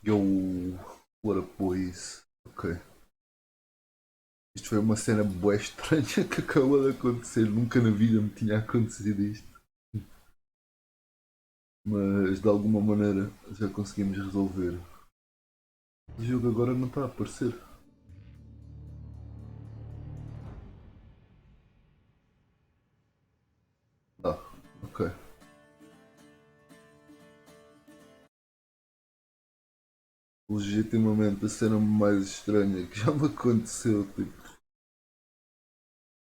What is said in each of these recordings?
Yo, what a boys. Ok. Isto foi uma cena bué estranha que acabou de acontecer. Nunca na vida me tinha acontecido isto. Mas de alguma maneira já conseguimos resolver. O jogo agora não está a aparecer. Ah, ok. Legitimamente a cena mais estranha que já me aconteceu, tipo,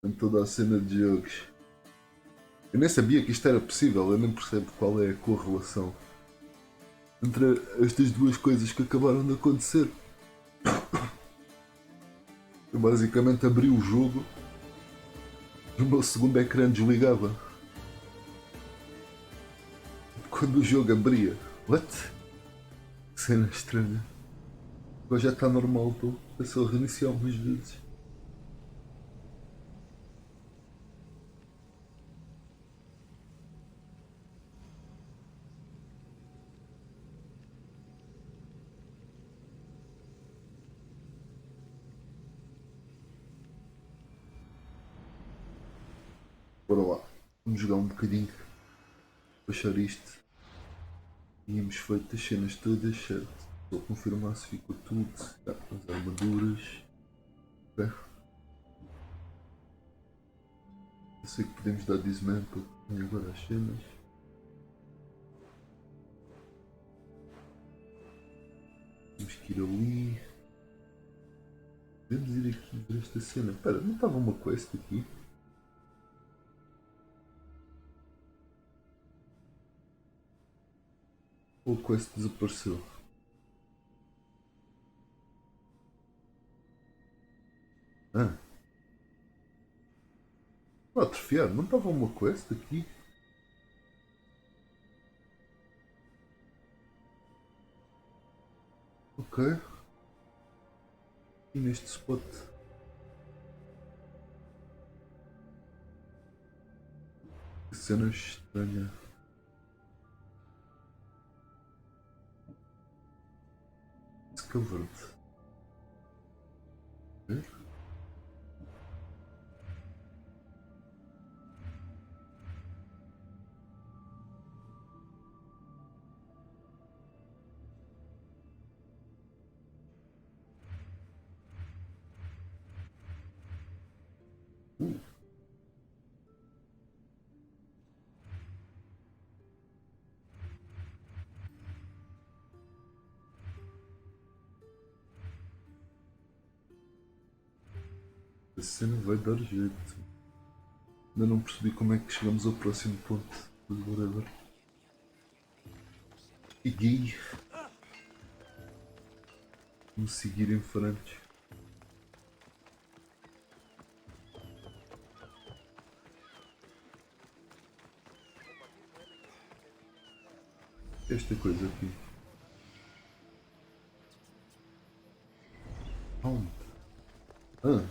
em toda a cena de jogos. Eu nem sabia que isto era possível, eu nem percebo qual é a correlação entre estas duas coisas que acabaram de acontecer. Eu basicamente abri o jogo e o meu segundo ecrã desligava quando o jogo abria. What? Que cena estranha. Agora já está normal, estou. É só reiniciar algumas vezes. Bora lá. Vamos jogar um bocadinho. Baixar isto. Tínhamos feito as cenas todas, certo? Vou confirmar se ficou tudo. As armaduras. Ok. Eu sei que podemos dar dismantle. E agora as cenas. Temos que ir ali. Podemos ir aqui ver esta cena. Espera, não estava uma quest aqui? Ou a quest desapareceu? Ah, atrofiar, não estava uma quest aqui? Ok. E neste spot? Que cena estranha. Discovered. É? Uh, a cena vai dar jeito. Ainda não percebi como é que chegamos ao próximo ponto. Mas whatever. E vamos seguir em frente. Esta coisa aqui. Onde? Ah,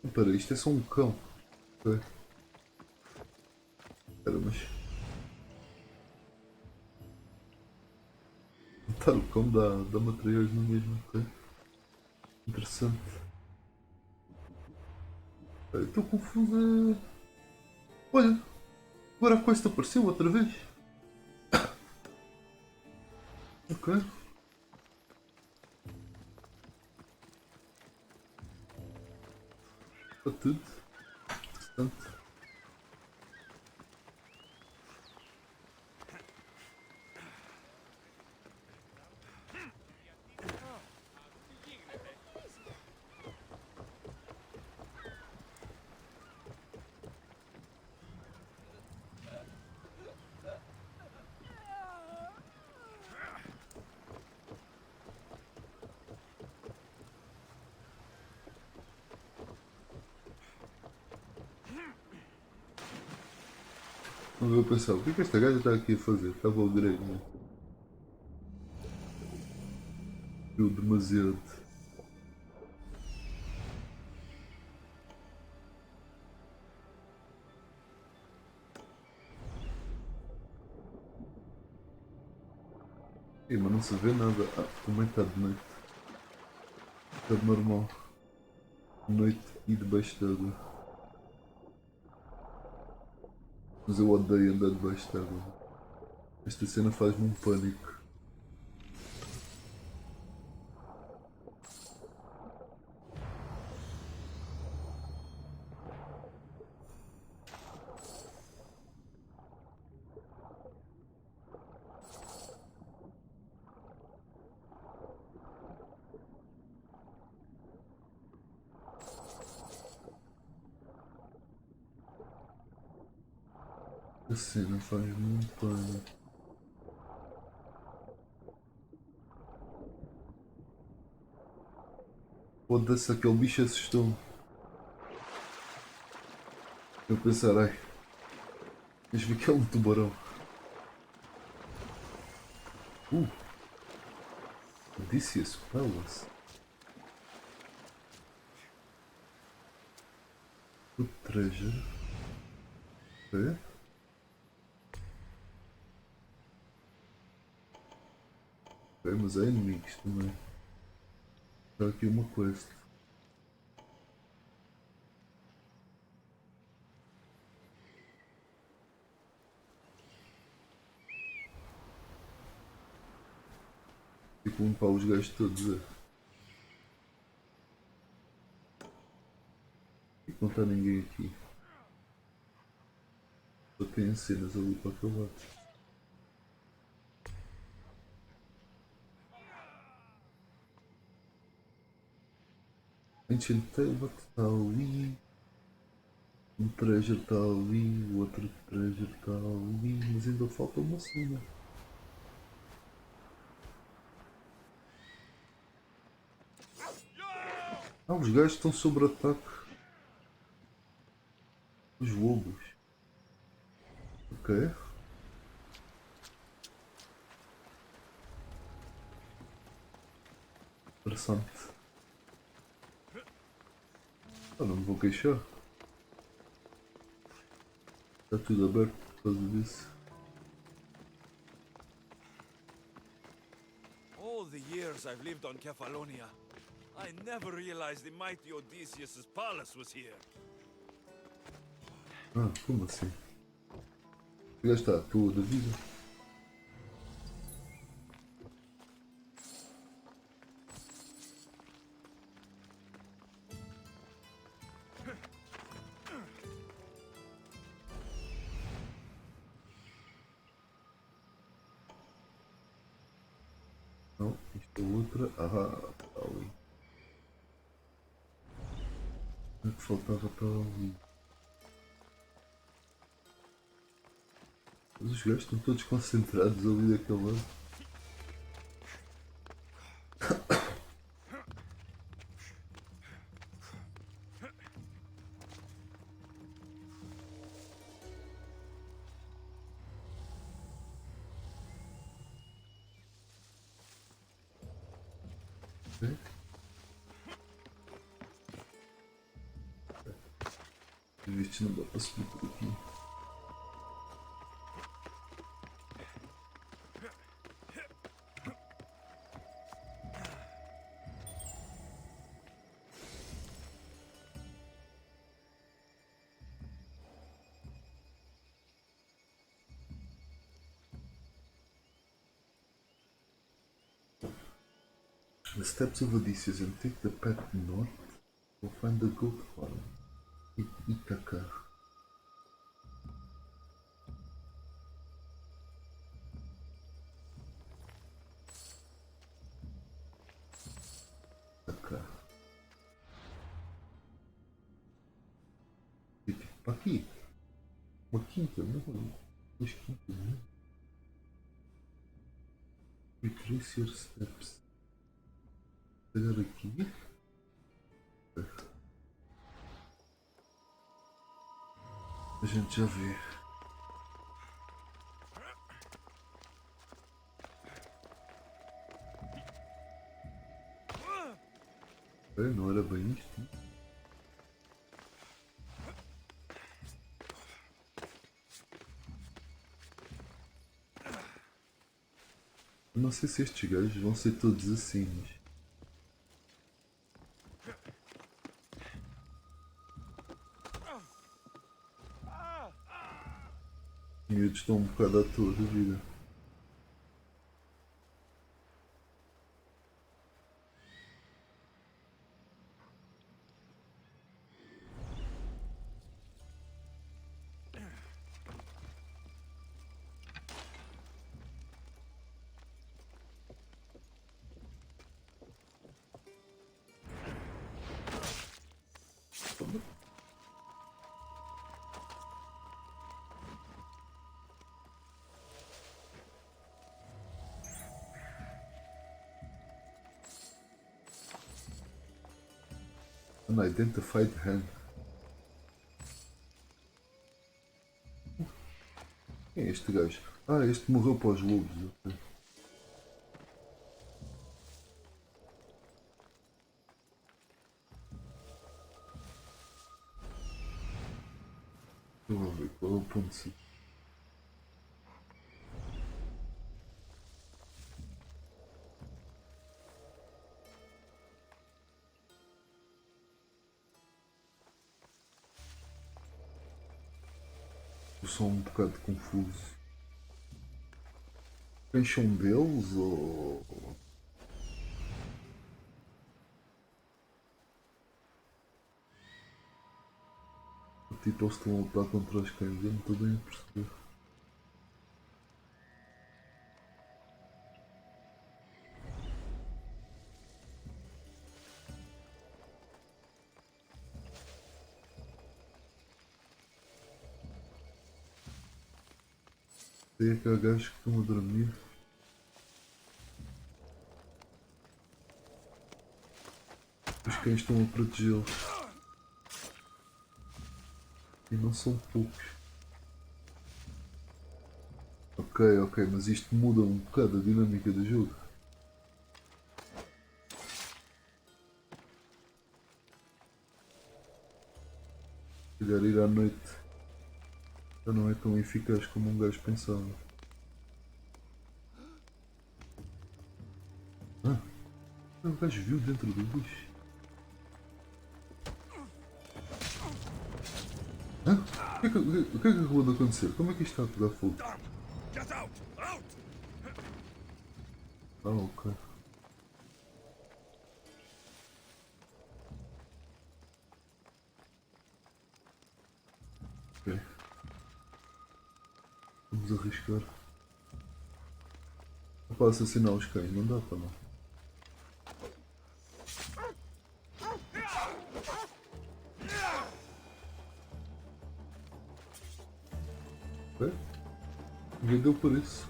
espera, isto é só um cão. Ok. Espera, mas. Tá, o cão dá materiais no mesmo. Ok. Interessante. Estou confusa. Olha, agora a quest apareceu outra vez. Ok, está tudo. Interessante. Não vou pensar, o que é que esta gaja está aqui a fazer? Estava o grego, né? Eu demasiado. Ih, mas não se vê nada. Ah, também está de noite. Está de normal. Noite e debaixo d'água. Mas eu odeio andar debaixo d'água. Esta cena faz-me um pânico. A cena faz-me um pânico. Foda-se, aquele bicho assustou-me. Eu pensar, ai, mas vi que é um tubarão. Uh, Odysseus Palace. Good treasure. É? É, mas há inimigos também. Está aqui uma quest. Tipo limpar os gajos todos. É. E não está ninguém aqui. Só tem cenas ali para acabar. Ancient Tale está ali. Um treasure está ali. O outro treasure está ali. Mas ainda falta uma cena. Ah, os gajos estão sob ataque. Os lobos. Ok. Interessante. Ah, não me vou queixar. Está tudo aberto por causa disso. All the years I've lived on Kefalonia, I never realized the mighty Odysseus' palace was here. Ah, como assim? Já está, estou da vida. Não, isto é outra. Ah, está ali. O que faltava está ali. Mas os gajos estão todos concentrados ali daquele lado. Ok? Isto não dá para subir por aqui. The steps of Odysseus and take the path north will find the goat farm. Ithaca. Ithaca. E tipo, para aqui. Uma quinta, não? Duas quintas, não? Retrace your steps. Pegar aqui. A gente já vê. Não era bem isto. Eu não sei se estes gajos vão ser todos assim. Os miúdos estão um bocado à toa da vida. Unidentified hand. Quem é este gajo? Ah, este morreu para os lobos. Ok. Vamos ver qual é o ponto C. Eu sou um bocado confuso. Quem são deles ou. Tipo, eles estão a lutar contra os cães, eu não estou bem a perceber. Tem aqueles gajos que estão a dormir. Os cães estão a protegê-los. E não são poucos. Ok, ok, mas isto muda um bocado a dinâmica do jogo. Se calhar ir à noite já não é tão eficaz como um gajo pensava. Ah, o gajo viu dentro do bicho. Hã? O que é que acabou de acontecer? Como é que isto está a pegar fogo? Get out! Out! Ah, ok. Ok. Vamos arriscar. Não para assassinar os cães, não dá para não. Ok? Ninguém deu por isso.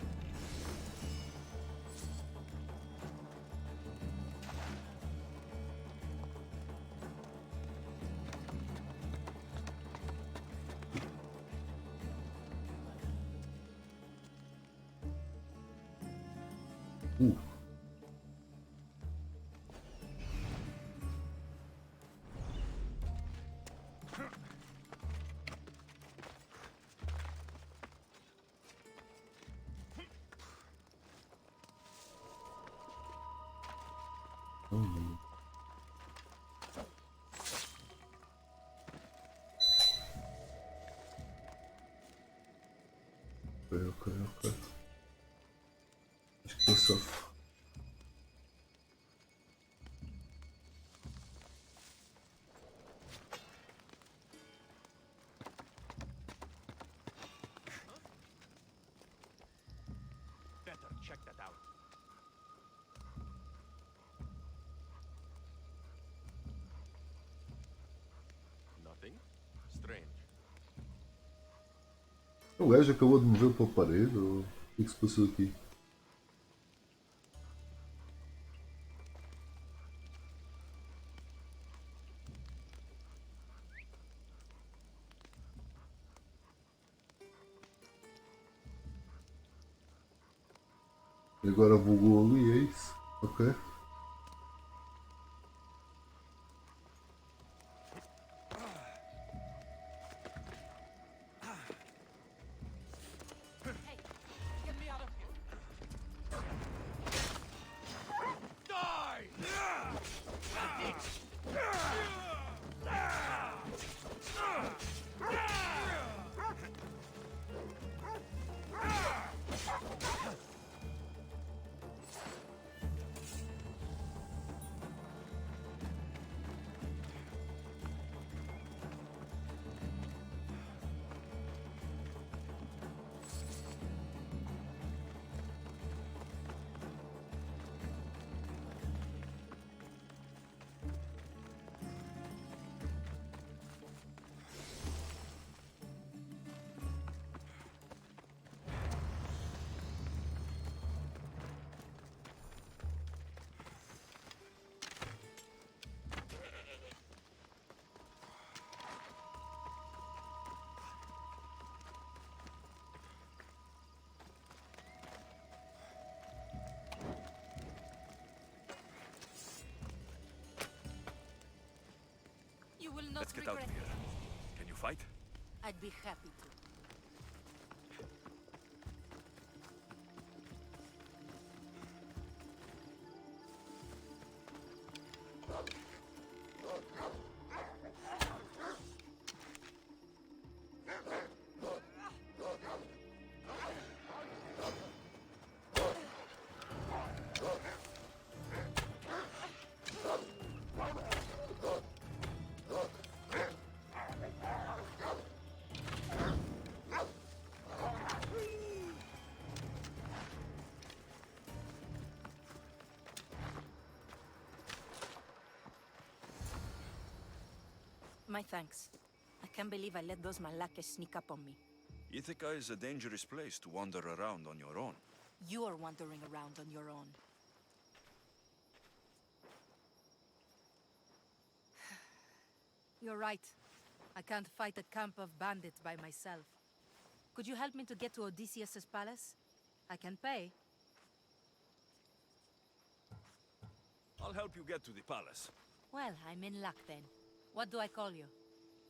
Uh. Oh, não. Ok, ok, ok. Acho que estou safo. Better check that out. Nothing? Strange. O gajo acabou de mover para a parede ou o que é que se passou aqui? E agora bugou ali, é isso? Ok. Hey, get me out of here. will not Let's get out regret of here. it. Can you fight? I'd be happy to. My thanks. I can't believe I let those Malakas sneak up on me. Ithaca is a dangerous place to wander around on your own. You're wandering around on your own. You're right. I can't fight a camp of bandits by myself. Could you help me to get to Odysseus's palace? I can pay. I'll help you get to the palace. Well, I'm in luck then. What do I call you?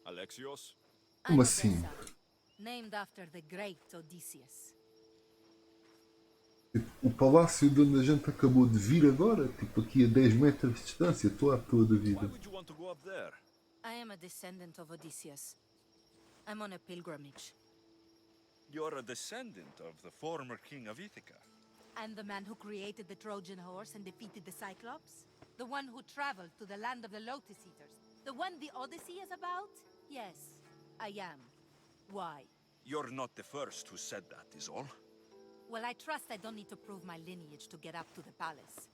Alexios? I'm Como assim? Odessa, named after the great Odysseus. O palácio de onde a gente acabou de vir agora, tipo aqui a 10 metros de distância, estou à toa da Why vida. would you want to go up there? I am a descendant of Odysseus. I'm on a pilgrimage. You're a descendant of the former king of Ithaca. And the man who created the Trojan horse and defeated the Cyclops? The one who traveled to the land of the Lotus Eaters? The one the Odyssey is about? Yes, I am. Why? You're not the first who said that, is all. Well, I trust I don't need to prove my lineage to get up to the palace.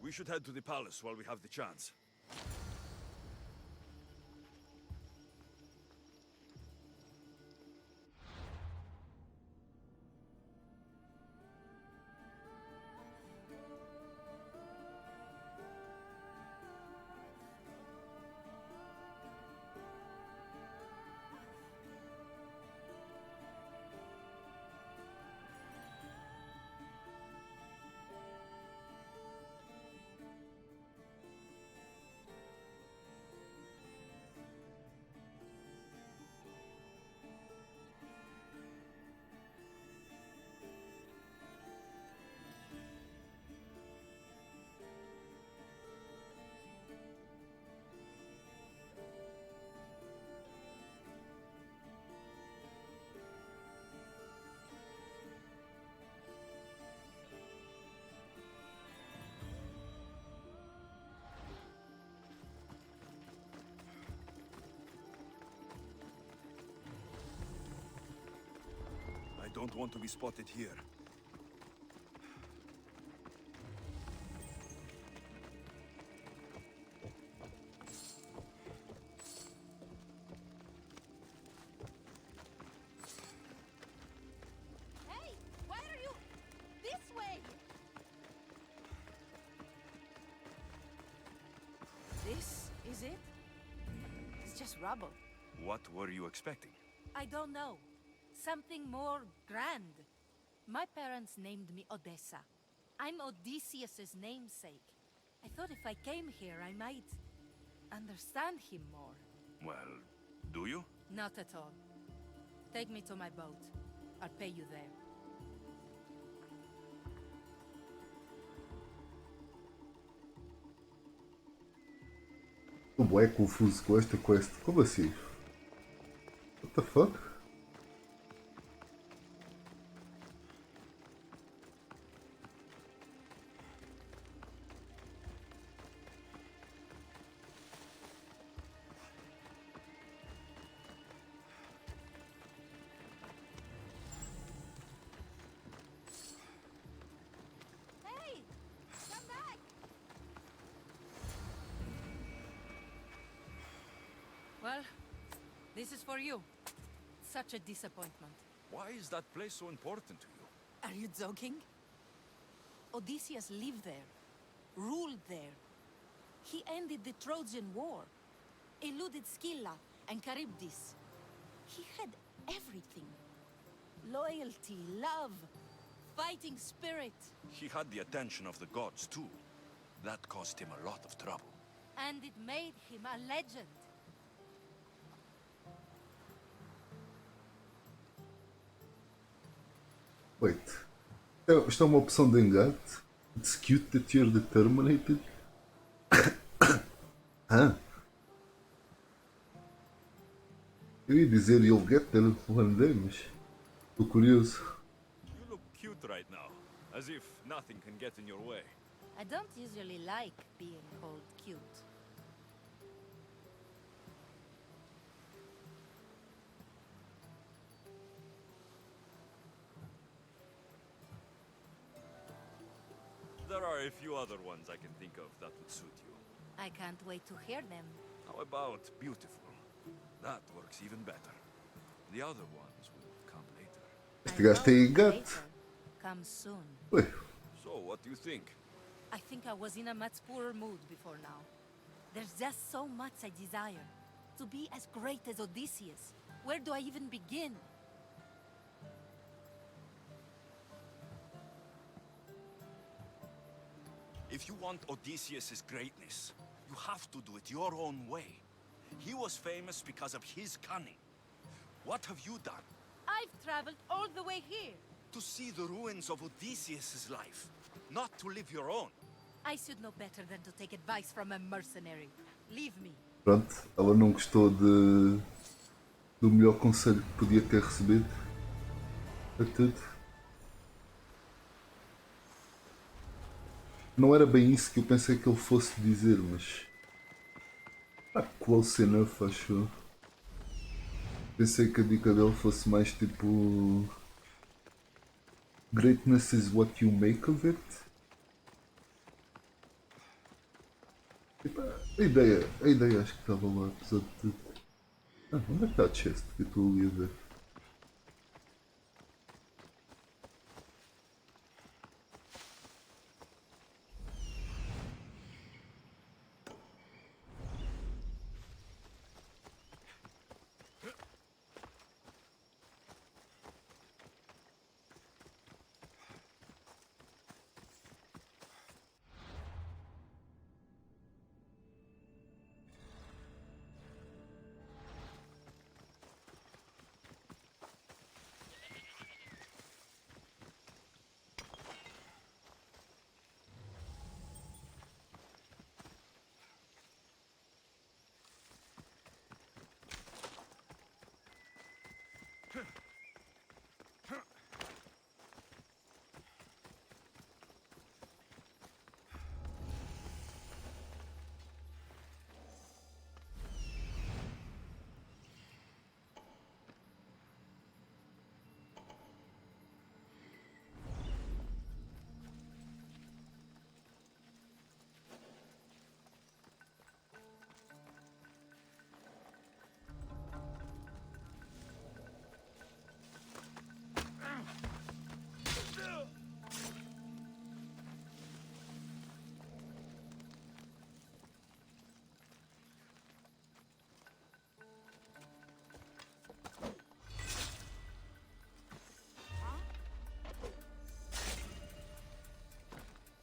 We should head to the palace while we have the chance. I don't want to be spotted here. Hey, why are you... this way? This is it? It's just rubble. What were you expecting? I don't know. Something more grand. My parents named me Odessa. I'm Odysseus's namesake. I thought if I came here, I might understand him more. Well, do you? Not at all. Take me to my boat. I'll pay you there. Estou bué confuso com esta quest. Como assim? What the fuck? Hey! Come back! Well, this is for you. Such a disappointment. Why is that place so important to you? Are you joking? Odysseus lived there, ruled there. He ended the Trojan War, eluded Scylla and Charybdis. He had everything. Loyalty, love, fighting spirit. He had the attention of the gods, too. That caused him a lot of trouble. And it made him a legend. Wait. Isto é uma opção de engate? Execute the tier determinated? Ah. Eu ia dizer you'll get there one day, mas estou curioso. You look cute right now, as if nothing can get in your way. I don't usually like being called cute. There are a few other ones I can think of that would suit you. I can't wait to hear them. How about beautiful? That works even better. The other ones will come later. Este gajo tem engate. Later. Come soon. Ué, So, what do you think? I think I was in a much poorer mood before now. There's just so much I desire. To be as great as Odysseus. Where do I even begin? If you want Odysseus' greatness, you have to do it your own way. He was famous because of his cunning. What have you done? I've traveled all the way here. To see the ruins of Odysseus' life, not to live your own. I should know better than to take advice from a mercenary. Leave me. pronto, ela não gostou do melhor conselho que podia ter recebido. É tudo. Não era bem isso que eu pensei que ele fosse dizer, mas... close enough, acho eu. Pensei que a dica dele fosse mais tipo... Greatness is what you make of it. Tipo, a ideia acho que estava lá, apesar de tudo. Onde é que está a chest que eu estou ali a ver?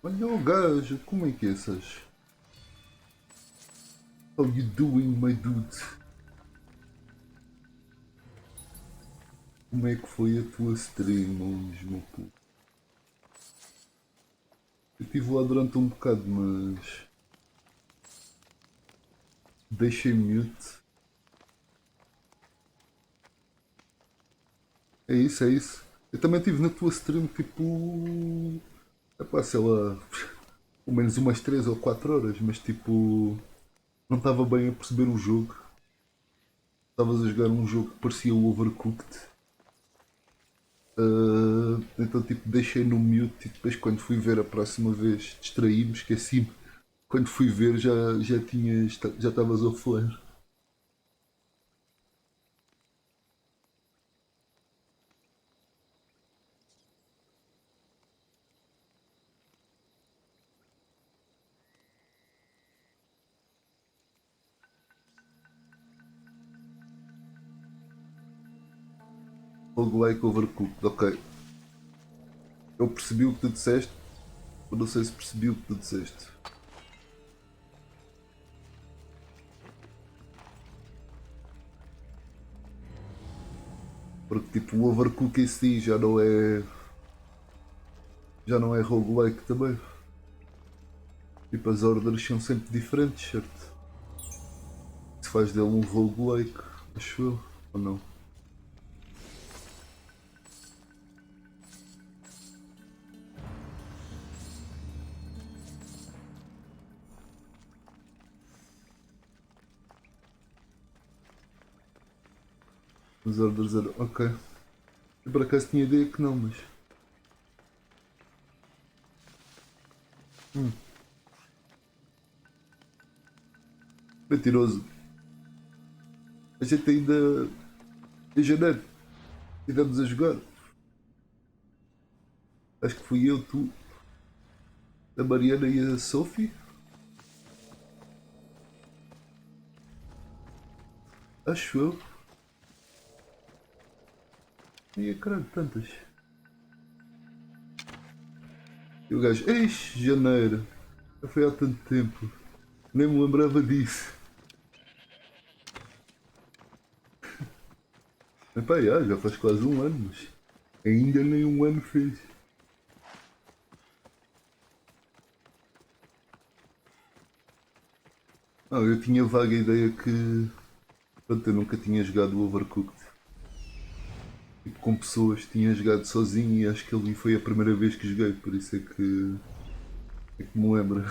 Olha o gajo, como é que é essas? How you doing, my dude? Como é que foi a tua stream hoje, meu puto? Eu estive lá durante um bocado, mas... Deixei mute. É isso, é isso. Eu também estive na tua stream, tipo... Epá, sei lá... Pelo menos umas 3 ou 4 horas, mas tipo... Não estava bem a perceber o jogo. Estavas a jogar um jogo que parecia o Overcooked. Então tipo deixei no mute e depois quando fui ver a próxima vez distraí-me, esqueci-me. Quando fui ver já estavas offline. Roguelike Overcooked, ok. Eu percebi o que tu disseste, eu não sei se percebi o que tu disseste. Porque tipo o Overcooked em si já não é. Já não é roguelike também. Tipo as ordens são sempre diferentes, certo? Se faz dele um roguelike, acho eu, ou não? As ordens eram. Ok. Eu por acaso tinha ideia que não, mas. Mentiroso. A gente ainda. Em janeiro. Estivemos a jogar. Acho que fui eu, tu, a Mariana e a Sophie. Acho eu. E a caralho, tantas. E o gajo, eis, janeiro. Já foi há tanto tempo. Nem me lembrava disso. Epá, já faz quase um ano, mas ainda nem um ano fez. Eu tinha vaga ideia que. Pronto, eu nunca tinha jogado o Overcooked. Tipo, com pessoas, tinha jogado sozinho e acho que ali foi a primeira vez que joguei, por isso é que. É que me lembro.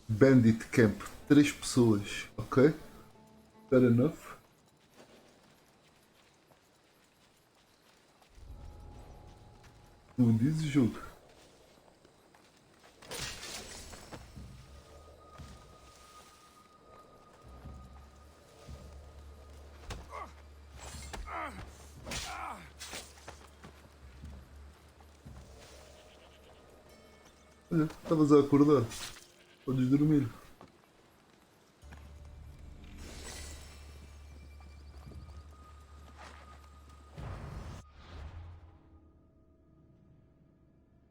Bandit Camp, 3 pessoas, ok? Fair enough. Tu dizes jogo. Olha, estavas a acordar. Podes dormir.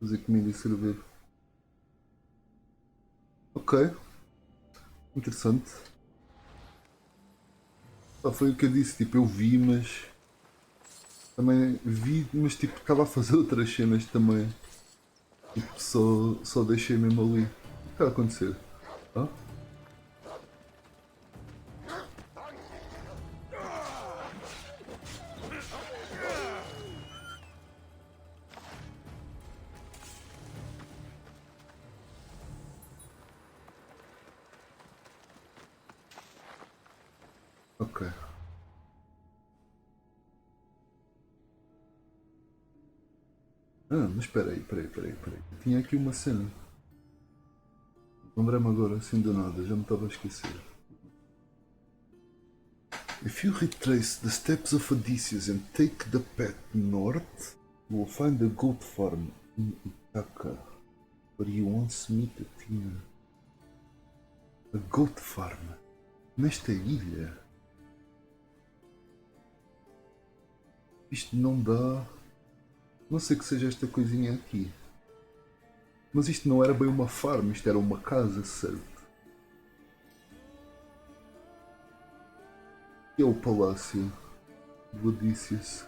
Fazer comida e servir. Ok, interessante. Foi o que eu disse, tipo, eu vi, mas também vi, mas tipo, estava a fazer outras cenas também. Tipo, só deixei mesmo ali. O que está a acontecer? Ah? Ok. Mas espera aí. Eu tinha aqui uma cena. Lembrei-me agora, assim do nada, já me estava a esquecer. If you retrace the steps of Odysseus and take the path north, you will find a goat farm in Ithaca, where you once met Athena. A goat farm? Nesta ilha? Isto não dá. Não sei que seja esta coisinha aqui. Mas isto não era bem uma farm, isto era uma casa, certo? Que é o palácio do Odysseus.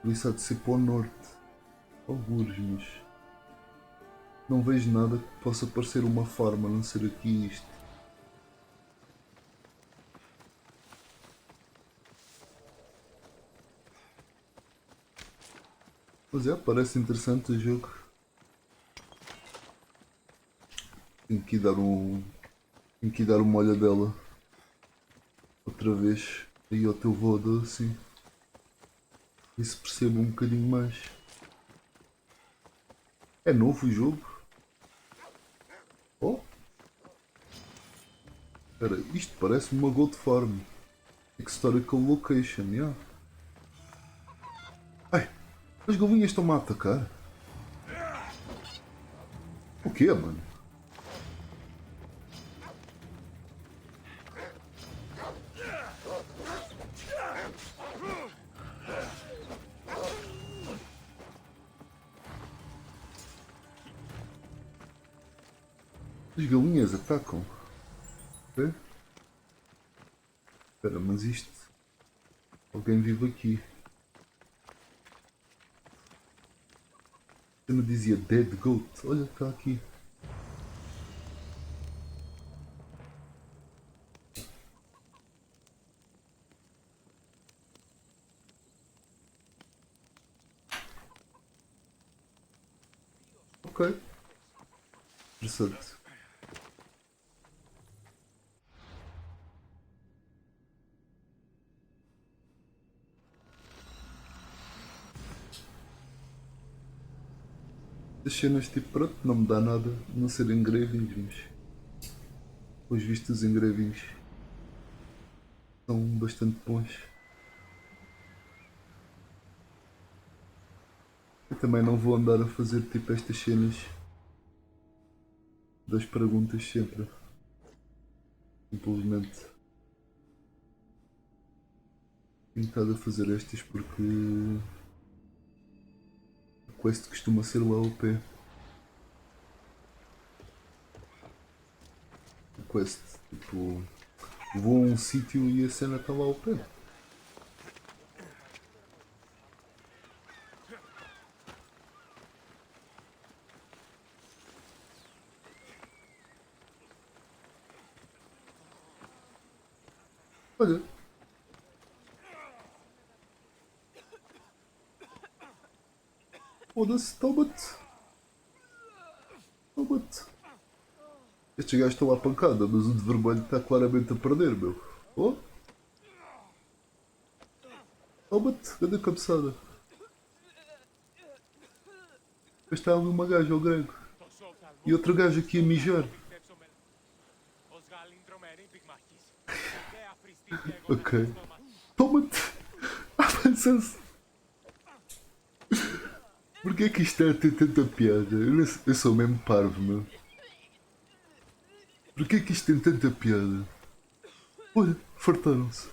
Por isso há de ser para o norte. Algures, mas não vejo nada que possa parecer uma farm, a não ser aqui isto. Mas parece interessante o jogo. Tenho que ir dar tenho que ir dar uma olhadela outra vez aí ao teu vodo assim. E se percebo um bocadinho mais. É novo o jogo? Oh! Espera, isto parece-me uma Gold Farm. Historical Location, yeah. Ai! As galinhas estão-me a atacar. O quê, mano? As galinhas atacam. Ok? Espera, mas isto... Alguém vive aqui. Eu não dizia Dead Goat. Olha, está aqui. Ok. Interessante. As cenas tipo pronto, não me dá nada a não ser engravings, mas depois visto os engravings são bastante bons. Eu também não vou andar a fazer tipo estas cenas das perguntas sempre. Simplesmente tenho estado a fazer estas porque a quest costuma ser lá ao pé. A quest, tipo, vou a um sítio e a cena está lá ao pé. Olha. Foda-se, toma-te. Toma-te. Estes gajos estão à pancada, mas o de vermelho está claramente a perder, meu. Oh! Toma-te, grande cabeçada. Depois está ali uma gaja ao grego. E outro gajo aqui a mijar. Ok. Toma-te! Avança-se! Porquê é que isto está a ter tanta piada? Eu sou mesmo parvo, meu. Porquê é que isto tem tanta piada? Olha, fartaram-se.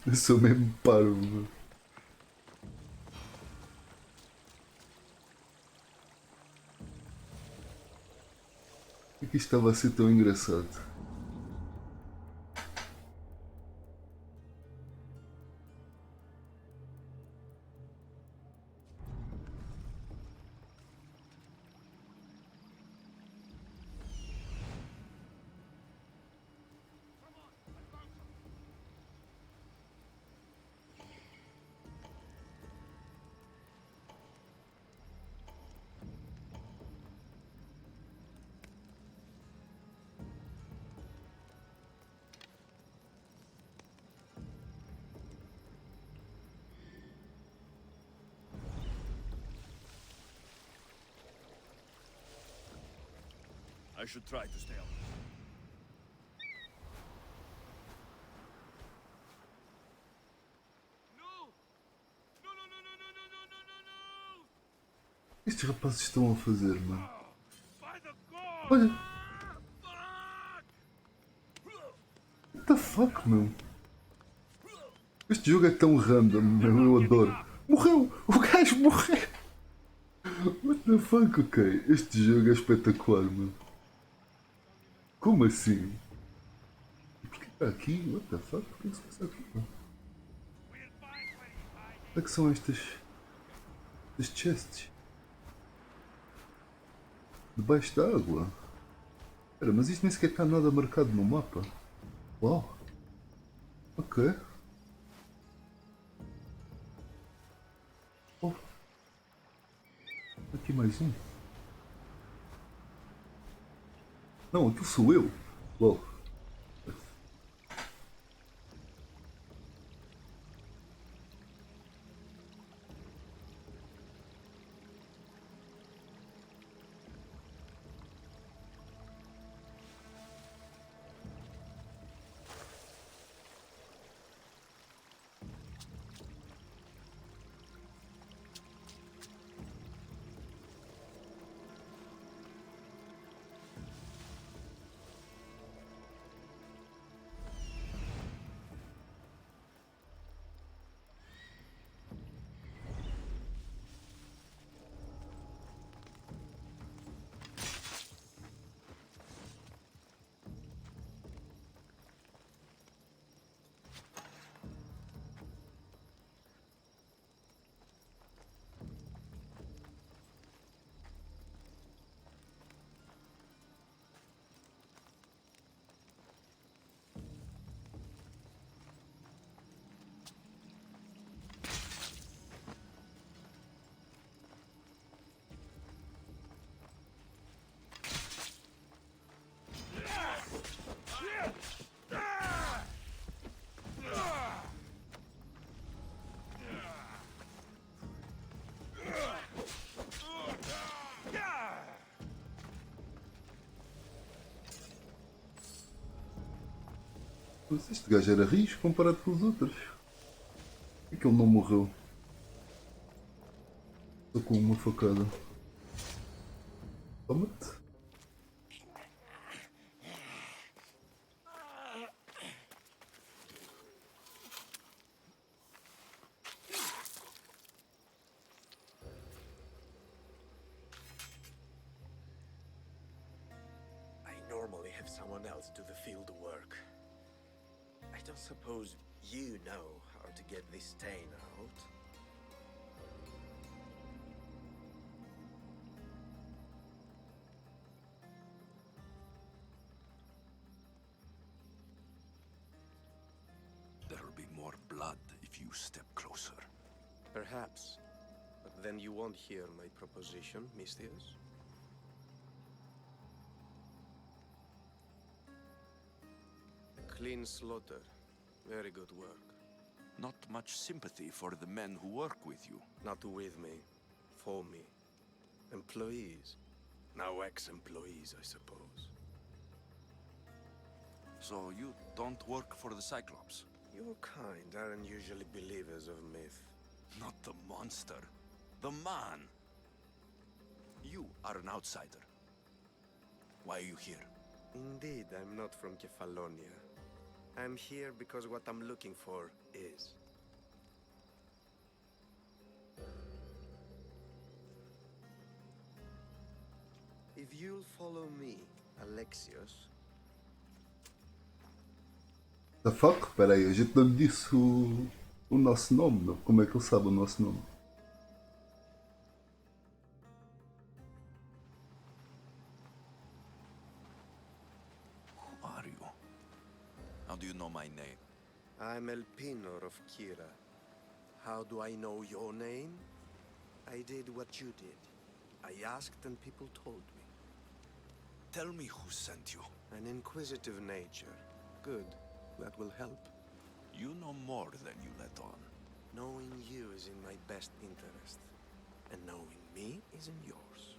Eu sou mesmo parvo, meu. Por que isto estava a ser tão engraçado? I should try to stay out. O que estes rapazes estão a fazer, mano? Olha! What the fuck, meu? Este jogo é tão random, meu. Eu adoro. Morreu! O gajo morreu! What the fuck, ok? Este jogo é espetacular, meu. Como assim? Porquê está aqui? What the fuck? O que é que se passa aqui, meu? O que é que são estas chests? Debaixo da água? Espera, mas isto nem sequer está nada marcado no mapa. Uau! Ok. Oh. Aqui mais um. Não, aquilo sou eu. Uau. Mas este gajo era rijo comparado com os outros. Por que é que ele não morreu? Só com uma facada. Toma-te. I normally have someone else do the field work. I don't suppose you know how to get this stain out. There'll be more blood if you step closer. Perhaps. But then you won't hear my proposition, Mistius. A clean slaughter. Very good work. Not much sympathy for the men who work with you. Not with me. For me. Employees. Now ex-employees, I suppose. So you don't work for the Cyclops? Your kind aren't usually believers of myth. Not the monster. The man. You are an outsider. Why are you here? Indeed, I'm not from Kefalonia. I'm here because what I'm looking for is. If you'll follow me, Alexios. The fuck? Espera aí, a gente não lhe disse o nosso nome, não? Como é que ele sabe o nosso nome? Who are you? How do you know my name? I'm Elpinor of Kira. How do I know your name? I did what you did. I asked and people told me. Tell me who sent you. An inquisitive nature. Good. That will help. You know more than you let on. Knowing you is in my best interest. And knowing me is in yours.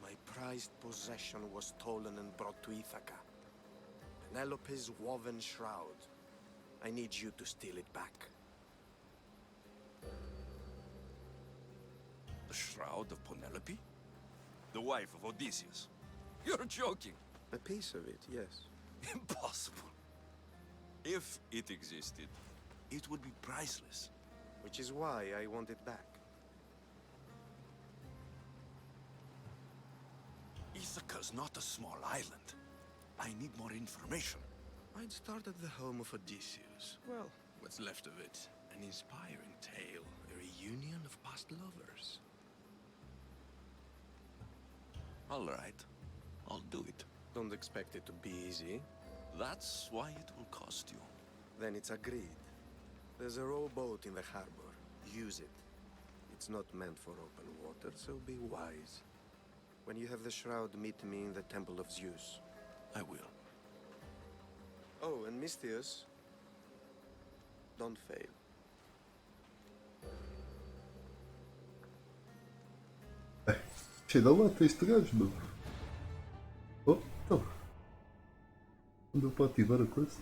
My prized possession was stolen and brought to Ithaca. Penelope's woven shroud. I need you to steal it back. The shroud of Penelope? The wife of Odysseus? You're joking. A piece of it, yes. Impossible. If it existed, it would be priceless. Which is why I want it back. Ithaca's not a small island. I need more information. I'd start at the home of Odysseus. Well, what's left of it. An inspiring tale. A reunion of past lovers. All right. I'll do it. Don't expect it to be easy. That's why it will cost you. Then it's agreed. There's a rowboat in the harbor. Use it. It's not meant for open water, so be wise. When you have the shroud, meet me in the Temple of Zeus. I will. Oh, and Mistius, don't fail. Cheio da lata este gajo, meu. Oh, então. Não deu para ativar a coisa.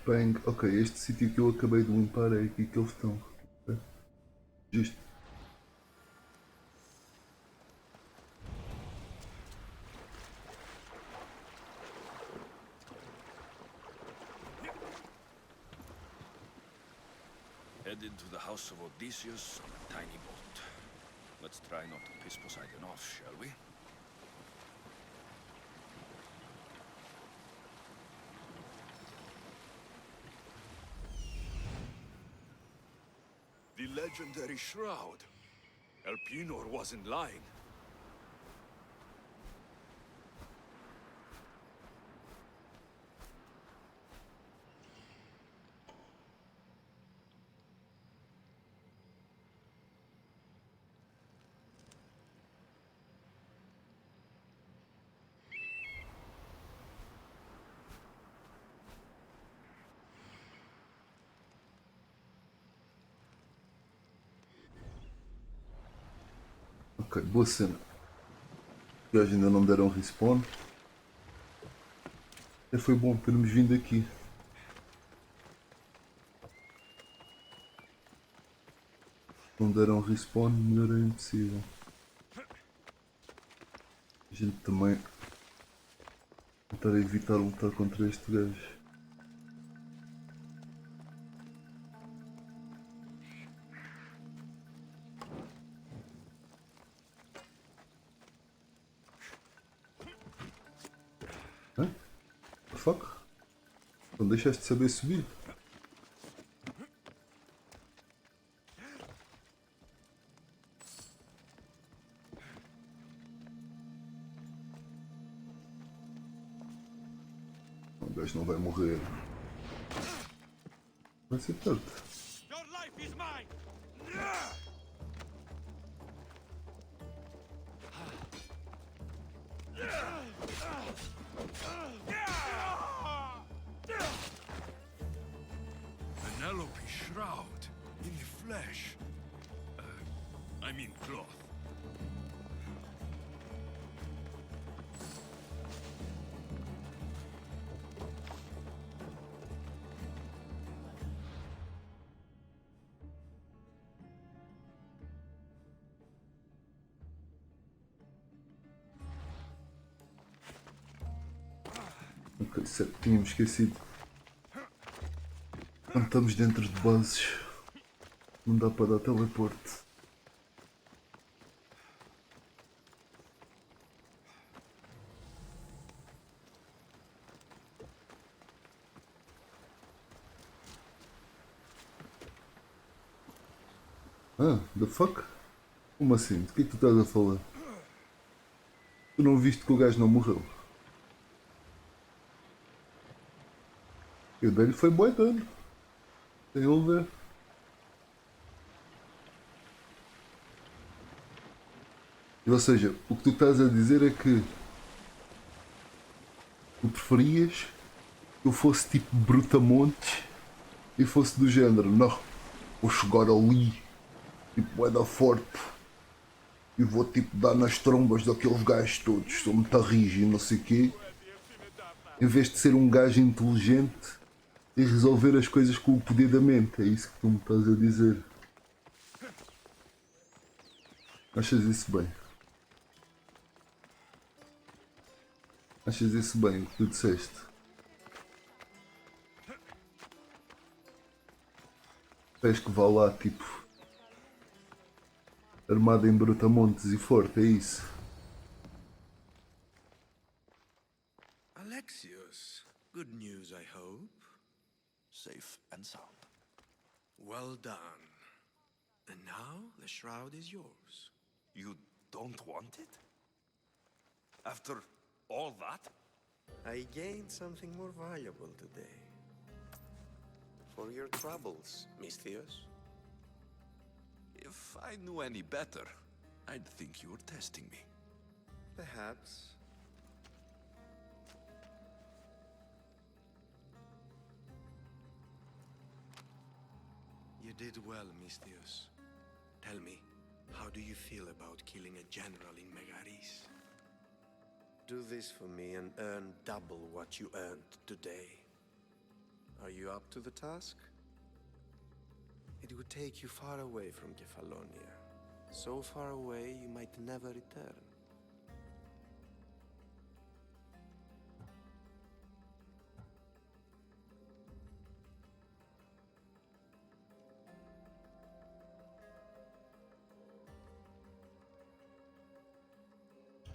Pang. Ok, este sítio que eu acabei de limpar é aqui que eles estão. Ok. Justo. Headed to the house of Odysseus on a tiny boat. Let's try not to piss Poseidon off, shall we? The legendary shroud. Elpinor wasn't lying. Ok, boa cena. Os gajos ainda não me deram respawn. Até foi bom termos vindo aqui. Não deram respawn, melhor é impossível. A gente também tentar evitar lutar contra este gajo. Hã? The fuck? Não deixaste de saber subir? O gajo não vai morrer. Vai ser tarde. Your life is mine! Penelope shroud in the flesh. I mean cloth. Ok, certo, tínhamos esquecido. Quando estamos dentro de bases, não dá para dar teleporte. Ah, the fuck? Como assim? De que é que tu estás a falar? Tu não viste que o gajo não morreu? Eu dei-lhe foi bué dano. Tem ele ver. Ou seja, o que tu estás a dizer é que tu preferias que eu fosse tipo brutamontes e fosse do género, não, vou chegar ali, tipo bué da forte e vou tipo dar nas trombas daqueles gajos todos, sou muito rígido e não sei o quê, em vez de ser um gajo inteligente e resolver as coisas com o poder da mente. É isso que tu me estás a dizer. Achas isso bem? Achas isso bem, o que tu disseste? Queres que vá lá, tipo, armado em brutamontes e forte, é isso? Alexios, good news, I hope. Safe and sound. Well done. And now the shroud is yours. You don't want it? After all that? I gained something more valuable today. For your troubles, Misthios. If I knew any better, I'd think you were testing me. Perhaps. You did well, Misthios. Tell me, how do you feel about killing a general in Megaris? Do this for me and earn double what you earned today. Are you up to the task? It would take you far away from Kefalonia. So far away you might never return.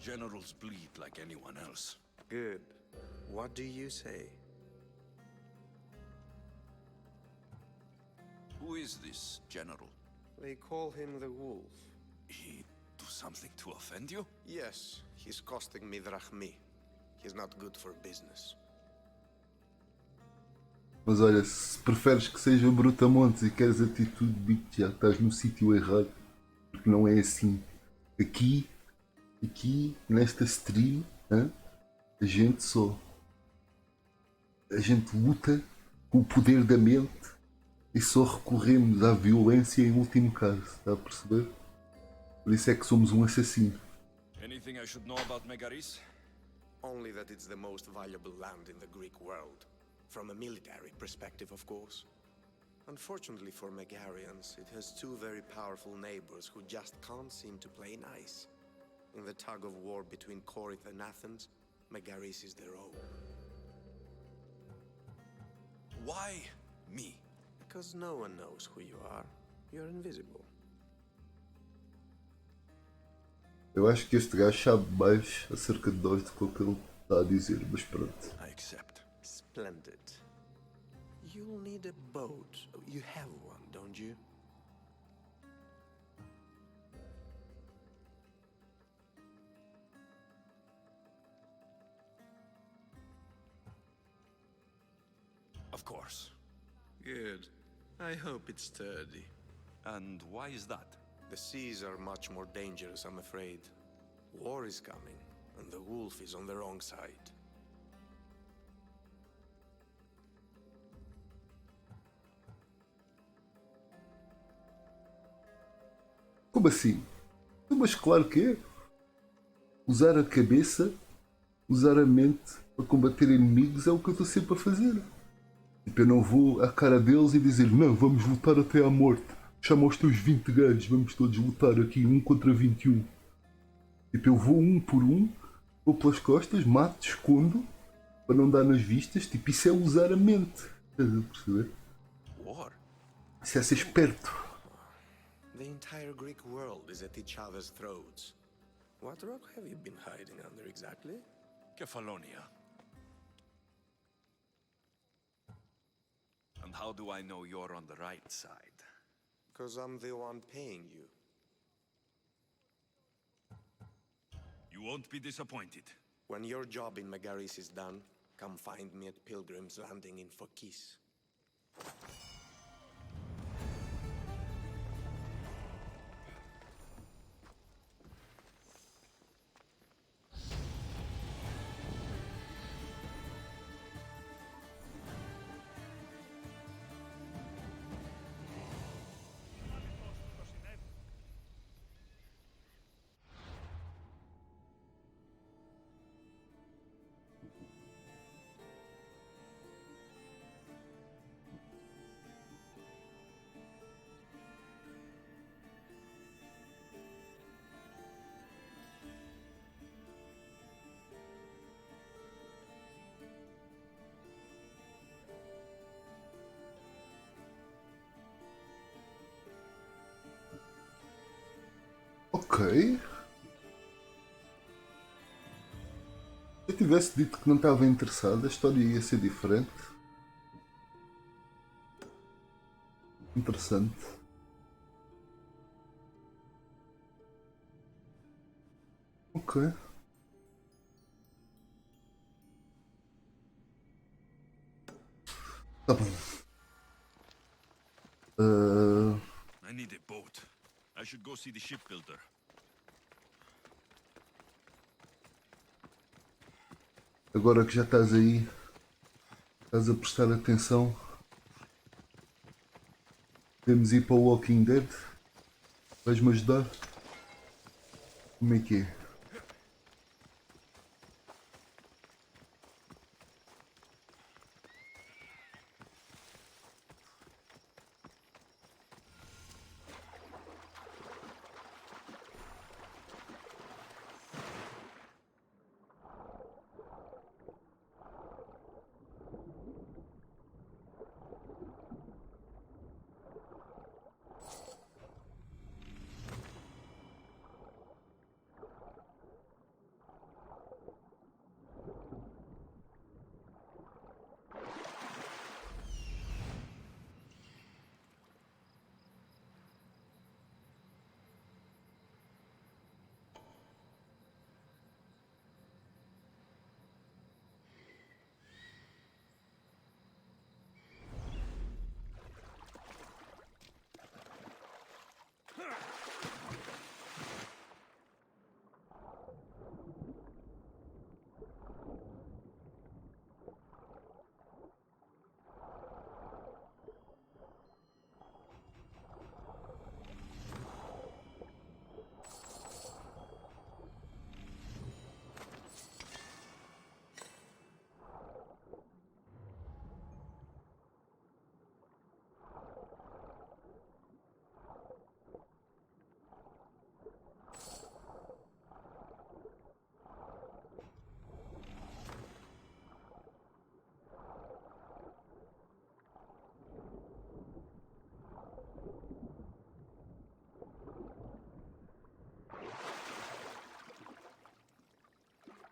Generals bleed like anyone else. Good. What do you say? Who is this general? They call him the Wolf. He do something to offend you? Yes, he's costing me drachmi. He's not good for business. Mas olha, se preferes que seja brutamontes e queres atitude, digo já estás no sítio errado, porque não é assim. Aqui nesta stream, hã, a gente luta com o poder da mente e só recorremos à violência em último caso, está a perceber? Por isso é que somos um assassino. Anything I should know about Megaris? Only that it's the most valuable land in the Greek world. From a military perspective, of course. Unfortunately for Megarians, it has two very powerful neighbors who just can't seem to play nice. In the tug of war between Corinth and Athens, Megaris is their own. Why me? Because no one knows who you are. You're invisible. Eu acho que este gajo sabe mais acerca de nós do que o que ele está a dizer, mas pronto. I accept. Splendid. You'll need a boat. You have one, don't you? Of course. Good. I hope it's sturdy. And why is that? The seas are much more dangerous, I'm afraid. War is coming, and the wolf is on the wrong side. Como assim? Mas claro que é. Usar a cabeça, usar a mente para combater inimigos é o que eu estou sempre a fazer. Tipo, eu não vou à cara deles e dizer não, vamos lutar até à morte. Chama os teus 20 gajos, vamos todos lutar aqui, 1 contra 21. Tipo, eu vou um por um, vou pelas costas, mato, escondo, para não dar nas vistas. Tipo, isso é usar a mente. Estás a perceber? War? Isso é ser esperto. The entire Greek world is at each other's throats. What rock have you been hiding under exactly? Kefalonia. And how do I know you're on the right side? Because I'm the one paying you. You won't be disappointed. When your job in Megaris is done, come find me at Pilgrim's Landing in Phokis. Ok. Se eu tivesse dito que não estava interessado, a história ia ser diferente. Interessante. Ok. Tá bom. I need a boat. I should go see the shipbuilder. Agora que já estás aí, estás a prestar atenção, podemos ir para o Walking Dead. Vais-me ajudar? Como é que é?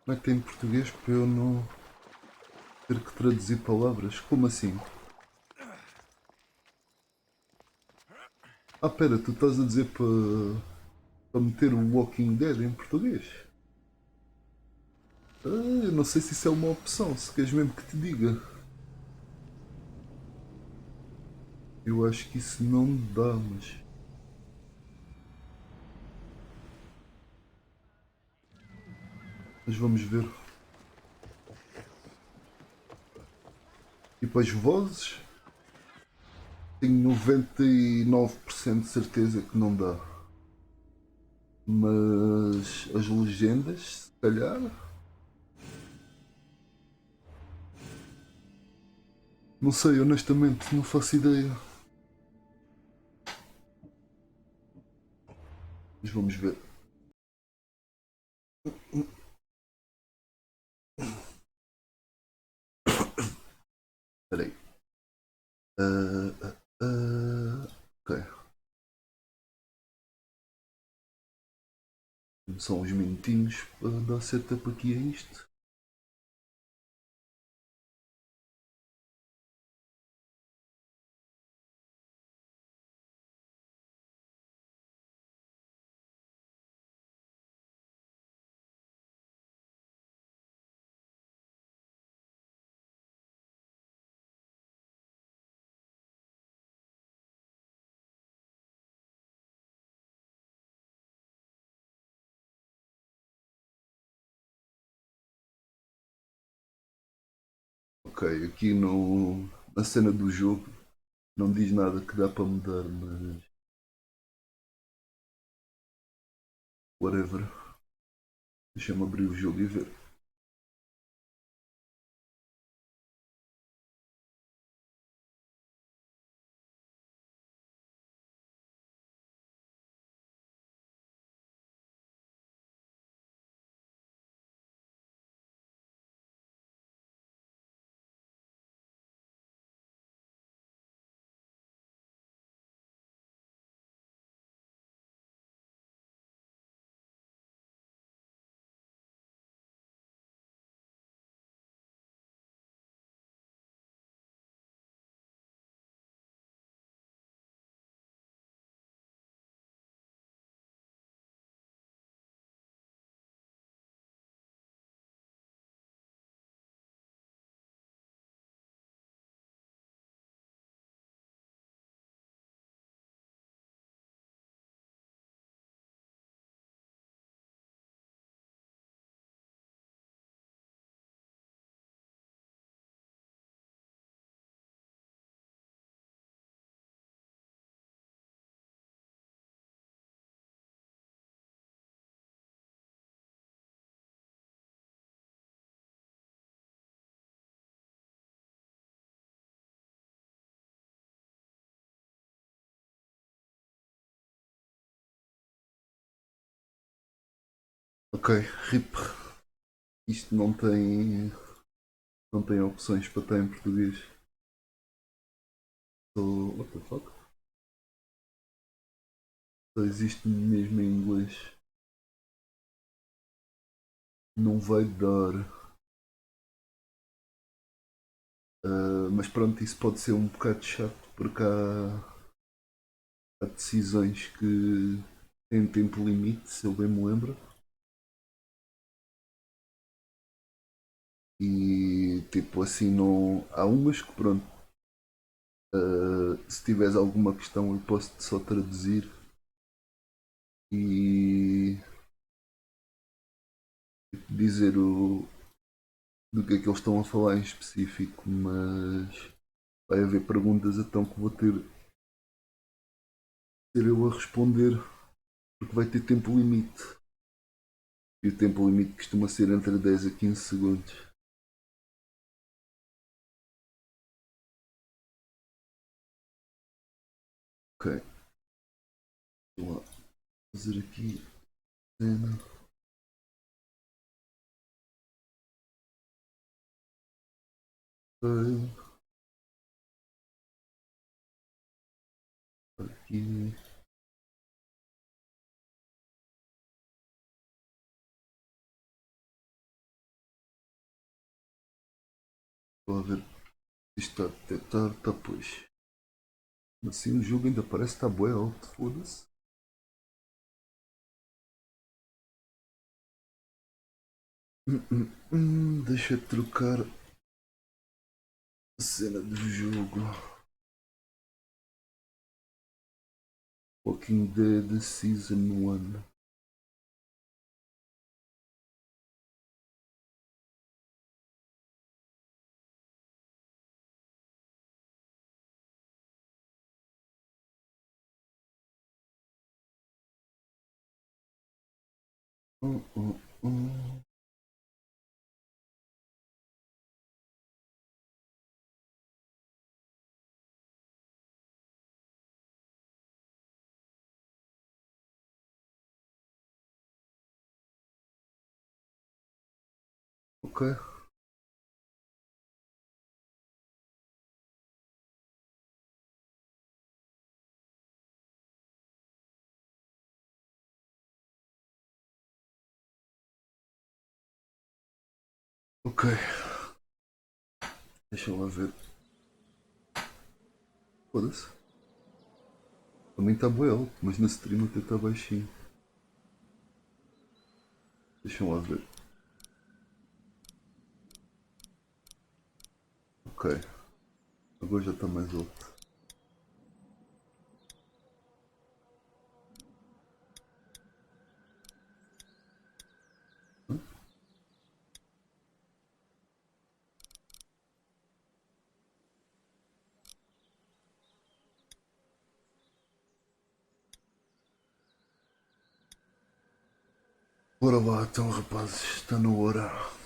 Como é que tem em português para eu não ter que traduzir palavras? Como assim? Ah, pera, tu estás a dizer para meter o Walking Dead em português? Ah, eu não sei se isso é uma opção, se queres mesmo que te diga. Eu acho que isso não dá, mas vamos ver. E para as vozes, tenho 99% de certeza que não dá. Mas as legendas, se calhar. Não sei, honestamente, não faço ideia. Mas vamos ver. Espera aí. Ok. São uns minutinhos para dar setup aqui a isto. Ok, aqui no, na cena do jogo não diz nada que dá para mudar, mas whatever. Deixa-me abrir o jogo e ver. Ok, RIP. Isto não tem opções para estar em português. So, what the fuck? Só existe mesmo em inglês. Não vai dar. Mas pronto, isso pode ser um bocado chato porque há decisões que têm tempo limite, se eu bem me lembro. E tipo assim não. Há umas que pronto. Se tiveres alguma questão eu posso só traduzir e dizer do que é que eles estão a falar em específico, mas vai haver perguntas então que vou ter eu a responder porque vai ter tempo limite. E o tempo limite costuma ser entre 10 a 15 segundos. Ok, vou lá fazer aqui cena. Ok, aqui. Estou a ver. Isto está a detectar, está pois. Mas assim o jogo ainda parece estar bué alto, foda-se. Deixa eu trocar a cena do jogo. Walking Dead Season 1. Hum, hum, hum. Ok. Ok. Deixa lá ver. Foda-se. Também está bué alto, mas na stream até está baixinho. Deixa lá ver. Ok. Agora já está mais alto. Bora lá então, rapazes. Está na hora.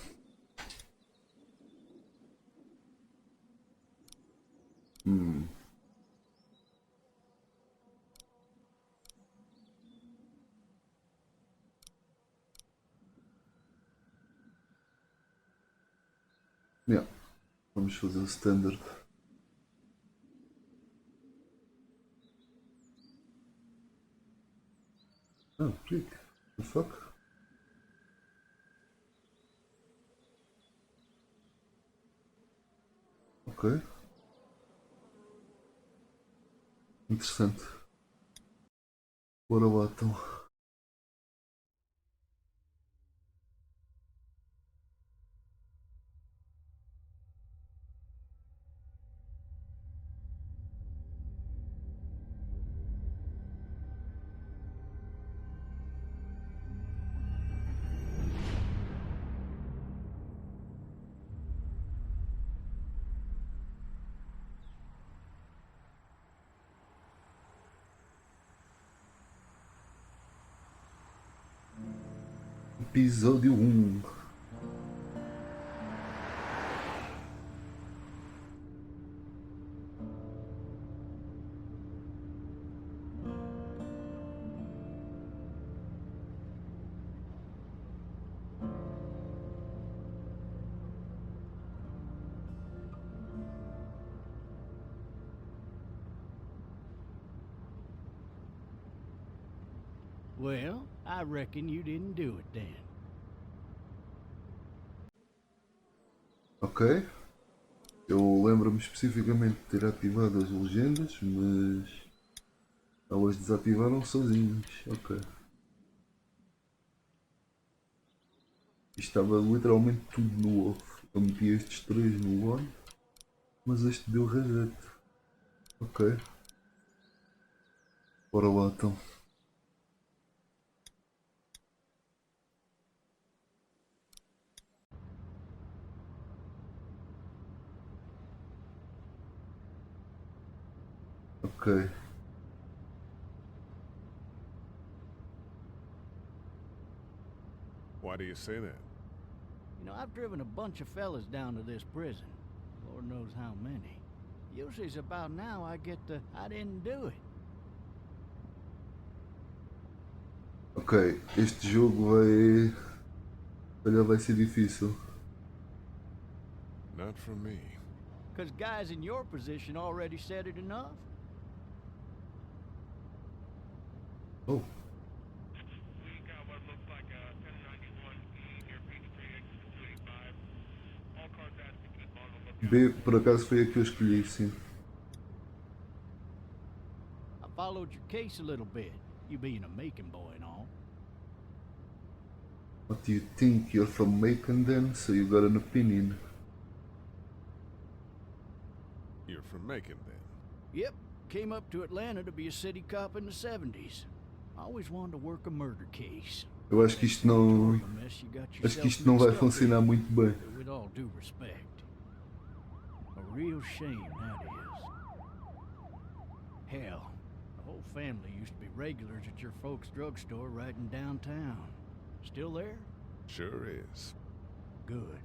Hum. Yeah. Vamos fazer o standard. Ah, prick. The fuck? Ok. Interessante. Bora lá então. Episódio 1. Well, I reckon you didn't do it then. Ok. Eu lembro-me especificamente de ter ativado as legendas, mas elas desativaram sozinhas. Ok. Isto estava literalmente tudo no off. Eu meti estes três no on, mas este deu reset. Ok. Bora lá então. Ok. Why do you say that? You know, I've driven a bunch of fellas down to this prison. Lord knows how many. Usually it's about now I get the I didn't do it. Ok. Este jogo vai. Olha, vai ser difícil. Not for me. Because guys in your position already said it enough. Oh. We got what looks like a 1091E near Peachtree, exit 285. All cars asked to keep on the lookout. B, por acaso, foi a que eu escolhi, sim. I followed your case a little bit, you being a Macon boy and all. What do you think? You're from Macon then, so you got an opinion. You're from Macon, then? Yep, came up to Atlanta to be a city cop in the 70s. Always wanted to work a murder case. Eu acho que isto não. Acho que isto não vai funcionar muito bem. With all due respect. A real shame, that is. Hell, the whole family used to be regulars at your folks' drugstore right in downtown. Still there? Sure is. Good.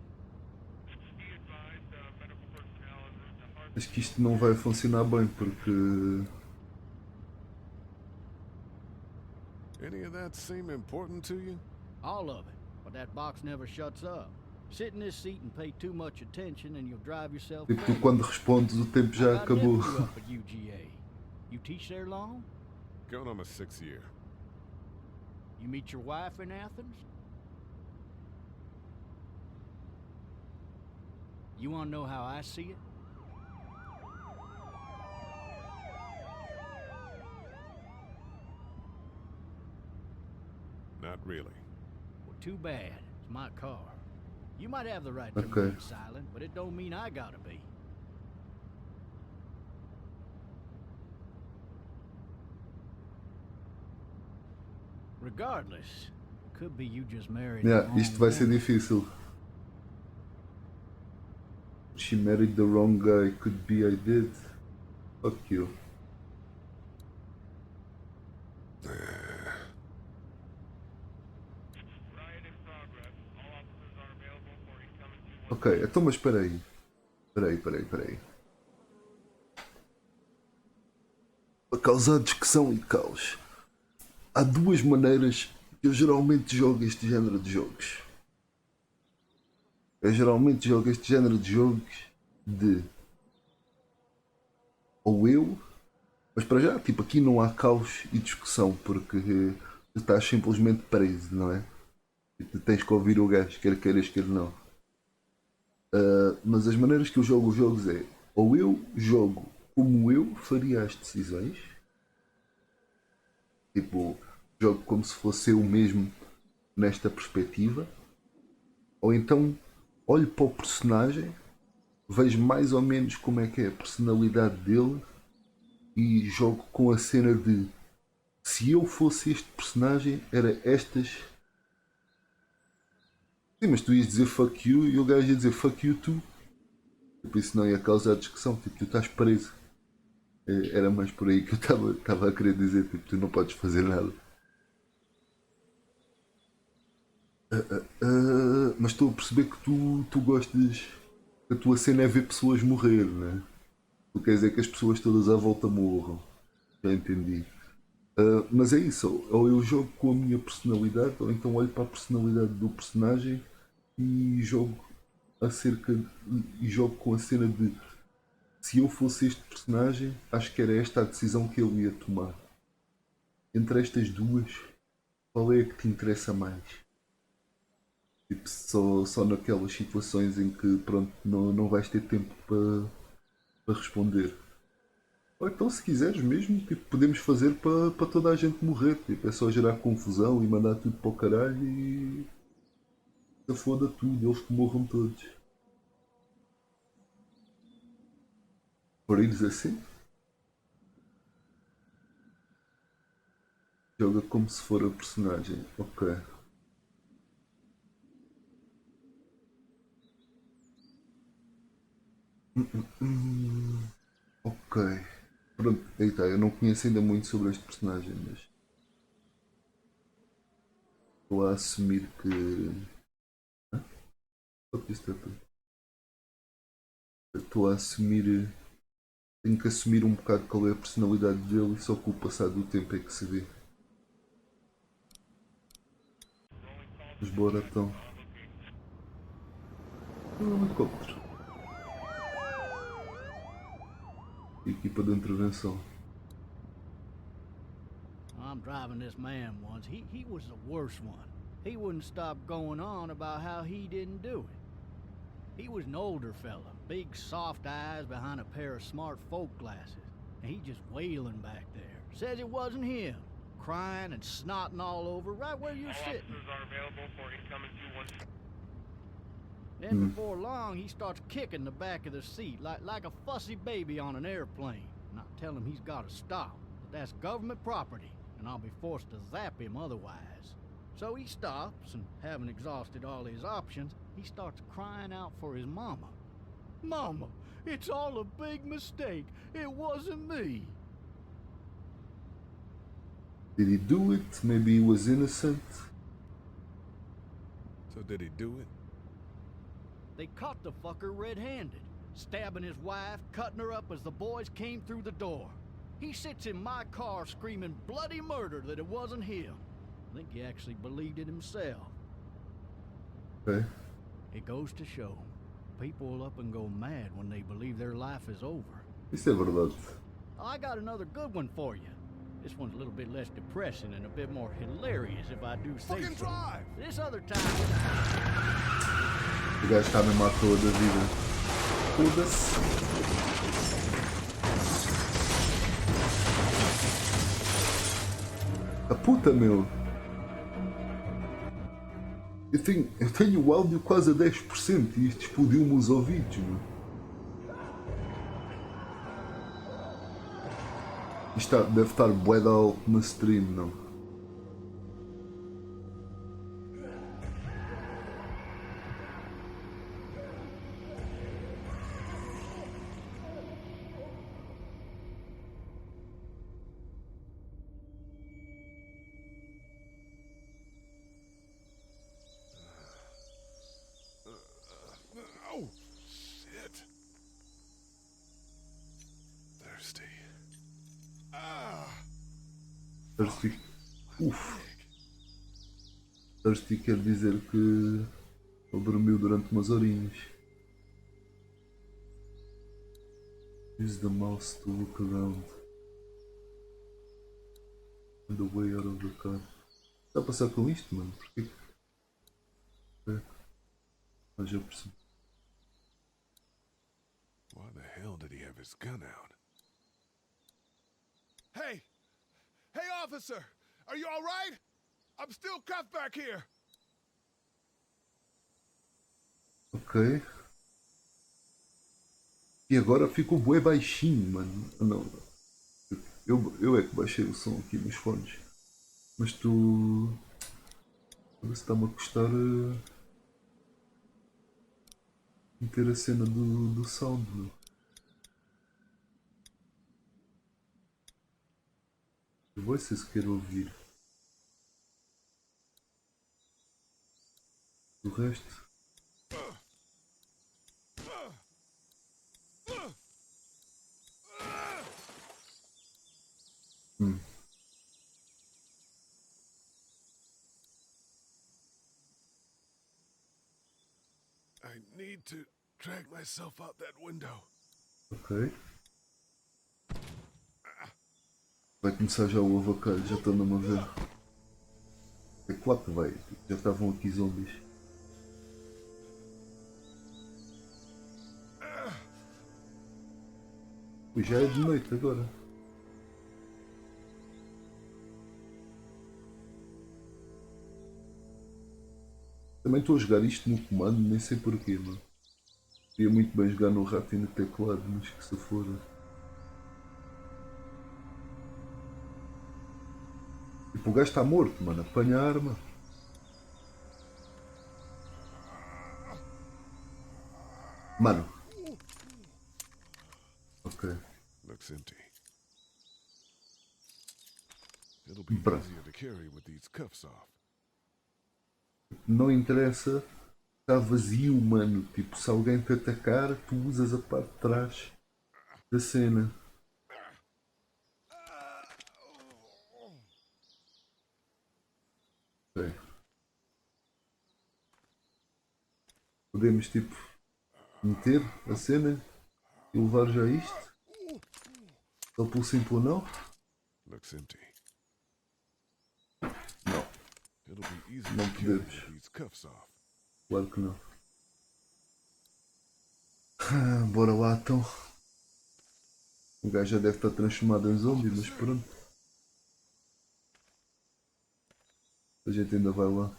Be advised, medical personnel en route to Harbor. Acho que isto não vai funcionar bem porque. Any of that seem important to you? All of it, but that box never shuts up. Sit in this seat and pay too much attention and you'll drive yourself Tipo, tu crazy. quando respondes o tempo já I got a acabou. nephew up at UGA. You teach there long? Going on my 6th year. You meet your wife in Athens? You want to know how I see it? Not really. Well, too bad. It's my car. You might have the right to Okay. remain silent, but it don't mean I gotta be. Regardless, could be you just married the Yeah, wrong isto vai ser woman. difícil. She married the wrong guy, could be I did. Fuck you. Riot in progress. All officers are available for incoming 2-1. Ok, então mas espera aí. Espera aí. Para causar discussão e caos. Há duas maneiras que eu geralmente jogo este género de jogos. Eu geralmente jogo este género de jogos de ou eu, mas para já, tipo, aqui não há caos e discussão porque tu estás simplesmente preso, não é? E tu tens que ouvir o gajo, quer queiras, quer não. Mas as maneiras que eu jogo os jogos é ou eu jogo como eu faria as decisões, tipo, jogo como se fosse eu mesmo nesta perspectiva, ou então olho para o personagem, vejo mais ou menos como é que é a personalidade dele e jogo com a cena de se eu fosse este personagem era estas. Sim, mas tu ias dizer fuck you e o gajo ia dizer fuck you too. Tipo, isso não ia causar discussão, tipo, tu estás preso. Era mais por aí que eu estava a querer dizer, tipo, tu não podes fazer nada. Mas estou a perceber que tu gostas, que a tua cena é ver pessoas morrer, né? Tu quer dizer que as pessoas todas à volta morram. Já entendi. Mas é isso, ou eu jogo com a minha personalidade, ou então olho para a personalidade do personagem e jogo jogo com a cena de se eu fosse este personagem, acho que era esta a decisão que ele ia tomar. Entre estas duas, qual é a que te interessa mais? Tipo, só naquelas situações em que pronto, não vais ter tempo para responder. Ou então se quiseres mesmo, tipo, podemos fazer para toda a gente morrer. Tipo, é só gerar confusão e mandar tudo para o caralho e se foda tudo, eles que morram todos. Por eles assim? Joga como se for a personagem. Ok. Ok. Pronto, aí está. Eu não conheço ainda muito sobre este personagem, mas estou a assumir que. Hã? Fuck this tattoo. Estou a assumir. Tenho que assumir um bocado qual é a personalidade dele e só com o passar do tempo é que se vê. Mas bora então. Um helicóptero. Equipa de intervenção. I'm driving this man once. He was the worst one. He wouldn't stop going on about how he didn't do it. He was an older fella, big soft eyes behind a pair of smart folk glasses, and he just wailing back there. Says it wasn't him, crying and snotting all over right where you're All sitting. officers are available for incoming 212. Then before long, he starts kicking the back of the seat like a fussy baby on an airplane. And I tell him he's got to stop, that that's government property, and I'll be forced to zap him otherwise. So he stops, and having exhausted all his options, he starts crying out for his mama. Mama, it's all a big mistake. It wasn't me. Did he do it? Maybe he was innocent. So did he do it? They caught the fucker red-handed, stabbing his wife, cutting her up as the boys came through the door. He sits in my car screaming bloody murder that it wasn't him. I think he actually believed it himself. Okay. It goes to show, people will up and go mad when they believe their life is over. Isso é verdade. I got another good one for you. This one's a little bit less depressing and a bit more hilarious if I do say Fucking so. drive! This other time... O gajo está mesmo à toa da vida. Foda-se. A puta, meu. Eu tenho o áudio quase a 10% e isto explodiu-me os ouvidos, meu. Isto deve estar bué da alto na stream, não? Oh, shit. Thirsty. Thirsty. Thirsty quer dizer que ele dormiu durante umas horinhas. Use the mouse to look around. On the way out of the car. Está a passar com isto, mano? Porquê? Mas já percebi. Why the hell did he have his gun out? Hey! Hey, officer! Are you all right? I'm still cuffed back here. Ok. E agora ficou bué baixinho, mano. Não. Eu é que baixei o som aqui nos fones. Mas tu... Agora está-me a custar... meter a cena do sound, meu. Eu vou se quero ouvir. O resto... I need to drag myself out that window. Ok. Vai começar já o avacalho, já estou mesmo a ver. É claro que vai, já estavam aqui zombies. Ui, já é de noite agora. Também estou a jogar isto no comando, nem sei porquê, mano. Queria muito bem jogar no rato e no teclado, mas que se foda. Tipo, o gajo está morto, mano. Apanha a arma. Mano. Ok. Looks empty. It'll be Bruh. easier to carry with these cuffs off. Não interessa. Está vazio, mano. Tipo, se alguém te atacar, tu usas a parte de trás da cena. Ok. Podemos, tipo, meter a cena e levar já isto. Só pelo simples não? Looks empty. Não. It'll be easier Não to carry podemos. with these cuffs off. Claro que não. Bora lá então. O gajo já deve estar transformado em zombie, mas pronto. A gente ainda vai lá.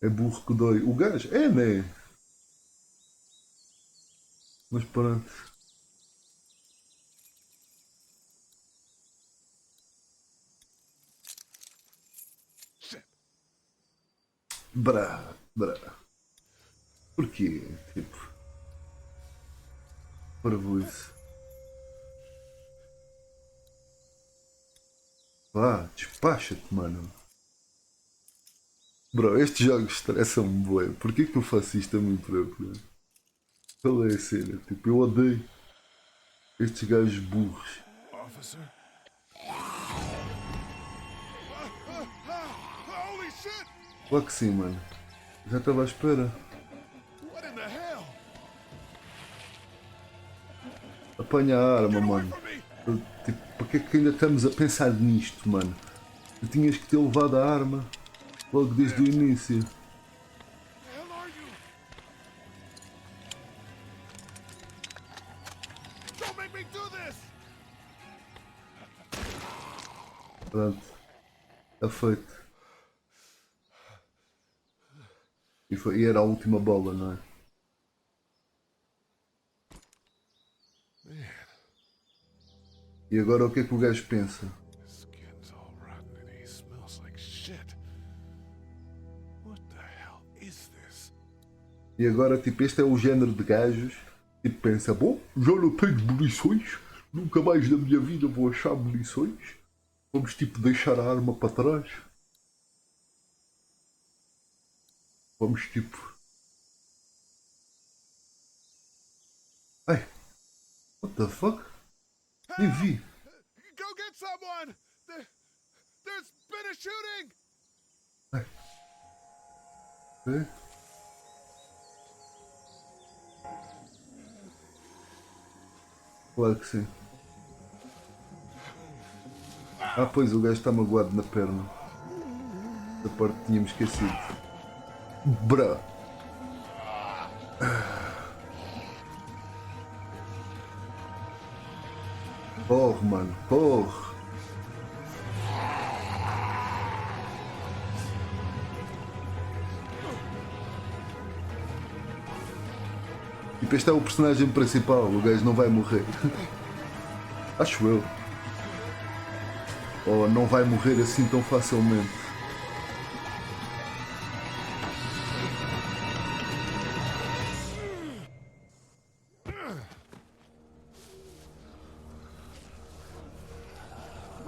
É burro que dói. O gajo? É, né? Mas pronto. Shit. Brá, brá. Porquê? Tipo. Parvoíce. Vá, despacha-te, mano. Bro, estes jogos estressam-me, bué. Porquê que eu faço isto a mim próprio? Qual é a cena? Tipo, eu odeio estes gajos burros. Officer? Holy shit! Claro que sim, mano. Já estava à espera. What in the hell? Apanha a arma, Get away mano. from me! Tipo, para que é que ainda estamos a pensar nisto, mano? Tu tinhas que ter levado a arma logo desde o início. The hell are you? Don't make me do this! Pronto. Está feito. E era a última bola, não é? E agora o que é que o gajo pensa? His skin's all rotten and he smells like shit. What the hell is this? E agora, tipo, este é o género de gajos. Tipo, pensa, bom, já não tenho munições. Nunca mais na minha vida vou achar munições. Vamos, tipo, deixar a arma para trás. Vamos, tipo... Ai, what the fuck? Nem vi. Go get someone! There's been a shooting! É? Claro que sim. Ah, pois, o gajo está magoado na perna. Da parte que tínhamos esquecido. Bra! Corre, mano, corre! Tipo, este é o personagem principal, o gajo não vai morrer. Acho eu. Ou não vai morrer assim tão facilmente.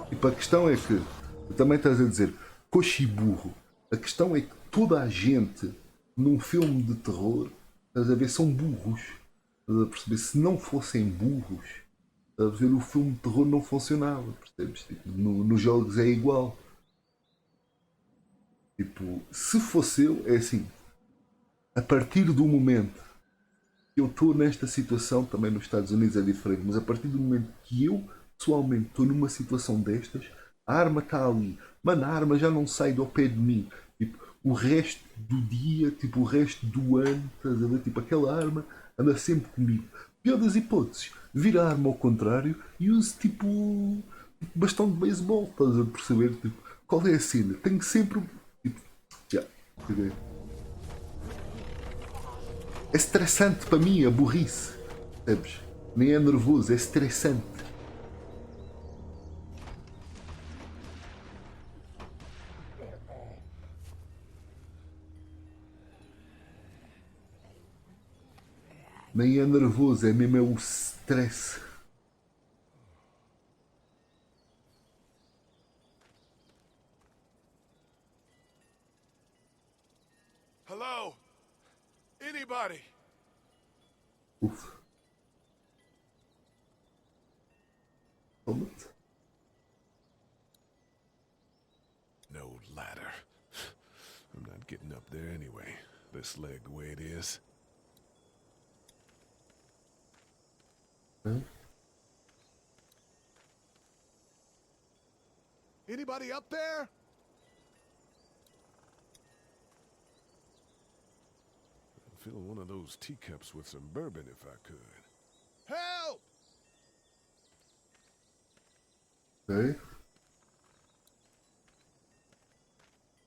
Tipo, a questão é que, tu também estás a dizer, coxo e burro. A questão é que toda a gente num filme de terror, estás a ver, são burros. Estás a perceber? Se não fossem burros, estás a ver, o filme de terror não funcionava. Percebes? Tipo, nos jogos é igual. Tipo, se fosse eu, é assim. A partir do momento que eu estou nesta situação, também nos Estados Unidos é diferente, mas a partir do momento que eu pessoalmente estou numa situação destas, a arma está ali, mano, a arma já não sai do pé de mim, tipo, o resto do dia, tipo, o resto do ano, estás a ver, tipo, aquela arma anda sempre comigo. Pior das hipóteses, vira a arma ao contrário e use tipo bastão de beisebol, estás a perceber, tipo, qual é a cena? Tenho sempre, tipo, já, caguei. É estressante para mim a burrice, percebes? Nem é nervoso, é estressante. Nem é nervoso, é mesmo é o stress. Hello? Anybody? Ufa. Toma-te. No ladder. I'm not getting up there anyway. This leg the way it is. Hã? Anybody up there? fill one of those teacups with some bourbon if I could. Help! Ok.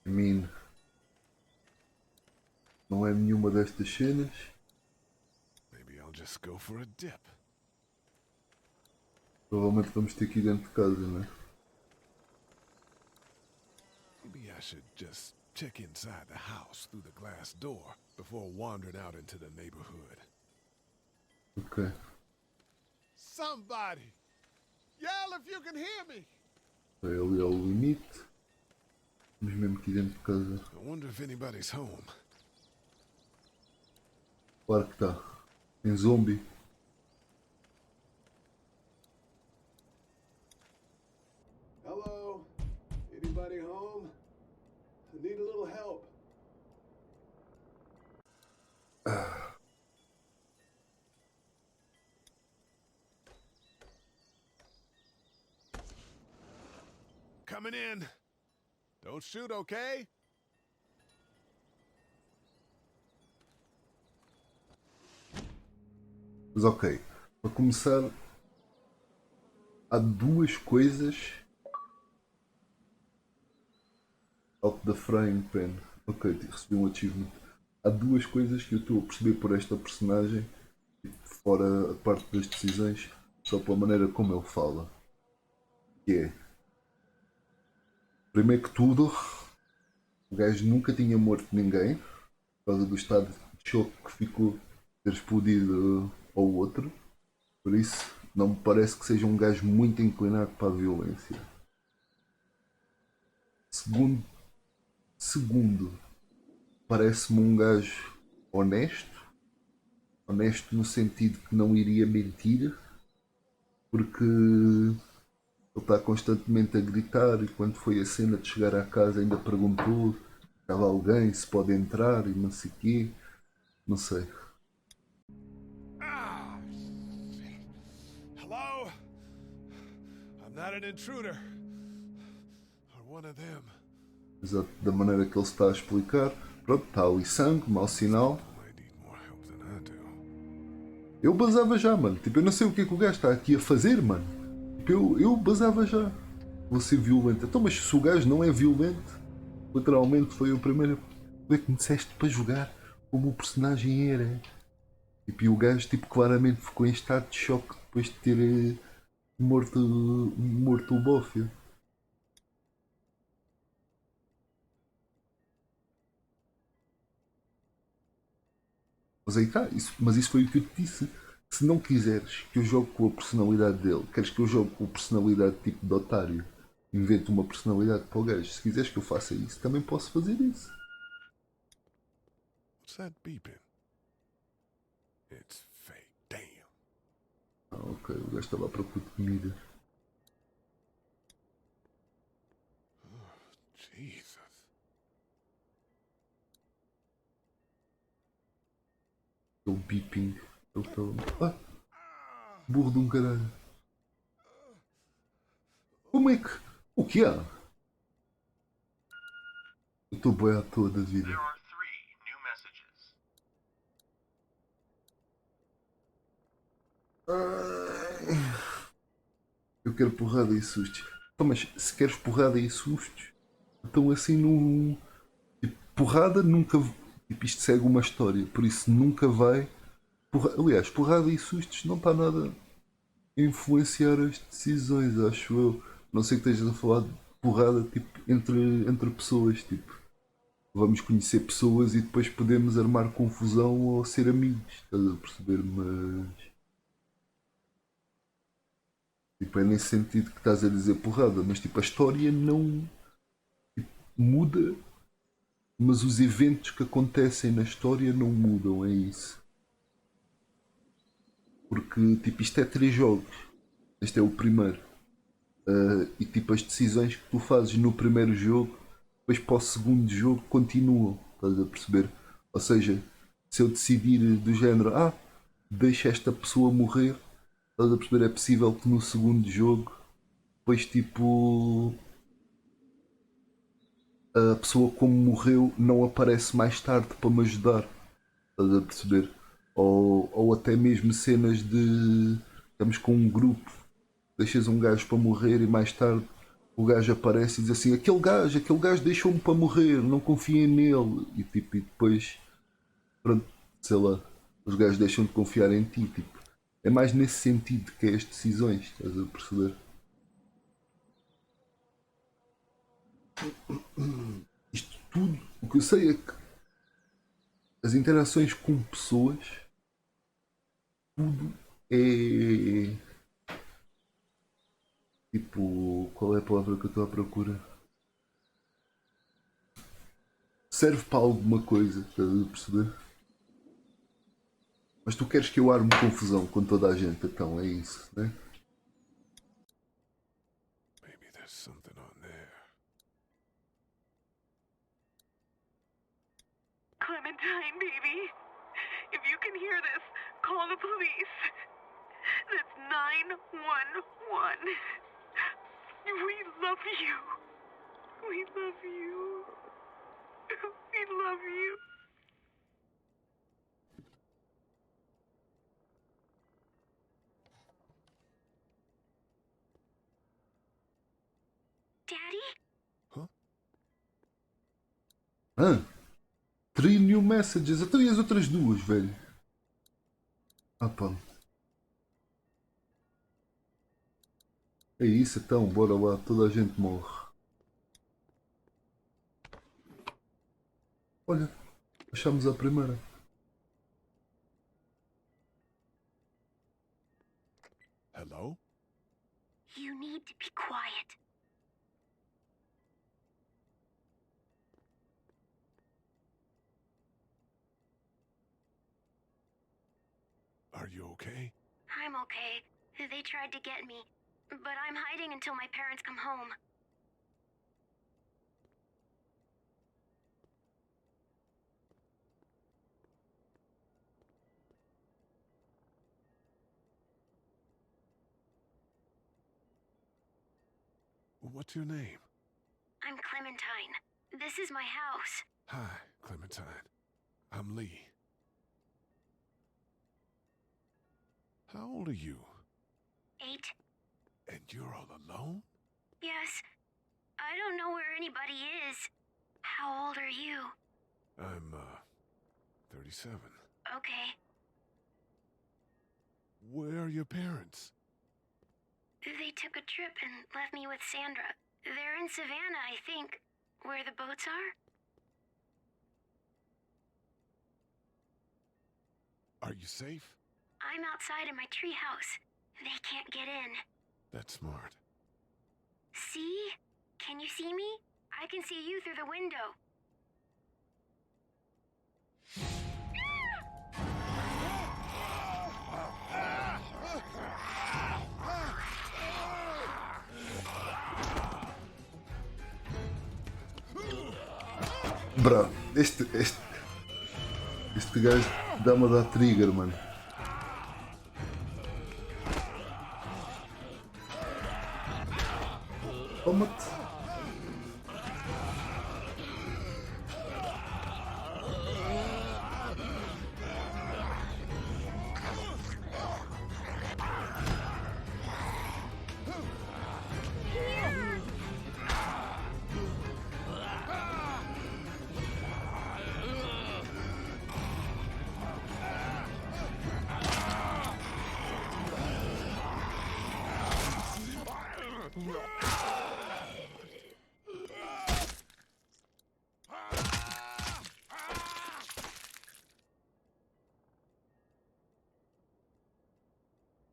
I mean, não é nenhuma destas cenas. Maybe I'll just go for a dip. Provavelmente vamos ter que ir dentro de casa, não é? Maybe I should just check inside the house through the glass door before wandering out into the neighborhood. Ok. Somebody! Yell if you can hear me! Vai ali ao limite. Vamos mesmo aqui dentro de casa. I wonder if anybody's home. Claro que está. Tem zombie. Hello? Anybody home? I need a little help. Coming in. Don't shoot, okay? Mas ok. Para começar, há duas coisas. Out the frying pan. Ok, recebi um achievement. Há duas coisas que eu estou a perceber por esta personagem, fora a parte das decisões, só pela maneira como ele fala. Que é, primeiro que tudo, o gajo nunca tinha morto ninguém, por causa do estado de choque que ficou de ter explodido ao outro. Por isso, não me parece que seja um gajo muito inclinado para a violência. Segundo, parece-me um gajo honesto. Honesto no sentido que não iria mentir, porque ele está constantemente a gritar e quando foi a cena de chegar à casa ainda perguntou se estava alguém, se pode entrar e não sei o quê. Não sei. Ah! Hello? I'm not an intruder. Or one of them. Exato, da maneira que ele se está a explicar. Pronto, está ali sangue, mau sinal. Might need more help than I do. Eu basava já, mano. Tipo, eu não sei o que é que o gajo está aqui a fazer, mano. Tipo, eu basava já. Vou ser violento. Então, mas se o gajo não é violento, literalmente foi o primeiro. O que me disseste para jogar como o personagem era. Tipo, e o gajo, tipo, claramente ficou em estado de choque depois de ter morto o bófio. Mas aí está, mas isso foi o que eu te disse. Se não quiseres que eu jogue com a personalidade dele, queres que eu jogue com a personalidade tipo de otário, invento uma personalidade para o gajo. Se quiseres que eu faça isso, também posso fazer isso. What's that beeping? It's fake. Damn. Ah, ok, o gajo estava à procura de comida. Jesus. Aquele beeping. Ele estava. Ah! Burro de um caralho. Como é que. O que há? Eu estou bem à toa da vida. There are 3 new messages. Eu quero porrada e sustos. Então, mas se queres porrada e sustos, então assim não. Tipo, porrada nunca. Tipo, isto segue uma história, por isso nunca vai. Aliás, porrada e sustos não está nada a influenciar as decisões, acho eu. Não sei que estejas a falar de porrada tipo, entre pessoas. Tipo, vamos conhecer pessoas e depois podemos armar confusão ou ser amigos. Estás a perceber? Mas. Tipo, é nesse sentido que estás a dizer porrada, mas tipo, a história não tipo, muda, mas os eventos que acontecem na história não mudam, é isso. Porque tipo, isto é 3 jogos, este é o primeiro. E tipo, as decisões que tu fazes no primeiro jogo, depois para o segundo jogo continuam, estás a perceber? Ou seja, se eu decidir do género, deixa esta pessoa morrer, estás a perceber? É possível que no segundo jogo depois tipo a pessoa como morreu não aparece mais tarde para me ajudar. Estás a perceber? Ou até mesmo cenas de estamos com um grupo, deixas um gajo para morrer e mais tarde o gajo aparece e diz assim, aquele gajo deixou-me para morrer, não confiem nele. E tipo, e depois, pronto, sei lá, os gajos deixam de confiar em ti. Tipo, é mais nesse sentido que é as decisões, estás a perceber? Isto tudo, o que eu sei é que as interações com pessoas, tudo é tipo, qual é a palavra que eu estou à procura? Serve para alguma coisa, estás a perceber? Mas tu queres que eu arme confusão com toda a gente, então é isso, né? Maybe there's something on there. Clementine, baby. If you can hear this, call the police. That's 911. We love you. We love you. We love you. Daddy? Huh? Ah, 3 new messages. Então e as outras duas, velho? Ah pá. É isso então, bora lá, toda a gente morre. Olha, achamos a primeira. Hello? You need to be quiet. Are you okay? I'm okay. They tried to get me, but I'm hiding until my parents come home. What's your name? I'm Clementine. This is my house. Hi, Clementine. I'm Lee. How old are you? 8. And you're all alone? Yes. I don't know where anybody is. How old are you? I'm, 37. Okay. Where are your parents? They took a trip and left me with Sandra. They're in Savannah, I think. Where the boats are? Are you safe? I'm outside in my treehouse. They can't get in. That's smart. See? Can you see me? I can see you through the window. Bro, este gajo dá-me a dar trigger, mano. Toma-te.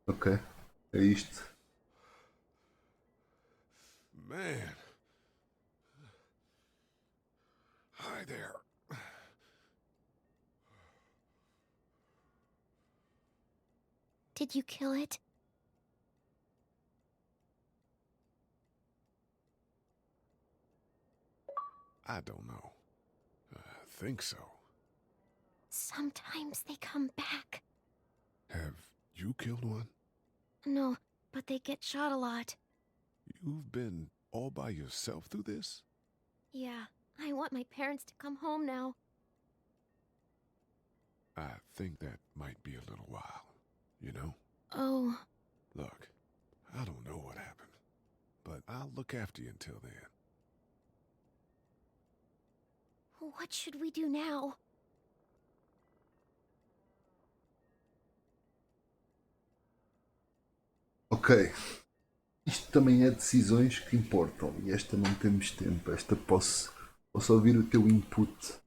Ok, é isto. Man. Hi there. Did you kill it? I don't know. I think so. Sometimes they come back. Have you killed one? No, but they get shot a lot. You've been all by yourself through this? Yeah, I want my parents to come home now. I think that might be a little while, you know? Oh, Look, I don't know what happened, but I'll look after you until then. what should we do now? Ok. Isto também é decisões que importam. E esta não temos tempo. Esta posso ouvir o teu input.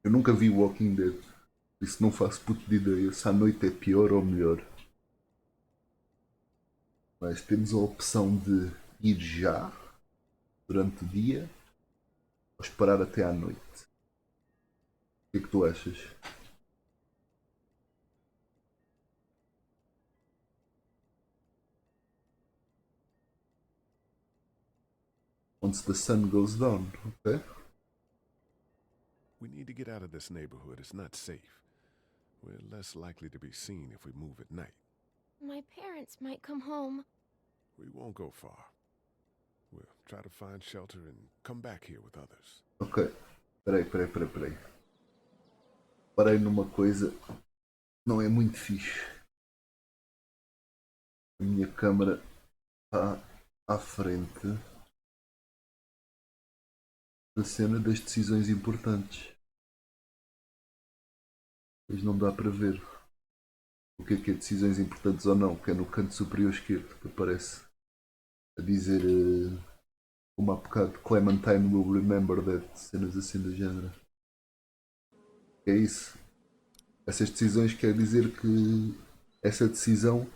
Eu nunca vi Walking Dead. Por isso não faço puto de ideia se à noite é pior ou melhor. Mas temos a opção de ir já, durante o dia, ou esperar até à noite. O que é que tu achas? Once the sun goes down, ok? We need to get out of this neighborhood. It's not safe. We're less likely to be seen if we move at night. My parents might come home. We won't go far. We'll try to find shelter and come back here with others. Ok. Peraí. Parei numa coisa que não é muito fixe. A minha câmera está à frente da cena das decisões importantes. Mas não dá para ver o que é decisões importantes ou não, que é no canto superior esquerdo que aparece a dizer como há bocado Clementine will remember that, cenas assim do género. É isso. Essas decisões quer dizer que essa decisão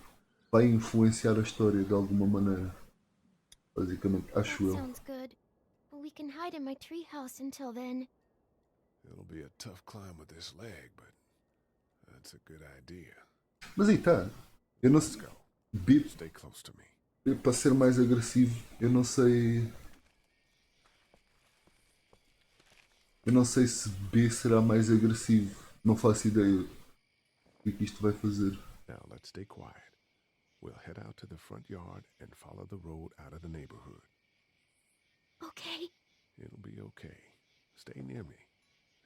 vai influenciar a história de alguma maneira. Basicamente, acho That eu. sounds good. We can hide in my treehouse until then. It'll be a tough climb with this leg, but that's a good idea. Mas aí está. Eu não Let's sei. go. B, Stay close to me. para ser mais agressivo, eu não sei. Eu não sei se B será mais agressivo. Não faço ideia do que isto vai fazer. Now let's stay quiet. We'll head out to the front yard and follow the road out of the neighborhood. Okay. It'll be okay. Stay near me,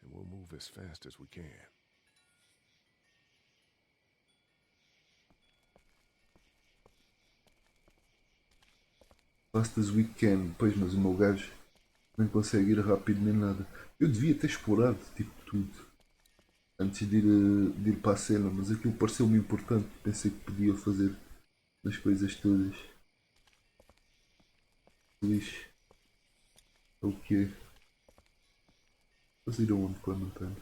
and we'll move as fast as we can. Fast as we can. Pois, mas o meu gajo nem consegue ir rápido nem nada. Eu devia ter explorado tipo tudo antes de ir para a cena, mas aquilo pareceu-me importante. Pensei que podia fazer as coisas todas. Lixo. É o que é? Fazer aonde, Clementine?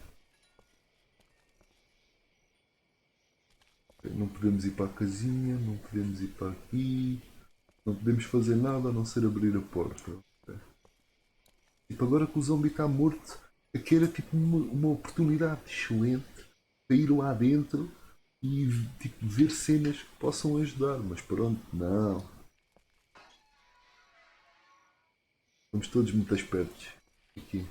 Não podemos ir para a casinha, não podemos ir para aqui, não podemos fazer nada a não ser abrir a porta. Tipo, agora que o zombie está morto, aqui era tipo uma oportunidade excelente para ir lá dentro e tipo, ver cenas que possam ajudar, mas pronto, não. Estamos todos muito espertos aqui.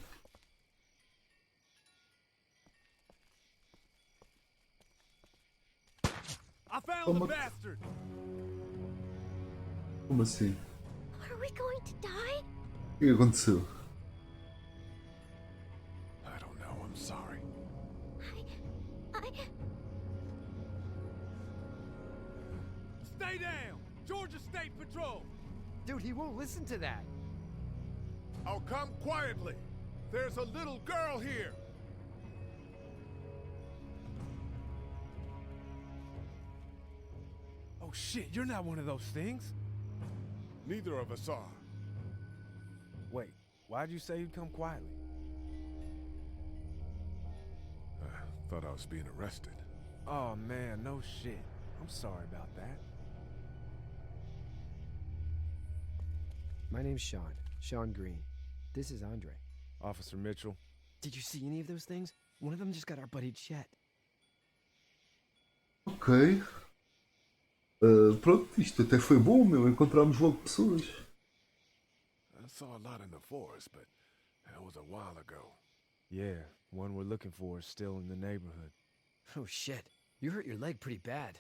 I found Toma. the bastard! Como assim? Are we going to die? O que aconteceu? I don't know. I'm sorry. I... Stay down! Georgia State Patrol! Dude, he won't listen to that. Oh, come quietly. There's a little girl here. Oh shit, you're not one of those things? Neither of us are. Wait, why'd you say you'd come quietly? I thought I was being arrested. Oh man, no shit. I'm sorry about that. My name's Sean. Sean Green. This is Andre. Officer Mitchell. Did you see any of those things? One of them just got our buddy Chet. Ok. Pronto, isto até foi bom, meu. Encontramos logo pessoas. I saw a lot in the forest, but that was a while ago. Yeah, one we're looking for is still in the neighborhood. Oh shit, you hurt your leg pretty bad.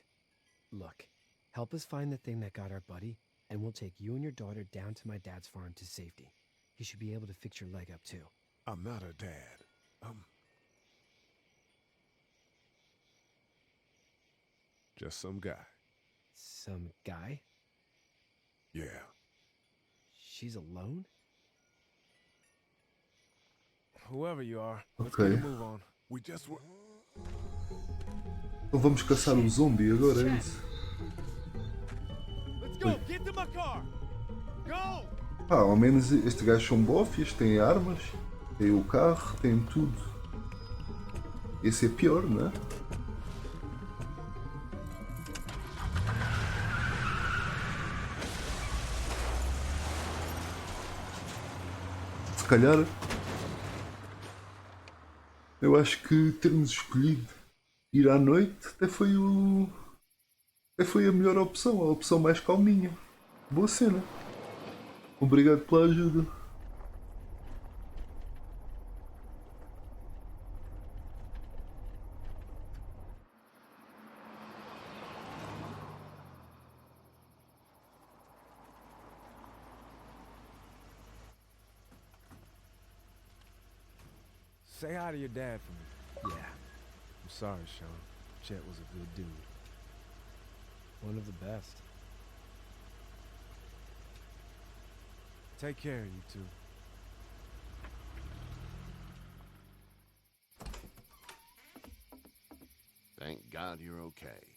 Look, help us find the thing that got our buddy, and we'll take you and your daughter down to my dad's farm to safety. He should be able to fix your leg up too. I'm not a dad. Just some guy. Some guy? Yeah. She's alone? Whoever you are, let's Ok. get a move on. We just were. Então vamos caçar o zombie agora, é isso? Let's go. Get to my car. Go. Ao menos estes gajos são bófias, têm armas, têm o carro, têm tudo. Esse é pior, não é? Se calhar eu acho que termos escolhido ir à noite até foi a melhor opção, a opção mais calminha. Boa cena. Obrigado pela ajuda. Say hi to your dad for me. Yeah, I'm sorry, Sean. Chet was a good dude. one of the best. Take care of you two. Thank God you're okay.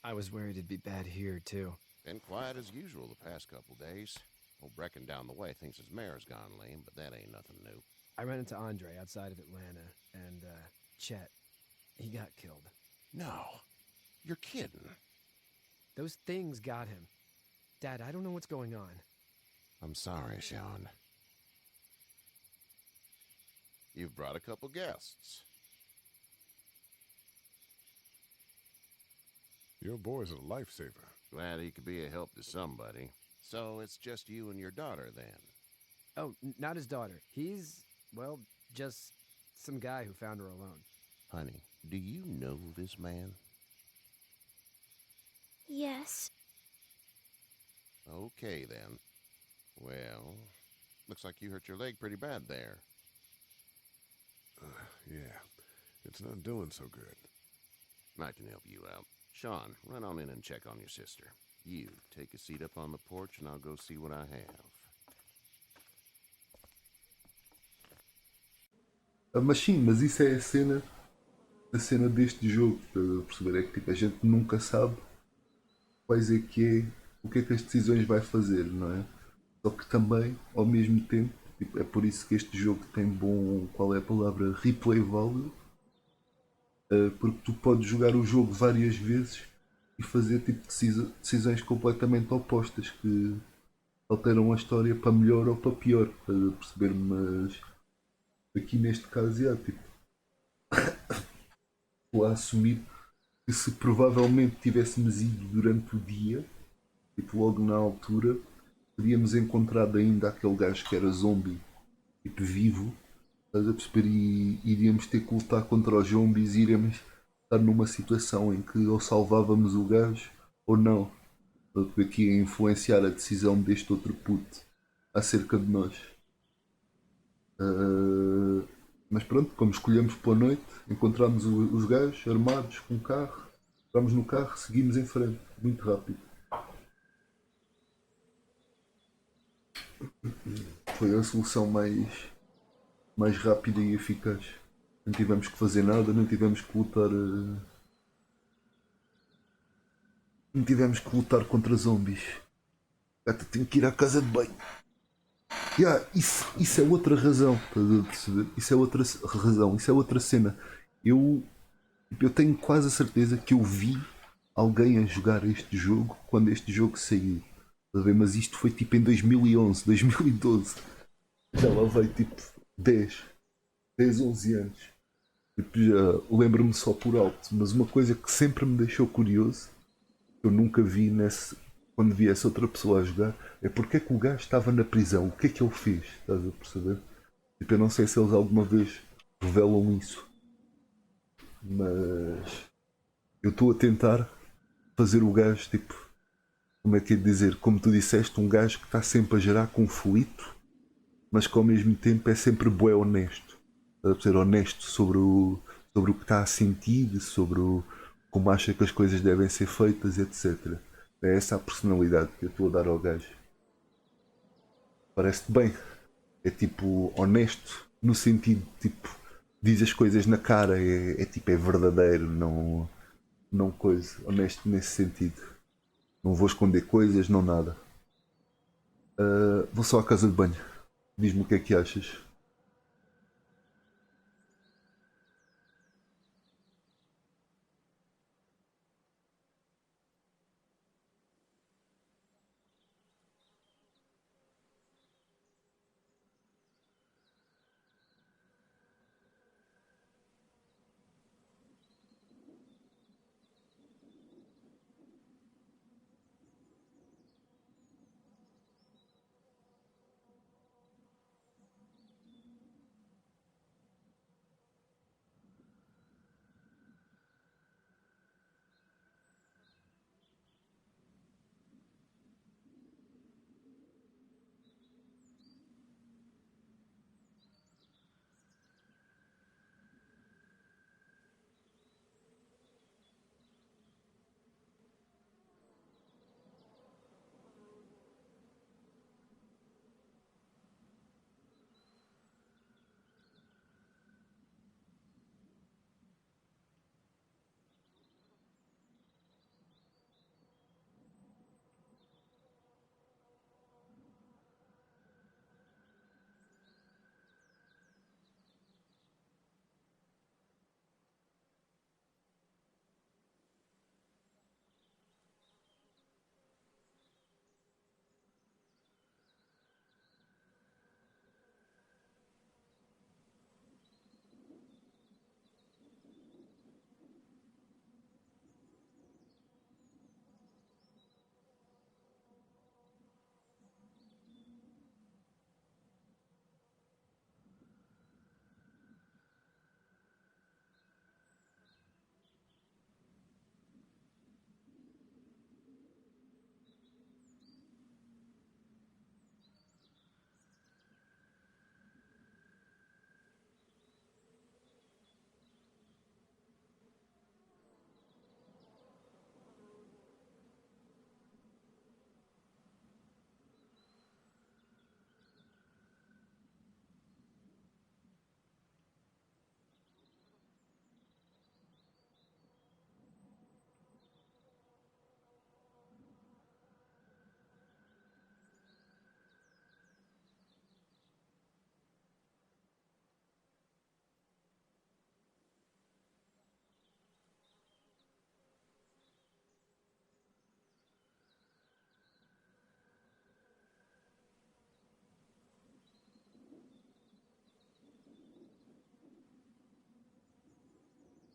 I was worried it'd be bad here, too. Been quiet as usual the past couple days. Old Brecken down the way thinks his mare's gone lame, but that ain't nothing new. I ran into Andre outside of Atlanta, and, Chet, he got killed. No, you're kidding. Those things got him. Dad, I don't know what's going on. I'm sorry, Sean. You've brought a couple guests. Your boy's a lifesaver. Glad he could be a help to somebody. So it's just you and your daughter then? Oh, not his daughter. He's, well, just some guy who found her alone. Honey, do you know this man? Yes. Okay, then. Well, looks like you hurt your leg pretty bad there. Yeah, it's not doing so good. I can help you out. Sean, run on in and check on your sister. You, take a seat up on the porch and I'll go see what I have. Mas sim, mas isso é a cena deste jogo, para perceber, é que tipo, a gente nunca sabe quais é que é, o que é que as decisões vai fazer, não é? Só que também, ao mesmo tempo, tipo, é por isso que este jogo tem bom, qual é a palavra, replay value, porque tu podes jogar o jogo várias vezes e fazer tipo decisões completamente opostas que alteram a história para melhor ou para pior, estás a perceber? Mas aqui neste caso, tipo, estou a assumir que se provavelmente tivéssemos ido durante o dia, tipo logo na altura, teríamos encontrado ainda aquele gajo que era zombie, tipo vivo, estás a perceber? E iríamos ter que lutar contra os zombies e iríamos estar numa situação em que ou salvávamos o gajo ou não. Porque aqui ia influenciar a decisão deste outro puto acerca de nós. Mas pronto, como escolhemos pela noite, encontramos os gajos armados com o carro, entramos no carro, seguimos em frente, muito rápido. Foi a solução mais rápida e eficaz. Não tivemos que fazer nada, não tivemos que lutar. Não tivemos que lutar contra zombies. Gata, tenho que ir à casa de banho. Isso é outra razão, estás a perceber? Isso é outra razão, isso é outra cena. Eu tenho quase a certeza que eu vi alguém a jogar este jogo quando este jogo saiu. Estás a ver? Mas isto foi tipo em 2011, 2012. Já lá veio tipo 10, 11 anos. Tipo, já lembro-me só por alto. Mas uma coisa que sempre me deixou curioso, que eu nunca vi quando vi essa outra pessoa a jogar, é porque é que o gajo estava na prisão. O que é que ele fez? Estás a perceber? Tipo, eu não sei se eles alguma vez revelam isso. Mas eu estou a tentar fazer o gajo, tipo, como é que é de dizer? Como tu disseste, um gajo que está sempre a gerar conflito, mas que ao mesmo tempo é sempre bué honesto. a ser honesto sobre o que está a sentir, como acha que as coisas devem ser feitas, etc. É essa a personalidade que eu estou a dar ao gajo. Parece-te bem. É tipo honesto, no sentido tipo, diz as coisas na cara, é verdadeiro, não coisa, honesto nesse sentido. Não vou esconder coisas, não nada. Vou só à casa de banho. Diz-me o que é que achas.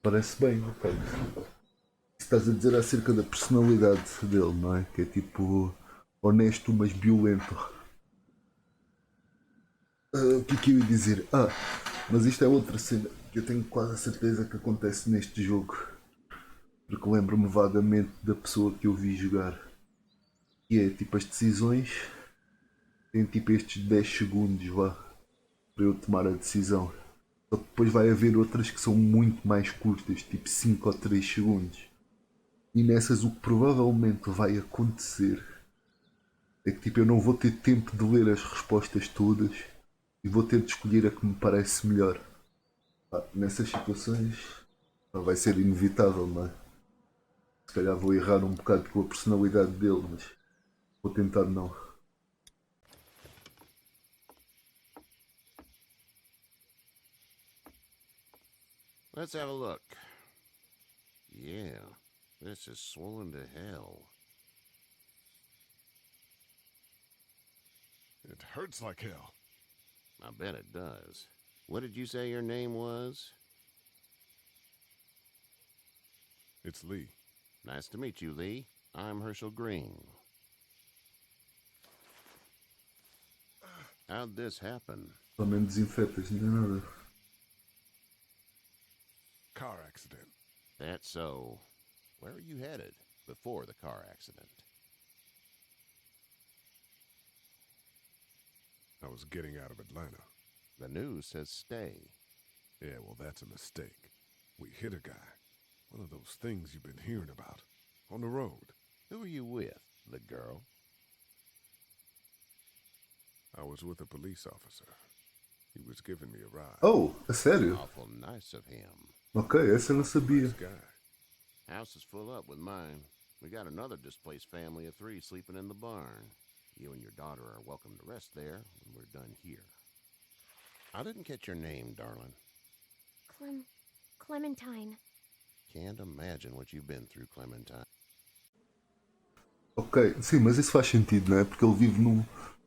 Parece bem, ok. Estás a dizer acerca da personalidade dele, não é? Que é tipo honesto, mas violento. O que é que eu ia dizer? Mas isto é outra cena que eu tenho quase a certeza que acontece neste jogo. Porque lembro-me vagamente da pessoa que eu vi jogar. E é tipo as decisões têm tipo estes 10 segundos lá para eu tomar a decisão. Só que depois vai haver outras que são muito mais curtas, tipo 5 ou 3 segundos. E nessas o que provavelmente vai acontecer é que tipo eu não vou ter tempo de ler as respostas todas e vou ter de escolher a que me parece melhor. Nessas situações vai ser inevitável, não é? Se calhar vou errar um bocado com a personalidade dele, mas vou tentar não. Let's have a look. Yeah, this is swollen to hell. It hurts like hell. I bet it does. What did you say your name was? It's Lee. Nice to meet you, Lee. I'm Herschel Green. How'd this happen? Pelo menos desinfetas, não é nada. Car accident. That's so. Where are you headed before the car accident? I was getting out of Atlanta. The news says stay. Yeah, well, that's a mistake. We hit a guy. One of those things you've been hearing about. On the road. Who are you with? The girl? I was with a police officer. He was giving me a ride. Oh, a sério? Awful nice of him. Ok, essa eu não sabia. Nice guy. House is full up with mine. We got another displaced family of 3 sleeping in the barn. You and your daughter are welcome to rest there when we're done here. I didn't catch your name, darling. Clementine. Can't imagine what you've been through, Clementine. Ok, sim, mas isso faz sentido, não é? Porque ele vive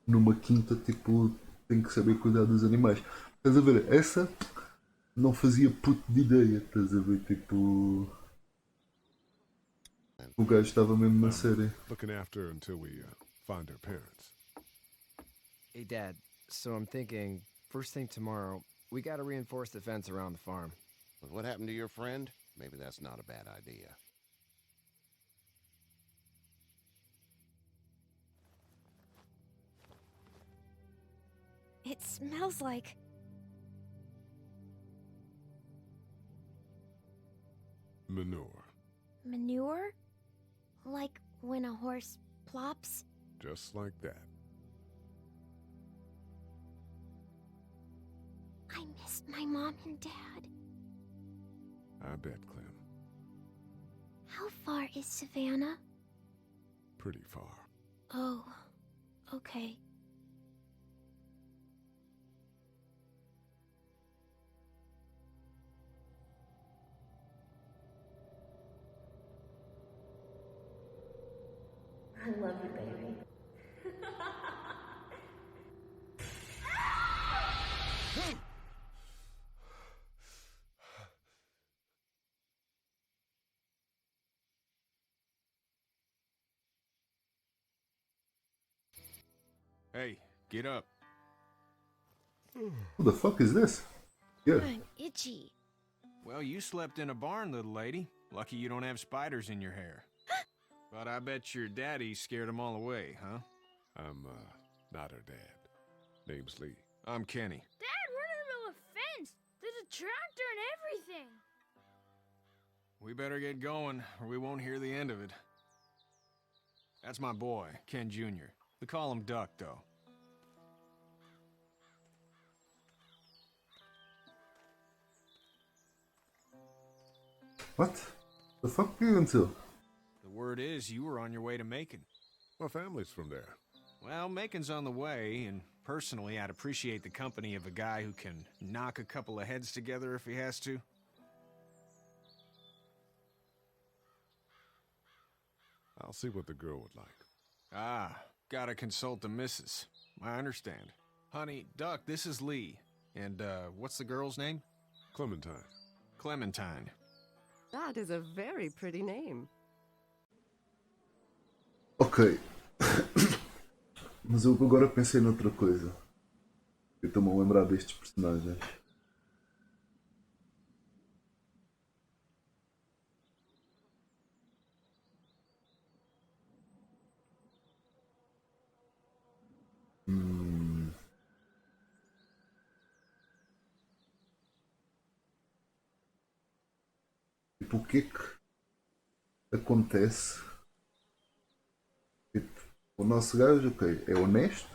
numa quinta, tipo, tem que saber cuidar dos animais. Estás a ver? Essa não fazia puto de ideia, estás a ver? Tipo. O gajo estava mesmo na série. Looking after her until we find her parents. Hey, Dad. So I'm thinking, first thing tomorrow, we gotta reinforce the fence around the farm. With what happened to your friend, maybe that's not a bad idea. It smells like... Manure. manure? Like when a horse plops? Just like that. I miss my mom and dad. I bet, Clem. How far is Savannah? Pretty far. Oh, okay. I love you, baby. Hey, get up. Who the fuck is this? Yeah. I'm itchy. Well, you slept in a barn, little lady. Lucky you don't have spiders in your hair. But I bet your daddy scared them all away, huh? I'm, not her dad. Name's Lee. I'm Kenny. Dad, we're in the middle of a fence. There's a tractor and everything. We better get going, or we won't hear the end of it. That's my boy, Ken Jr. We call him Duck, though. What? The fuck are you into? The word is you were on your way to Macon. My family's from there. Well, Macon's on the way, and personally, I'd appreciate the company of a guy who can knock a couple of heads together if he has to. I'll see what the girl would like. Ah, gotta consult the missus. I understand. Honey, Duck, this is Lee. And, what's the girl's name? Clementine. Clementine. That is a very pretty name. Ok. Mas eu agora pensei noutra coisa. Eu estou-me a lembrar destes personagens. Tipo, o que é que acontece? Tipo, o nosso gajo, ok, é honesto,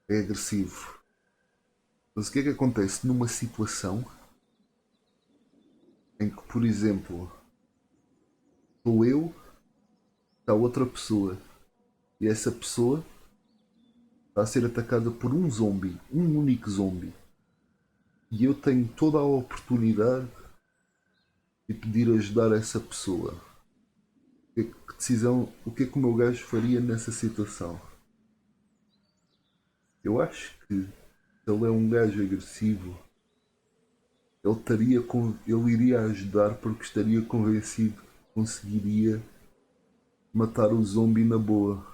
é agressivo. Mas o que é que acontece numa situação em que, por exemplo, estou eu, está outra pessoa, e essa pessoa está a ser atacada por um zombie, um único zombie, e eu tenho toda a oportunidade de pedir ajudar essa pessoa. Que decisão, o que é que o meu gajo faria nessa situação? Eu acho que se ele é um gajo agressivo, ele iria ajudar porque estaria convencido que conseguiria matar o zombie na boa.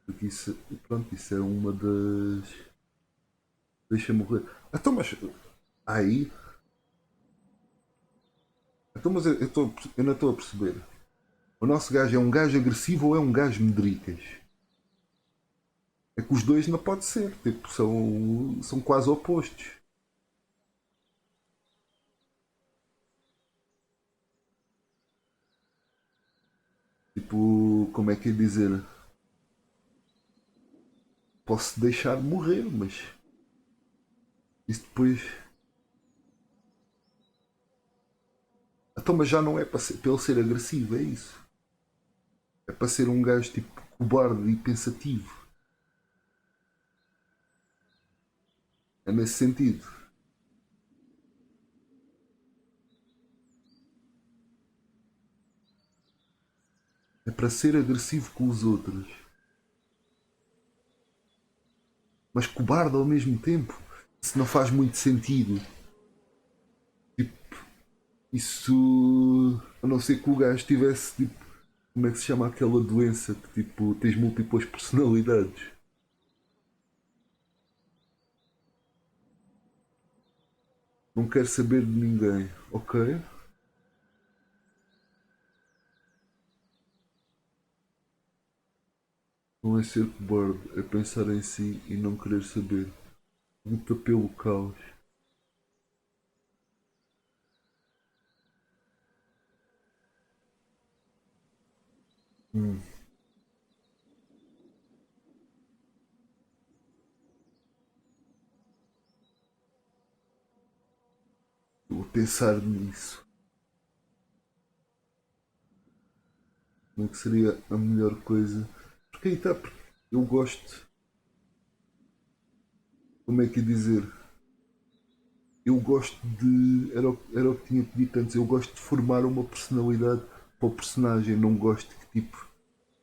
Porque isso, pronto, isso é uma das... Deixa morrer. Então, mas... Aí... Então, mas eu não estou a perceber. O nosso gajo é um gajo agressivo ou é um gajo medricas? É que os dois não pode ser, tipo, são quase opostos. Tipo, como é que é dizer? Posso deixar morrer, mas isso depois. Então, mas já não é para ele ser agressivo, é isso. É para ser um gajo tipo cobarde e pensativo. É nesse sentido. É para ser agressivo com os outros. Mas cobarde ao mesmo tempo. Isso não faz muito sentido. Tipo, isso. A não ser que o gajo tivesse tipo. Como é que se chama aquela doença que tipo tens múltiplas personalidades? Não quero saber de ninguém, ok? Não é ser cobarde, é pensar em si e não querer saber. Luta pelo caos. Hum. Vou pensar nisso. Como é que seria a melhor coisa? Porque aí está, porque eu gosto. Como é que é dizer? Eu gosto de. Era o que tinha dito antes. Eu gosto de formar uma personalidade para o personagem. Não gosto que tipo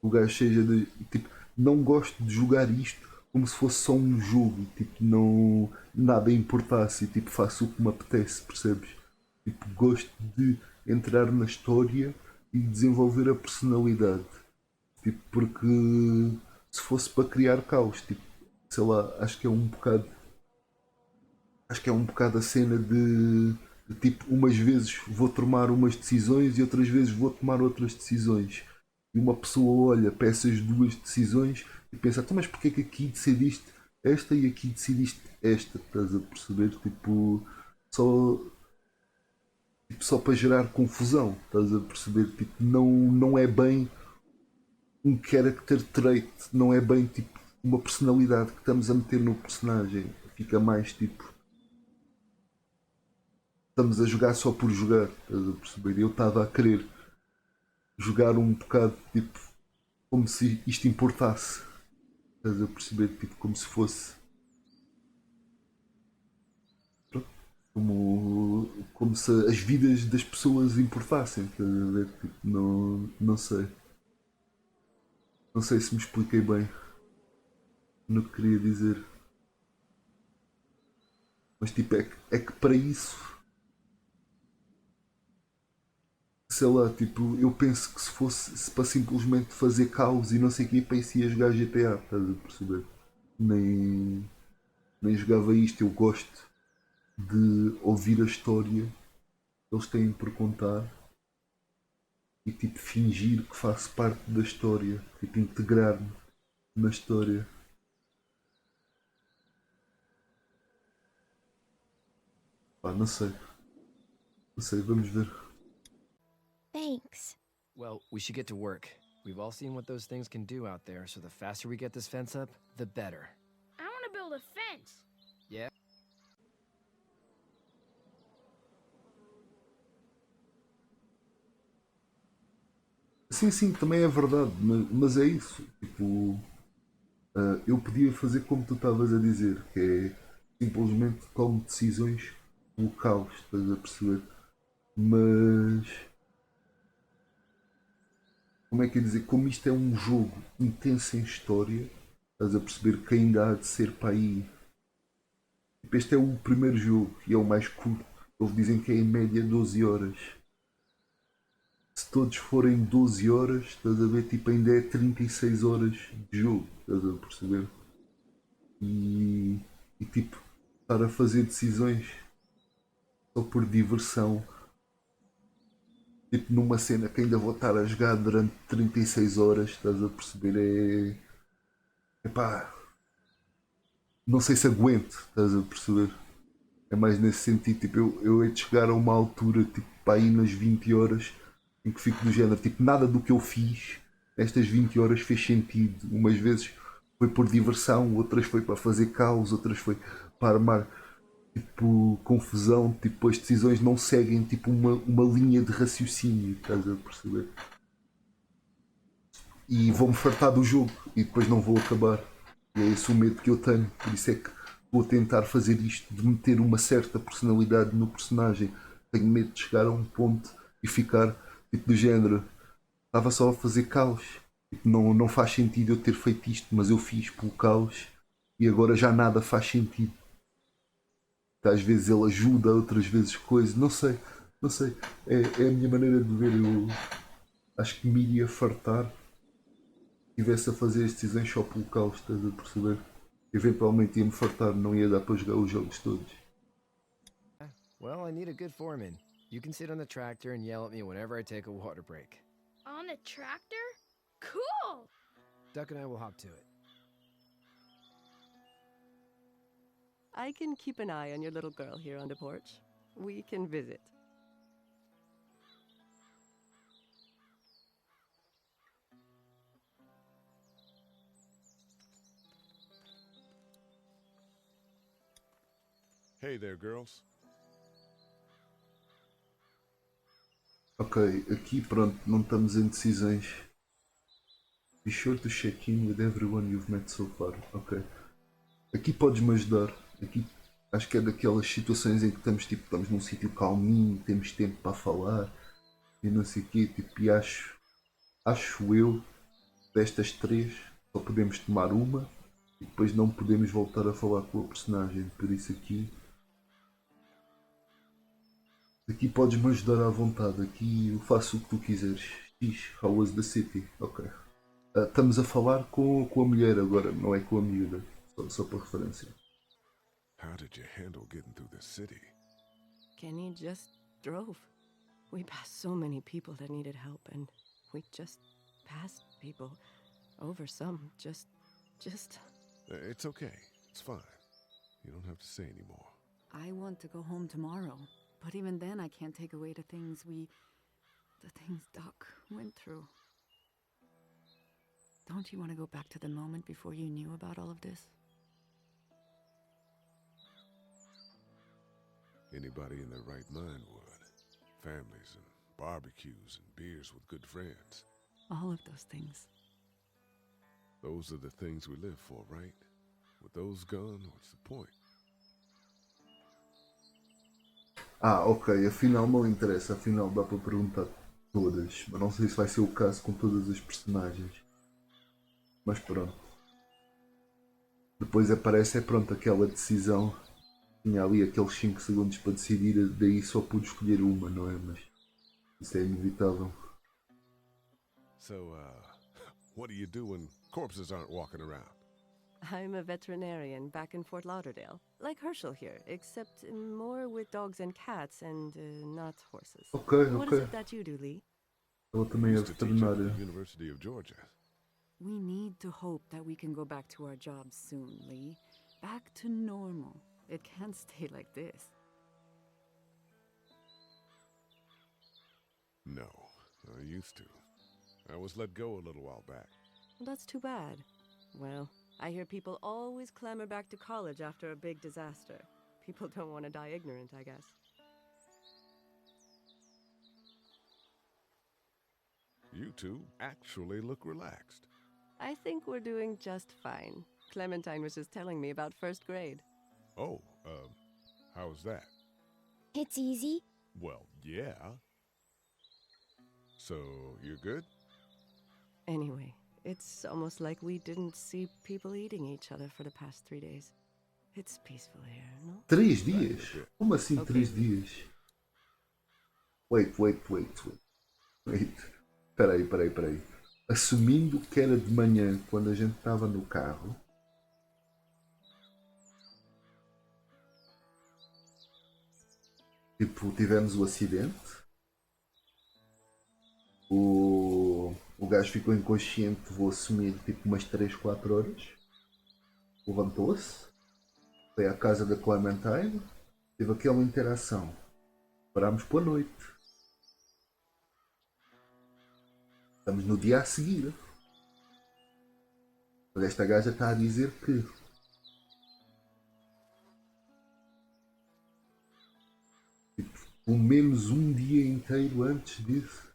o gajo seja de. Tipo, não gosto de jogar isto como se fosse só um jogo. Tipo, não. Nada importasse. E tipo, faço o que me apetece, percebes? Tipo, gosto de entrar na história e desenvolver a personalidade. Tipo, porque se fosse para criar caos, tipo, sei lá, acho que é um bocado a cena de tipo, umas vezes vou tomar umas decisões e outras vezes vou tomar outras decisões. E uma pessoa olha para essas duas decisões e pensa, então, mas porquê que aqui decidiste esta e aqui decidiste esta? Estás a perceber? Só, só para gerar confusão, estás a perceber? Tipo, não é bem um character trait, não é bem tipo uma personalidade que estamos a meter no personagem. Fica mais tipo estamos a jogar só por jogar, estás a perceber? Eu estava a querer jogar um bocado tipo como se isto importasse, estás a perceber? Tipo como se fosse como se as vidas das pessoas importassem, estás a ver? Tipo, não sei. Não sei se me expliquei bem no que queria dizer. Mas tipo, é que para isso, sei lá, tipo, eu penso que se fosse se para simplesmente fazer caos e não sei o que, penso ia jogar GTA, estás a perceber? Nem, nem jogava isto, eu gosto de ouvir a história que eles têm por contar e tipo fingir que faço parte da história, tipo integrar-me na história. Pá, não sei, vamos ver. Thanks. Well, we should get to work. We've all seen what those things can do out there, so the faster we get this fence up, the better. I want to build a fence. Yeah? Sim, sim, também é verdade, mas é isso. Tipo, eu podia fazer como tu estavas a dizer, que é simplesmente tomo decisões pelo caos, estás a perceber? Mas como é que é dizer? Como isto é um jogo intenso em história, estás a perceber que ainda há de ser para aí. Tipo, este é o primeiro jogo e é o mais curto. Eles dizem que é em média 12 horas. Se todos forem 12 horas, estás a ver? Tipo, ainda é 36 horas de jogo, estás a perceber? E, e tipo, estar a fazer decisões só por diversão, tipo numa cena que ainda vou estar a jogar durante 36 horas, estás a perceber? Epá, não sei se aguento, estás a perceber? É mais nesse sentido, tipo, eu hei de chegar a uma altura, tipo, para aí nas 20 horas, em que fico do género, tipo, nada do que eu fiz, estas 20 horas fez sentido. Umas vezes foi por diversão, outras foi para fazer caos, outras foi para armar, tipo, confusão, tipo, as decisões não seguem, tipo, uma linha de raciocínio, estás a perceber? E vou-me fartar do jogo e depois não vou acabar. E é esse o medo que eu tenho. Por isso é que vou tentar fazer isto de meter uma certa personalidade no personagem. Tenho medo de chegar a um ponto e ficar tipo do género. Estava só a fazer caos. Tipo, não faz sentido eu ter feito isto, mas eu fiz pelo caos e agora já nada faz sentido. Às vezes ele ajuda, outras vezes coisa. Não sei, não sei. É a minha maneira de ver. Eu acho que me iria fartar estivesse a fazer as decisões só pelo caos, estás a perceber? Eventualmente ia-me fartar, não ia dar para jogar os jogos todos. Well, I need a good foreman. You can sit on the tractor and yell at me whenever I take a water break. On a tractor? Cool! Duck and I will hop to it. I can keep an eye on your little girl here on the porch. We can visit. Hey there, girls. Ok, aqui pronto, não estamos em decisões. Be sure to check in with everyone you've met so far. Ok. Aqui podes-me ajudar. Aqui acho que é daquelas situações em que estamos tipo, estamos num sítio calminho, temos tempo para falar e não sei o quê, tipo, e acho eu, destas três, só podemos tomar uma e depois não podemos voltar a falar com a personagem. Por isso aqui podes-me ajudar à vontade. Aqui eu faço o que tu quiseres. X, how was the city? Ok. Estamos a falar com a mulher agora, não é com a miúda. Só para referência. How did you handle getting through the city? Kenny just drove. We passed so many people that needed help, and we just passed people. Over some, just... It's okay. It's fine. You don't have to say anymore. I want to go home tomorrow. But even then, I can't take away the things Doc went through. Don't you want to go back to the moment before you knew about all of this? Anybody in their right mind would. Families and barbecues and beers with good friends. All of those things. Those are the things we live for, right? With those gone, what's the point? Ok, afinal não interessa, afinal dá para perguntar todas, mas não sei se vai ser o caso com todas as personagens. Mas pronto. Depois aparece, pronto, aquela decisão. Tinha ali aqueles 5 segundos para decidir, daí só pude escolher uma, não é? Mas isso é inevitável. So, what do you do when corpses aren't walking around? I'm a veterinarian back in Fort Lauderdale. Like Herschel here, except more with dogs and cats and not horses. Ok. What is it that you do, Lee? Ela também é veterinária. University of Georgia. We need to hope that we can go back to our jobs soon, Lee. Back to normal. It can't stay like this. No, I used to. I was let go a little while back. That's too bad. Well, I hear people always clamor back to college after a big disaster. People don't want to die ignorant, I guess. You two actually look relaxed. I think we're doing just fine. Clementine was just telling me about first grade. Oh, how's that? It's easy. Well, yeah. So, you're good? Anyway, it's almost like we didn't see people eating each other for the past 3 days. It's peaceful here, no? 3 dias? Como assim 3 dias? Wait. Peraí. Assumindo que era de manhã, quando a gente estava no carro. Tipo, tivemos o acidente. O gajo ficou inconsciente, vou assumir, tipo umas 3, 4 horas. Levantou-se. Foi à casa da Clementine, teve aquela interação. Parámos para a noite. Estamos no dia a seguir. Mas esta gaja está a dizer que tipo, pelo menos um dia inteiro antes disso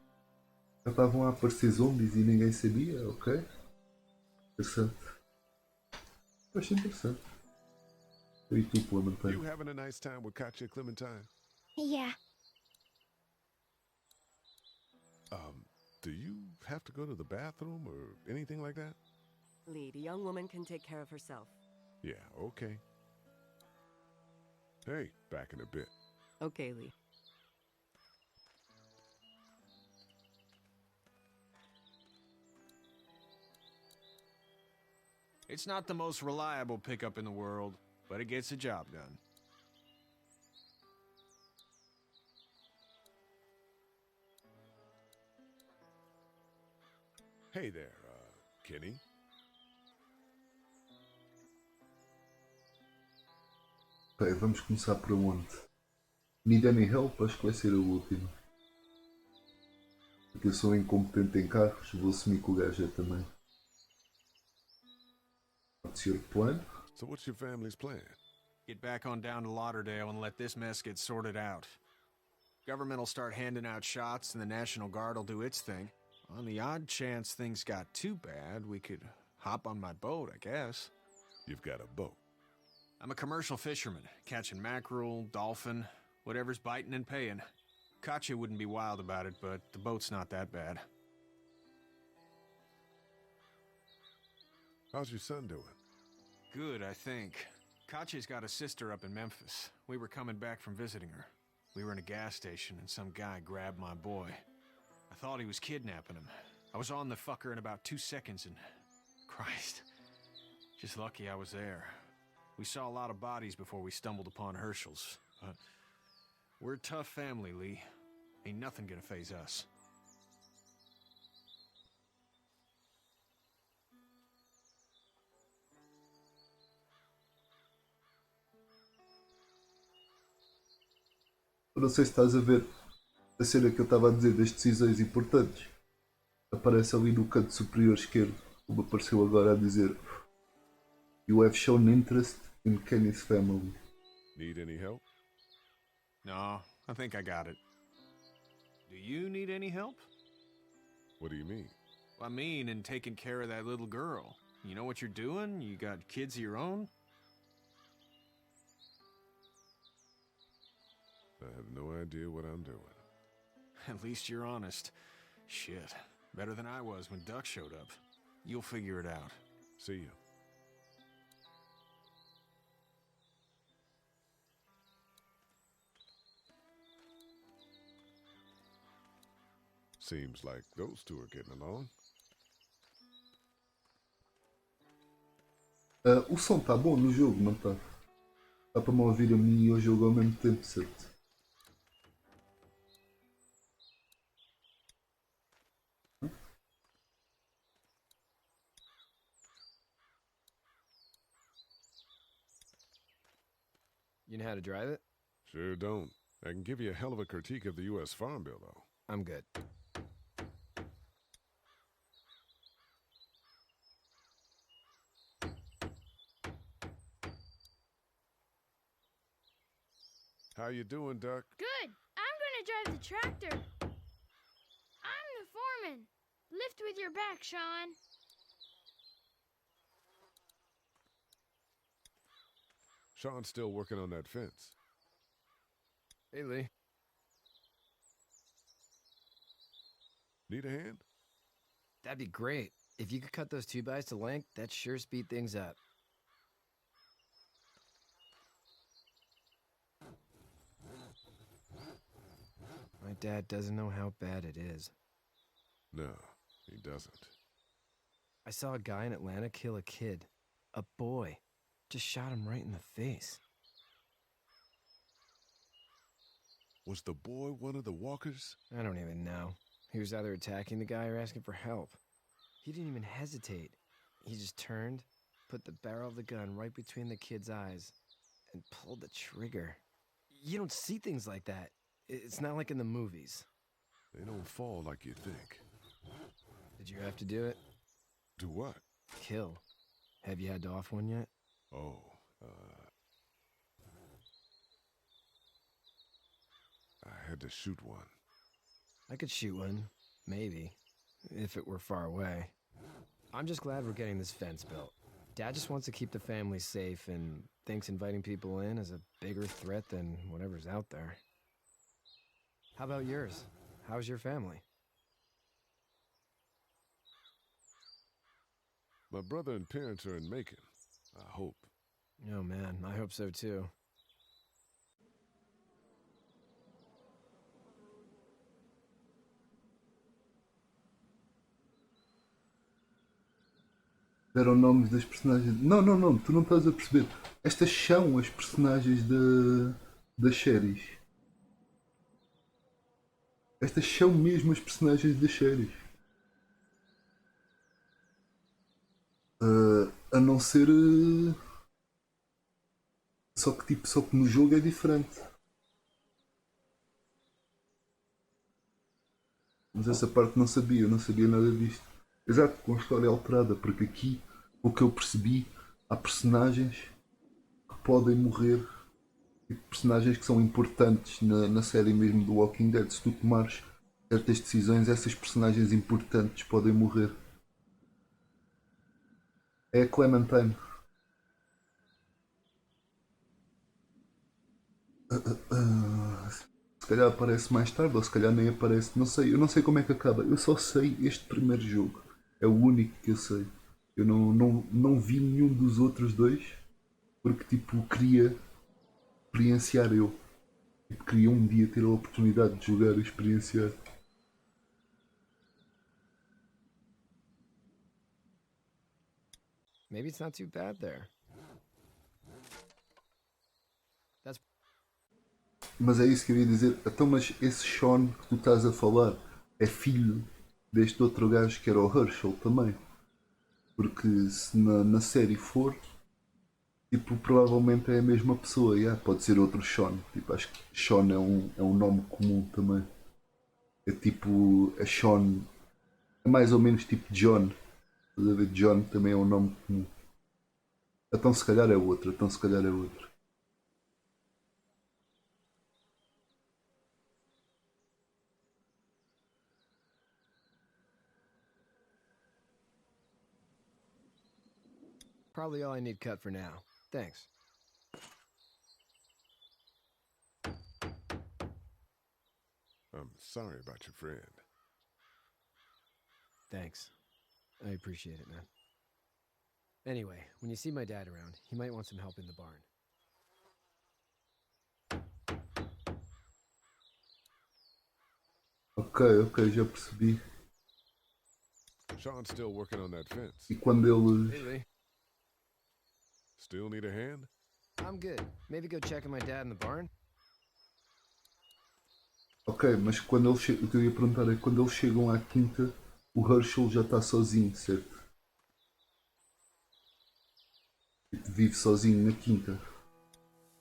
já estavam a aparecer zombies e ninguém sabia, ok? Interessante. Eu achei interessante. E tu, Clementine? You having a nice time with Katya, Clementine? Yeah. Do you have to go to the bathroom or anything like that? Lee, the young woman can take care of herself. Yeah, okay. Hey, back in a bit. Okay, Lee. It's not the most reliable pickup in the world, but it gets the job done. Hey there, Kenny. Ok, vamos começar por onde? Need any help? Acho que vai ser a última. Porque eu sou incompetente em carros, vou assumir que o gajo é também. What's your plan? So what's your family's plan? Get back on down to Lauderdale and let this mess get sorted out. Government will start handing out shots and the National Guard will do its thing. On the odd chance things got too bad, we could hop on my boat, I guess. You've got a boat. I'm a commercial fisherman, catching mackerel, dolphin, whatever's biting and paying. Katya wouldn't be wild about it, but the boat's not that bad. How's your son doing? Good, I think. Katya's got a sister up in Memphis. We were coming back from visiting her. We were in a gas station and some guy grabbed my boy. I thought he was kidnapping him. I was on the fucker in about 2 seconds and... Christ. Just lucky I was there. We saw a lot of bodies before we stumbled upon Herschel's. But we're a tough family, Lee. Ain't nothing gonna faze us. Eu não sei se estás a ver a cena que eu estava a dizer das decisões importantes. Aparece ali no canto superior esquerdo, como apareceu agora a dizer You have shown interest in Kenny's family. Need any help? No, I think I got it. Do you need any help? What do you mean? I mean, in taking care of that little girl. You know what you're doing? You got kids of your own? I have no idea what I'm doing. At least you're honest. Shit. Better than I was when Duck showed up. You'll figure it out. See you. Seems like those two are getting along. O som está bom no jogo, não está? Dá para me ouvir a mim e ao jogo ao mesmo tempo, certo? You know how to drive it? Sure don't. I can give you a hell of a critique of the U.S. Farm Bill, though. I'm good. How you doing, Duck? Good. I'm gonna drive the tractor. I'm the foreman. Lift with your back, Sean. Sean's still working on that fence. Hey, Lee. Need a hand? That'd be great. If you could cut those 2x to length, that'd sure speed things up. My dad doesn't know how bad it is. No, he doesn't. I saw a guy in Atlanta kill a kid. A boy. Just shot him right in the face. Was the boy one of the walkers? I don't even know. He was either attacking the guy or asking for help. He didn't even hesitate. He just turned, put the barrel of the gun right between the kid's eyes, and pulled the trigger. You don't see things like that. It's not like in the movies. They don't fall like you think. Did you have to do it? Do what? Kill. Have you had to off one yet? Oh, I had to shoot one. I could shoot one, maybe, if it were far away. I'm just glad we're getting this fence built. Dad just wants to keep the family safe and thinks inviting people in is a bigger threat than whatever's out there. How about yours? How's your family? My brother and parents are in Macon. I hope. Oh man, I hope so too. Deram nomes das personagens. Não, não, não, tu não estás a perceber. Estas são as personagens das séries. Estas são mesmo as personagens das séries. A não ser. Só que no jogo é diferente. Mas essa parte não sabia, eu não sabia nada disto. Exato, com a história alterada, porque aqui, o que eu percebi, há personagens que podem morrer, e personagens que são importantes na série mesmo do Walking Dead. Se tu tomares certas decisões, essas personagens importantes podem morrer. É a Clementine. Se calhar aparece mais tarde, ou se calhar nem aparece, não sei, eu não sei como é que acaba, eu só sei este primeiro jogo, é o único que eu sei. Eu não vi nenhum dos outros dois, porque tipo, queria experienciar eu. Tipo, queria um dia ter a oportunidade de jogar e experienciar. Maybe it's not too bad there. That's... Mas é isso que eu ia dizer, então mas esse Sean que tu estás a falar é filho deste outro gajo que era o Herschel também. Porque se na série for, tipo, provavelmente é a mesma pessoa, yeah, pode ser outro Sean. Tipo, acho que Sean é um nome comum também. É tipo, é Sean, é mais ou menos tipo John. Estás a ver? John também é um nome comum. Então se calhar é outro, então se calhar é outro. Probably all I need cut for now. Thanks. I'm sorry about your friend. Thanks. I appreciate it, man. Anyway, when you see my dad around, he might want some help in the barn. Ok, já percebi. Sean's still working on that fence. E quando eles... Hey, Lee. Still need a hand? I'm good. Maybe go check on my dad in the barn? Ok, mas quando eles chegam, o que eu ia perguntar é quando eles chegam à quinta, o Herschel já está sozinho, certo? Vive sozinho na quinta.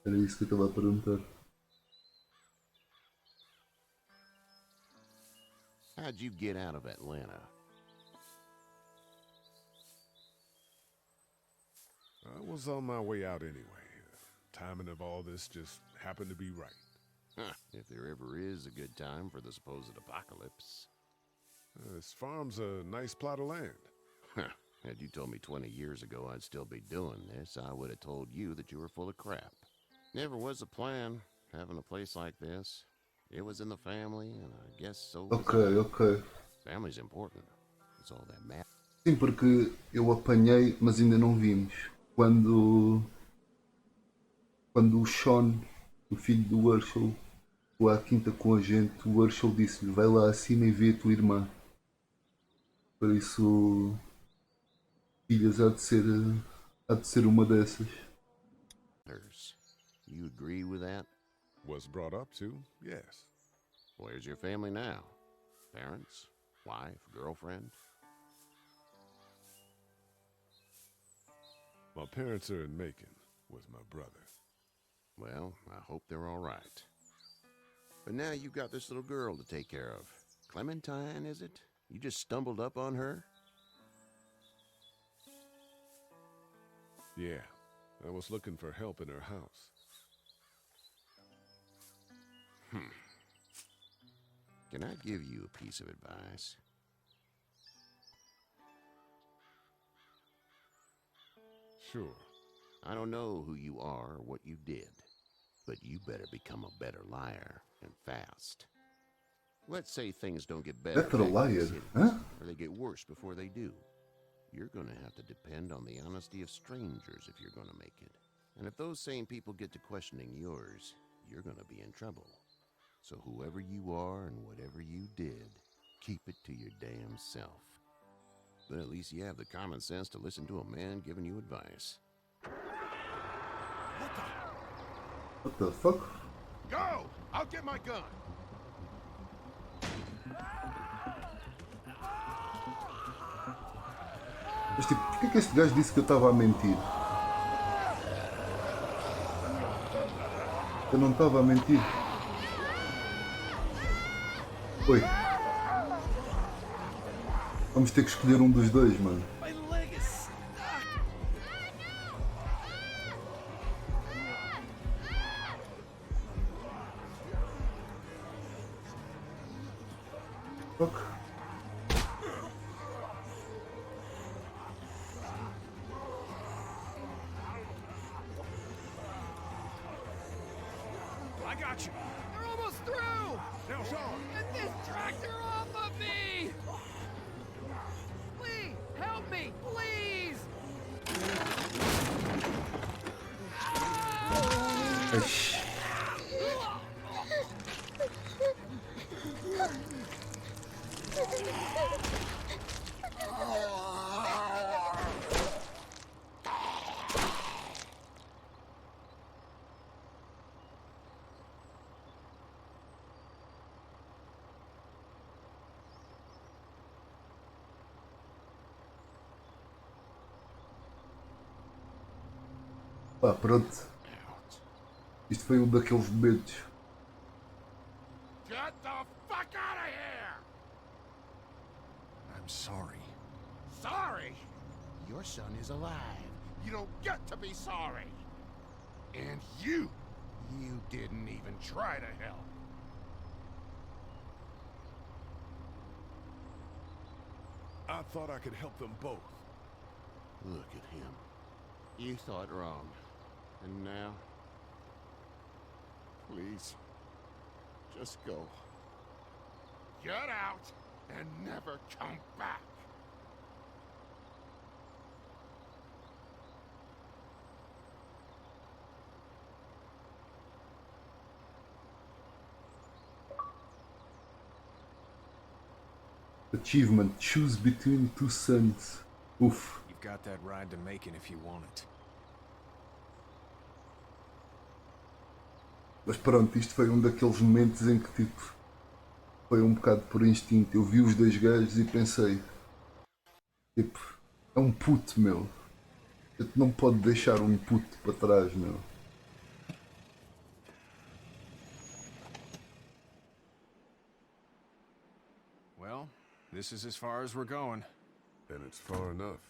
Era isso que eu estava a perguntar. How'd you get out of Atlanta? I was on my way out anyway. Timing of all this just happened to be right. Huh, if there ever is a good time for the supposed apocalypse. This farm's a nice plot of land. Huh, had you told me 20 years ago I'd still be doing this, I would have told you that you were full of crap. Never was a plan, having a place like this. It was in the family, and I guess so was Ok. Family's important. It's all that matters. Sim, porque eu apanhei, mas ainda não vimos. Quando o Sean, o filho do Herschel, foi à quinta com a gente, o Herschel disse-lhe, vai lá acima e vê a tua irmã. Por isso, filhas há de ser uma dessas. You agree with that? Was brought up to, yes. Where's your family now? Parents? Wife? Girlfriend? My parents are in Macon with my brother. Well, I hope they're all right. But now you've got this little girl to take care of. Clementine, is it? You just stumbled up on her? Yeah, I was looking for help in her house. Can I give you a piece of advice? Sure. I don't know who you are or what you did, but you better become a better liar, and fast. Let's say things don't get better Better back in the liar, cities, huh? or they get worse before they do. You're gonna have to depend on the honesty of strangers if you're gonna make it. And if those same people get to questioning yours, you're gonna be in trouble. So whoever you are and whatever you did, keep it to your damn self. But at least you have the common sense to listen to a man giving you advice. What the fuck? Go! I'll get my gun! Mas tipo, porquê que este gajo disse que eu estava a mentir? Eu não estava a mentir. Oi. Vamos ter que escolher um dos dois, mano. Fuck. I got you. They're almost through. Now, Sean. Get this tractor off of me! Please, help me, please! Eish. Pá, pronto. Isto foi um daqueles momentos. Get the fuck out of here! I'm sorry. Sorry? Your son is alive. You don't get to be sorry. And you didn't even try to help. I thought I could help them both. Look at him. You thought wrong. And now? Please, just go. Get out and never come back. Achievement. Choose between two sons. Oof. You've got that ride to Macon if you want it. Mas pronto, isto foi um daqueles momentos em que tipo foi um bocado por instinto. Eu vi os dois gajos e pensei, tipo, é um puto, meu. Eu não pode deixar um puto para trás, meu. Well, this is as far as we're going. And it's far enough.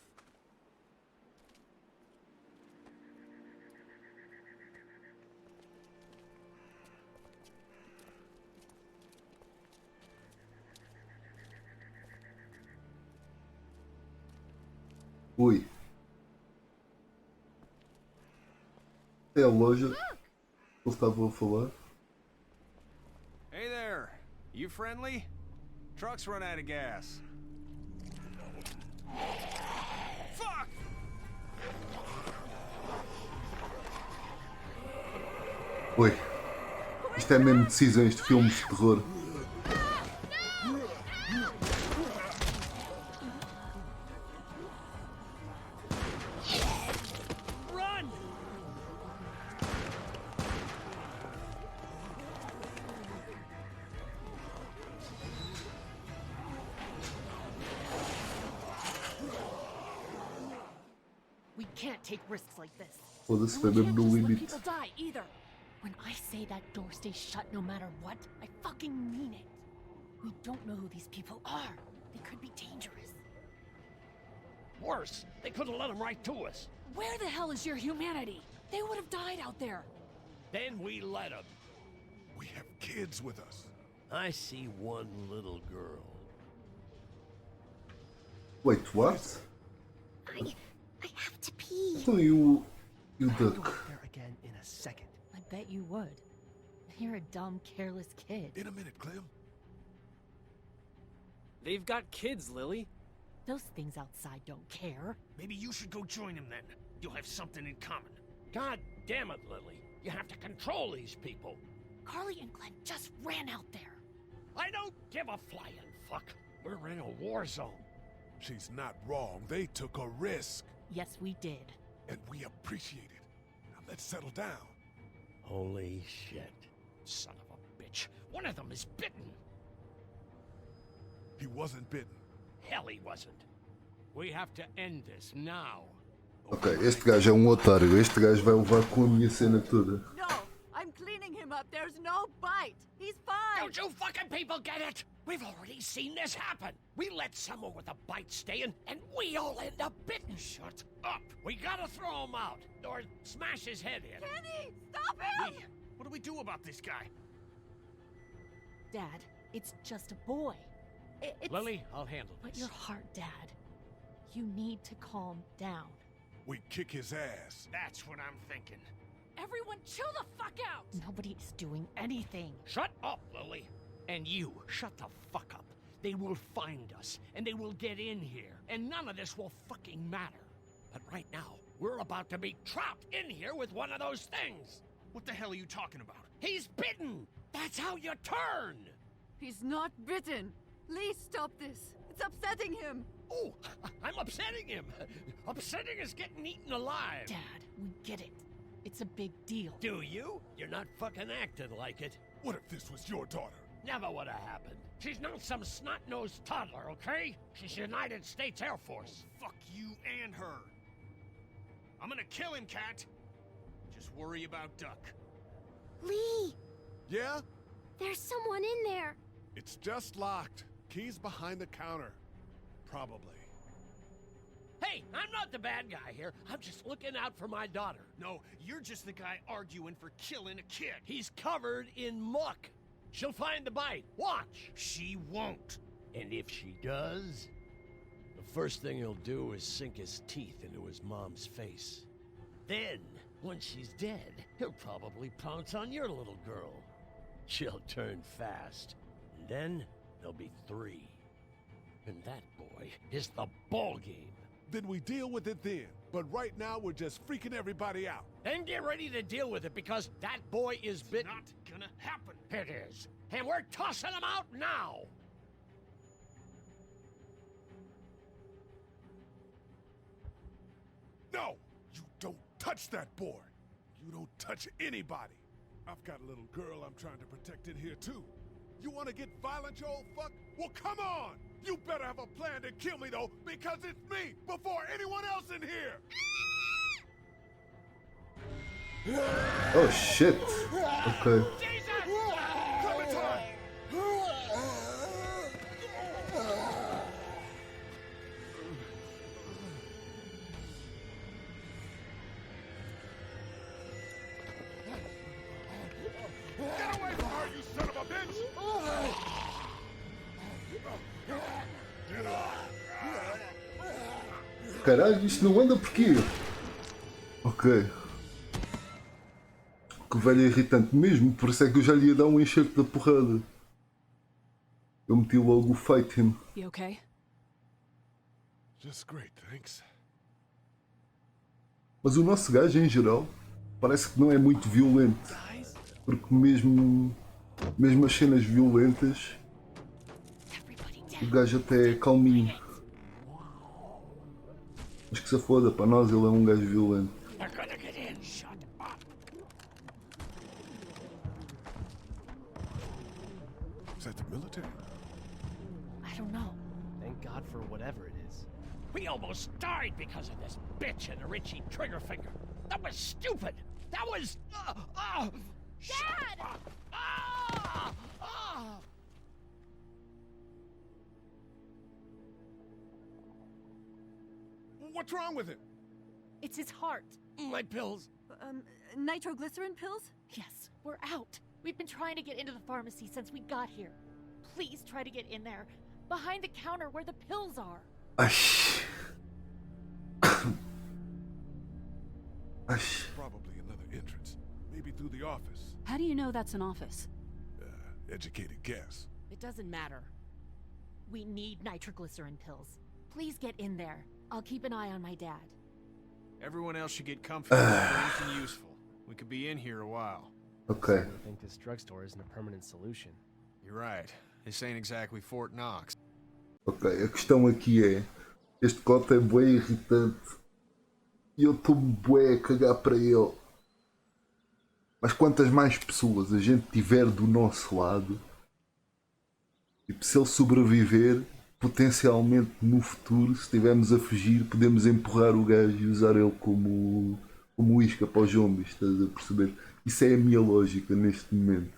Ui. É a loja que eles estavam a falar. Hey there. You friendly? Truck's run out of gas. Fuck! Oi. Isto é mesmo decisões de filmes de terror. We can't take risks like this. Foda-se, And foi we mesmo can't no just let limite. people die either. When I say that door stays shut no matter what, I fucking mean it. We don't know who these people are. They could be dangerous. Worse, they could have let them right to us. Where the hell is your humanity? They would have died out there. Then we let them. We have kids with us. I see one little girl. Wait, what? I have to pee. Então you I'll go duck. up there again in a second. I bet you would. You're a dumb, careless kid. In a minute, Clem. They've got kids, Lily. Those things outside don't care. Maybe you should go join them then. You'll have something in common. God damn it, Lily. You have to control these people. Carly and Glenn just ran out there. I don't give a flying fuck. We're in a war zone. She's not wrong. They took a risk. Yes, we did. And we appreciate it. Now let's settle down. Holy shit. Son of a bitch. One of them is bitten. He wasn't bitten. Hell, he wasn't. We have to end this now. Ok, este gajo é um otário. Este gajo vai levar com a minha cena toda. No, I'm cleaning him up. There's no bite. He's fine. Don't you fucking people get it? We've already seen this happen. We let someone with a bite stay in, and we all end up bitten. Shut up. We gotta throw him out, or smash his head in. Kenny, stop him! Lee, what do we do about this guy? Dad, it's just a boy. It's... Lily, I'll handle But this. your heart, Dad. You need to calm down. We kick his ass. That's what I'm thinking. Everyone chill the fuck out! Nobody's doing anything. Shut up, Lily. And you, shut the fuck up. They will find us, and they will get in here, and none of this will fucking matter. But right now, we're about to be trapped in here with one of those things. What the hell are you talking about? He's bitten! That's how you turn! He's not bitten. Lee, stop this. It's upsetting him. Oh, I'm upsetting him. Upsetting is getting eaten alive. Dad, we get it. It's a big deal. Do you? You're not fucking acting like it. What if this was your daughter? Never would have happened. She's not some snot-nosed toddler, okay? She's United States Air Force. Fuck you and her. I'm gonna kill him, Cat. Just worry about Duck. Lee, Yeah? there's someone in there. It's just locked. Key's behind the counter. Probably. Hey, I'm not the bad guy here. I'm just looking out for my daughter. No, you're just the guy arguing for killing a kid. He's covered in muck. She'll find the bite. Watch. She won't. And if she does, the first thing he'll do is sink his teeth into his mom's face. Then, once she's dead, he'll probably pounce on your little girl. She'll turn fast. And then, there'll be 3. And that, boy, is the ball game. Then we deal with it then. But right now, we're just freaking everybody out. Then get ready to deal with it, because that boy is bitten. Not gonna happen. It is. And we're tossing him out now. No! You don't touch that boy! You don't touch anybody! I've got a little girl I'm trying to protect in here, too. You want to get violent, you old fuck? Well, come on! You better have a plan to kill me, though, because it's me before anyone else in here! Oh shit! Ok. Get away from her, you son of a bitch! Caralho, isto não anda porquê? Ok. Que velho irritante mesmo, por isso é que eu já lhe ia dar um enxerto da porrada. Eu meti logo o fight him. You okay? Just great, thanks. Mas o nosso gajo em geral parece que não é muito violento. Porque mesmo as cenas violentas, o gajo até é calminho. Mas que se foda, para nós ele é um gajo violento. They're gonna get in. Shut up. Is that the military? I don't know. Thank God for whatever it is. We almost died because of this bitch and the Richie trigger finger. That was stupid. That was... Dad! What's wrong with him? It's his heart. My pills. Nitroglycerin pills? Yes, we're out. We've been trying to get into the pharmacy since we got here. Please try to get in there. Behind the counter where the pills are. Probably another entrance. Maybe through the office. How do you know that's an office? Educated guess. It doesn't matter. We need nitroglycerin pills. Please get in there. I'll keep an eye on my dad. Everyone else should get comfortable for anything useful. We could be in here a while. Ok. I think this drugstore isn't a permanent solution. You're right. This ain't exactly Fort Knox. Ok, a questão aqui é, este cota é bué irritante e eu estou-me bué a cagar para ele. Mas quantas mais pessoas a gente tiver do nosso lado, tipo, se ele sobreviver, potencialmente no futuro, se estivermos a fugir, podemos empurrar o gajo e usar ele como isca para os zombies, estás a perceber? Isso é a minha lógica neste momento.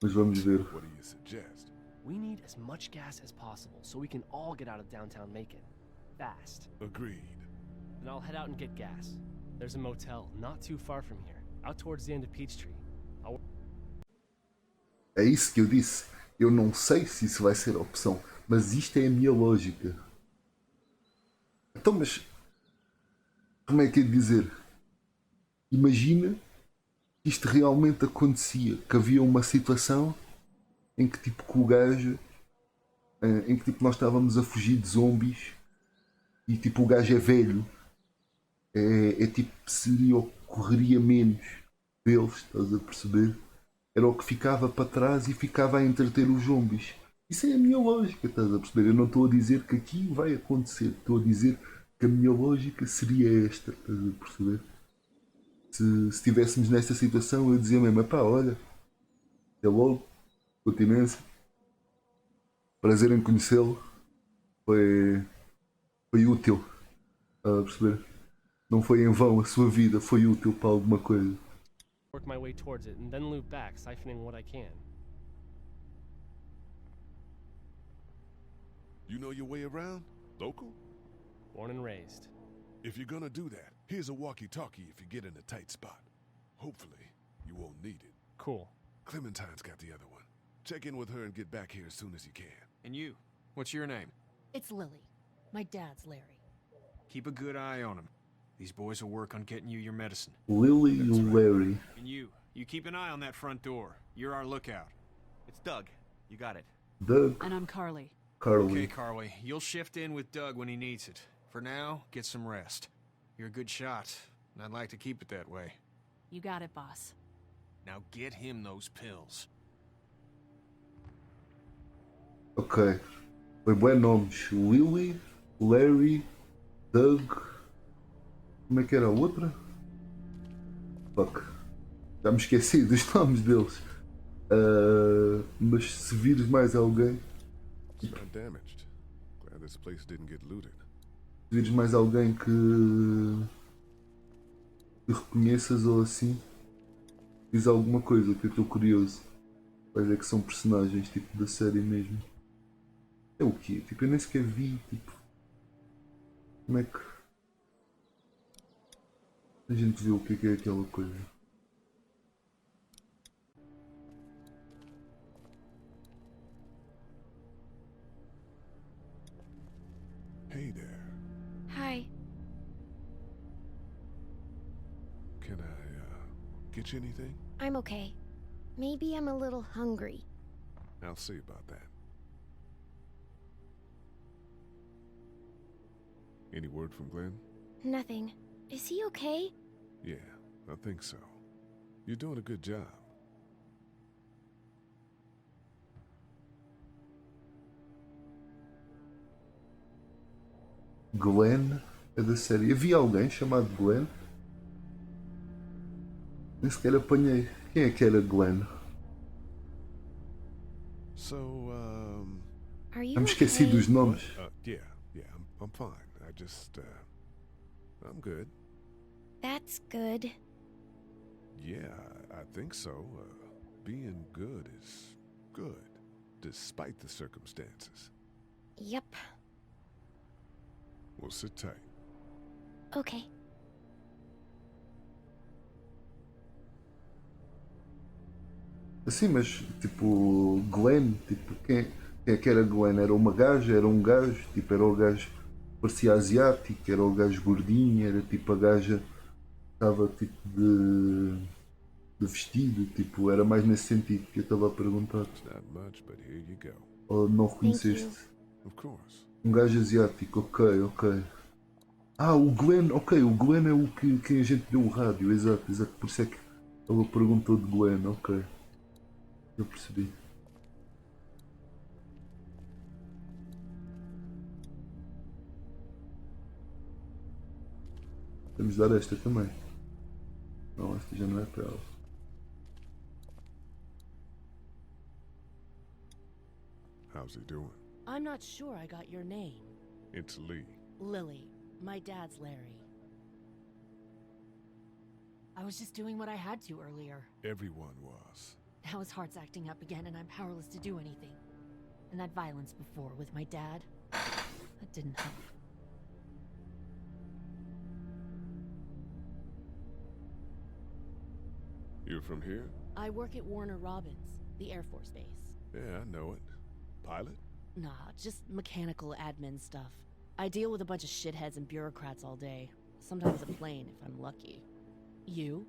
Mas vamos ver. What do you suggest? We need as much gas as possible so we can all get out of downtown Macon. Fast. Agreed. Then I'll head out and get gas. There's a motel not too far from here, out towards the end of Peachtree. É isso que eu disse. Eu não sei se isso vai ser a opção, mas isto é a minha lógica. Então, mas como é que é de dizer? Imagina que isto realmente acontecia, que havia uma situação em que tipo que o gajo, em que tipo nós estávamos a fugir de zombies e tipo o gajo é velho, é tipo seria o que correria menos deles, estás a perceber? Era o que ficava para trás e ficava a entreter os zombies. Isso é a minha lógica, estás a perceber? Eu não estou a dizer que aqui vai acontecer, estou a dizer que a minha lógica seria esta, estás a perceber? Se estivéssemos nesta situação, eu dizia mesmo, pá, olha, até logo, continência, prazer em conhecê-lo, foi útil, estás a perceber? Não foi em vão a sua vida, foi útil para alguma coisa. Work my way towards it and then loop back, siphoning what I can. You know your way around? Local? Born and raised. If you're gonna do that, here's a walkie-talkie if you get in a tight spot. Hopefully, you won't need it. Cool. Clementine's got the other one. Check in with her and get back here as soon as you can. And you, what's your name? It's Lily. My dad's Larry. Keep a good eye on him. These boys will work on getting you your medicine. Lily and Larry. And you keep an eye on that front door. You're our lookout. It's Doug. You got it. Doug. And I'm Carly. Carly. Okay, Carly. You'll shift in with Doug when he needs it. For now, get some rest. You're a good shot, and I'd like to keep it that way. You got it, boss. Now get him those pills. Ok. Foi bem nomes. Lily, Larry, Doug. Como é que era a outra? Fuck. Já me esqueci dos nomes deles. Mas se vires mais alguém. It's not damaged. Glad this place didn't get looted. Se vires mais alguém que reconheças ou assim, diz alguma coisa que eu estou curioso. Quais é que são personagens tipo da série mesmo? É o quê? Tipo, eu nem sequer vi, tipo. Como é que a gente viu o que é aquela coisa? Hey there. Hi. Can I, get you anything? I'm okay. Maybe I'm a little hungry. I'll see about that. Any word from Glenn? Nothing. Is he okay? Yeah, I think so. You're doing a good job. Glenn é da série. Havia alguém chamado Glenn? Nem sequer apanhei. Quem é que era Glenn? So, Are you Eu me esqueci okay? dos nomes. Yeah, I'm fine. I just, I'm good. That's good. Yeah, I think so. Being good is good, despite the circumstances. Yep. Well, sit tight. Okay. Assim, mas tipo, Glenn, tipo, quem é que era Glenn? Era uma gaja, era um gajo, tipo, era o gajo que parecia asiático, era o gajo gordinho, era tipo a gaja que estava tipo de vestido, tipo, era mais nesse sentido que eu estava a perguntar. Not much, but here you go. Ou não reconheceste? Of course. Um gajo asiático, ok. Ah, o Glenn, ok, o Glenn é o que a gente deu o rádio, exato, por isso é que ela perguntou de Glenn, ok. Eu percebi. Vamos dar esta também. Não, esta já não é para ela. How's he doing? I'm not sure I got your name. It's Lee. Lily. My dad's Larry. I was just doing what I had to earlier. Everyone was. Now his heart's acting up again and I'm powerless to do anything. And that violence before with my dad, that didn't help. You're from here? I work at Warner Robins, the Air Force Base. Yeah, I know it. Pilot? Nah, just mechanical admin stuff. I deal with a bunch of shitheads and bureaucrats all day. Sometimes a plane, if I'm lucky. You?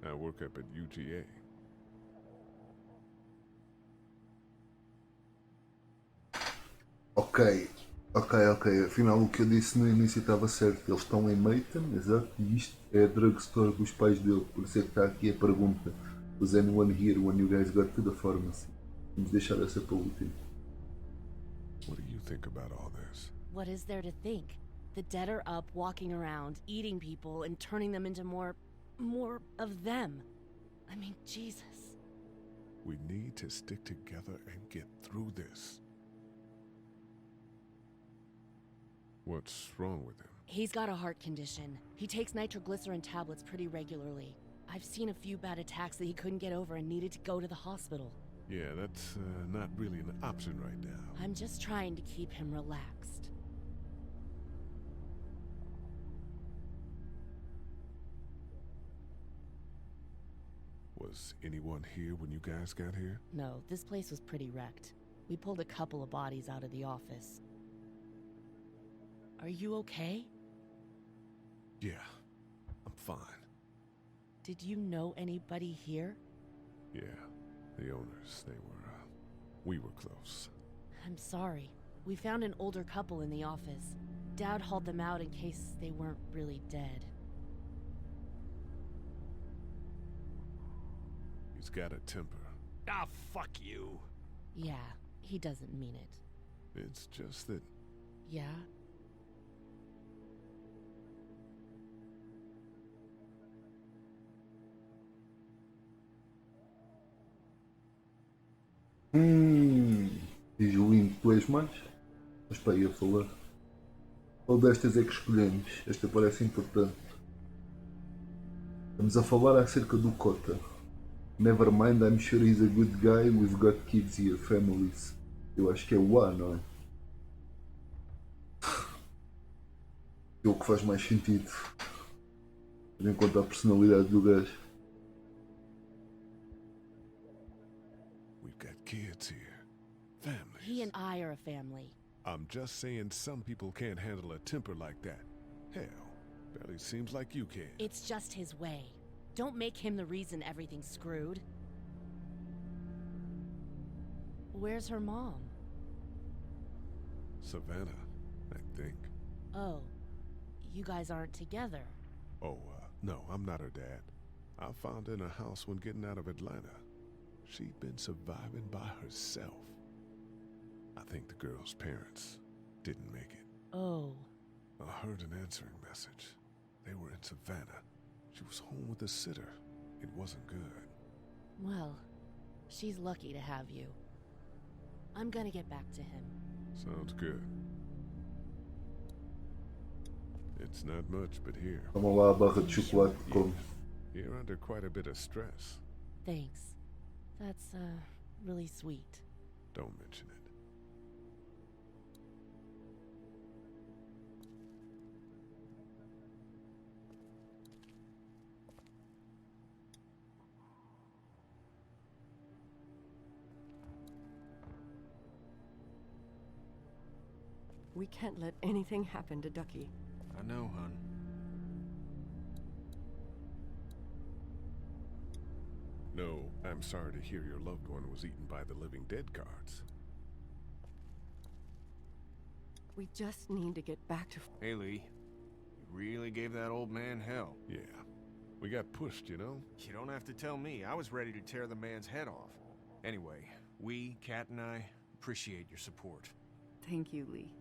I work up at UGA. Ok. Afinal o que eu disse no início estava certo. Eles estão em Mayton, exato, e isto é a drugstore dos pais dele. Por isso é que está aqui a pergunta. Was anyone here when you guys got to the pharmacy? Vamos deixar essa para o último. What do you think about all this? What is there to think? The dead are up, walking around, eating people, and turning them into more of them. I mean, Jesus. We need to stick together and get through this. What's wrong with him? He's got a heart condition. He takes nitroglycerin tablets pretty regularly. I've seen a few bad attacks that he couldn't get over and needed to go to the hospital. Yeah, that's not really an option right now. I'm just trying to keep him relaxed. Was anyone here when you guys got here? No, this place was pretty wrecked. We pulled a couple of bodies out of the office. Are you okay? Yeah, I'm fine. Did you know anybody here? Yeah, the owners, we were close. I'm sorry. We found an older couple in the office. Dad hauled them out in case they weren't really dead. He's got a temper. Ah, fuck you. Yeah, he doesn't mean it. It's just that... Yeah? Diz o Link, tu és mais? Mas para aí a falar. Qual destas é que escolhemos? Esta parece importante. Estamos a falar acerca do Cota. Never mind, I'm sure he's a good guy. We've got kids here, families. Eu acho que é o A, não é? É o que faz mais sentido. Tendo em conta a personalidade do gajo. We've got kids here. Families. He and I are a family. I'm just saying some people can't handle a temper like that. Hell, barely seems like you can. It's just his way. Don't make him the reason everything's screwed. Where's her mom? Savannah, I think. Oh, you guys aren't together. Oh, no, I'm not her dad. I found her in a house when getting out of Atlanta. She'd been surviving by herself. I think the girl's parents didn't make it. Oh. I heard an answering message. They were in Savannah. She was home with a sitter. It wasn't good. Well, she's lucky to have you. I'm gonna get back to him. Sounds good. It's not much, but here. Toma lá a barra de chocolate, come. You're under quite a bit of stress. Thanks. That's, really sweet. Don't mention it. We can't let anything happen to Ducky. I know, hon. No, I'm sorry to hear your loved one was eaten by the living dead cards. We just need to get back to... Hey, Lee. You really gave that old man hell. Yeah. We got pushed, you know? You don't have to tell me. I was ready to tear the man's head off. Anyway, we, Kat and I, appreciate your support. Thank you, Lee.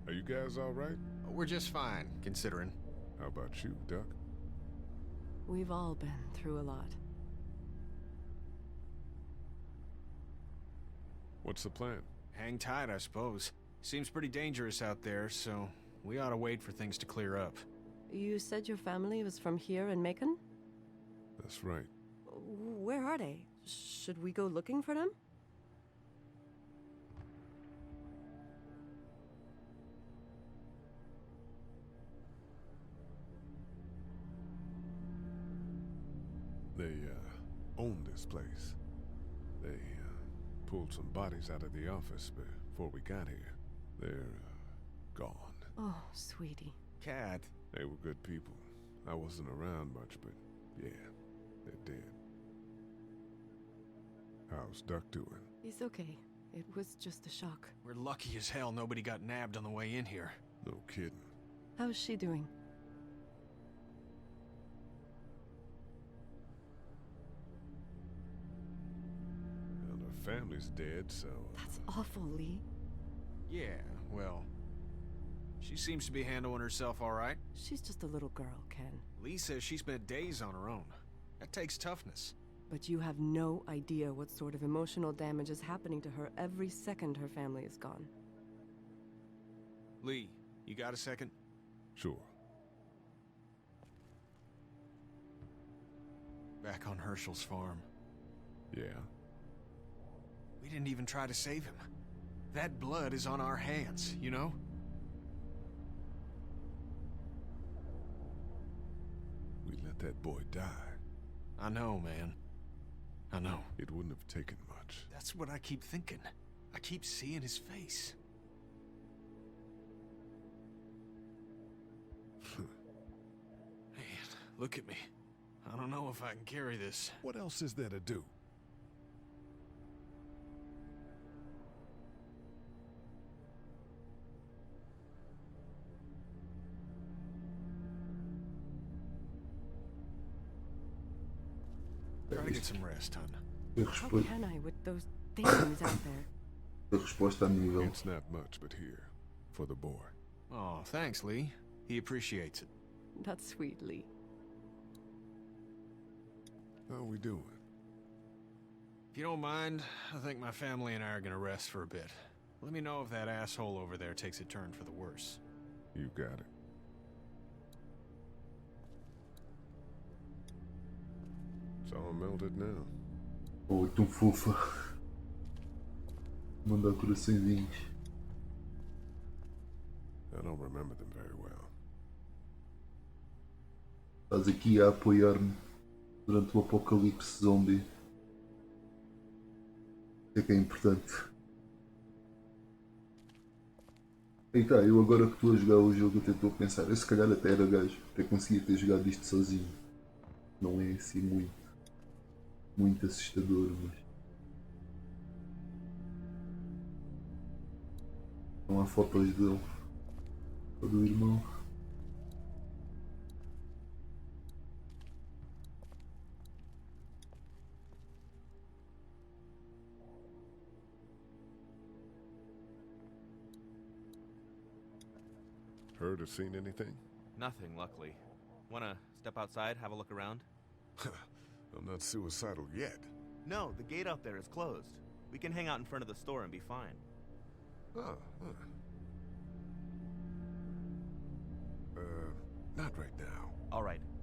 Are you guys all right? We're just fine, considering. How about you, Duck? We've all been through a lot. What's the plan? Hang tight, I suppose. Seems pretty dangerous out there, so we ought to wait for things to clear up. You said your family was from here in Macon? That's right. Where are they? Should we go looking for them? They, own this place. They, pulled some bodies out of the office before we got here. They're, gone. Oh, sweetie. Kat. They were good people. I wasn't around much, but yeah, they're dead. How's Duck doing? He's okay. It was just a shock. We're lucky as hell nobody got nabbed on the way in here. No kidding. How's she doing? Well, her family's dead, so... That's awful, Lee. Yeah, well... She seems to be handling herself all right. She's just a little girl, Ken. Lee says she spent days on her own. That takes toughness. But you have no idea what sort of emotional damage is happening to her every second her family is gone. Lee, you got a second? Sure. Back on Herschel's farm. Yeah? We didn't even try to save him. That blood is on our hands, you know? We let that boy die. I know, man. I know. It wouldn't have taken much. That's what I keep thinking. I keep seeing his face. Man, look at me. I don't know if I can carry this. What else is there to do? Try to get some rest, hon. How can I with those things out there? A resposta a nível. Can't snap much, but here. For the boy. Oh, thanks, Lee. He appreciates it. That's sweet, Lee. How are we doing? If you don't mind, I think my family and I are gonna rest for a bit. Let me know if that asshole over there takes a turn for the worse. You got it. It's all melted now. Oh, tão fofa. Mandar coraçõezinhos. I don't remember them very well. Estás aqui a apoiar-me durante o apocalipse zombie. É que é importante. Aí tá, eu agora que estou a jogar o jogo até estou a pensar, eu se calhar até era gajo, até conseguia ter jogado isto sozinho. Não é assim muito assustador, mas não há fotos dele ou do irmão. Heard or seen anything? Nothing, luckily. Wanna step outside, have a look around? I'm not suicidal yet. No, the gate out there is closed. We can hang out in front of the store and be fine. Oh,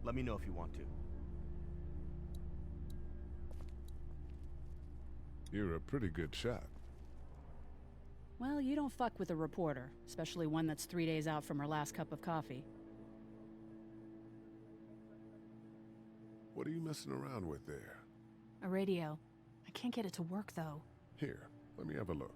Let me know if you want to. You're a pretty good shot. Well, you don't fuck with a reporter, especially one that's 3 days out from her last cup of coffee. What are you messing around with there? A radio. I can't get it to work, though. Here, let me have a look.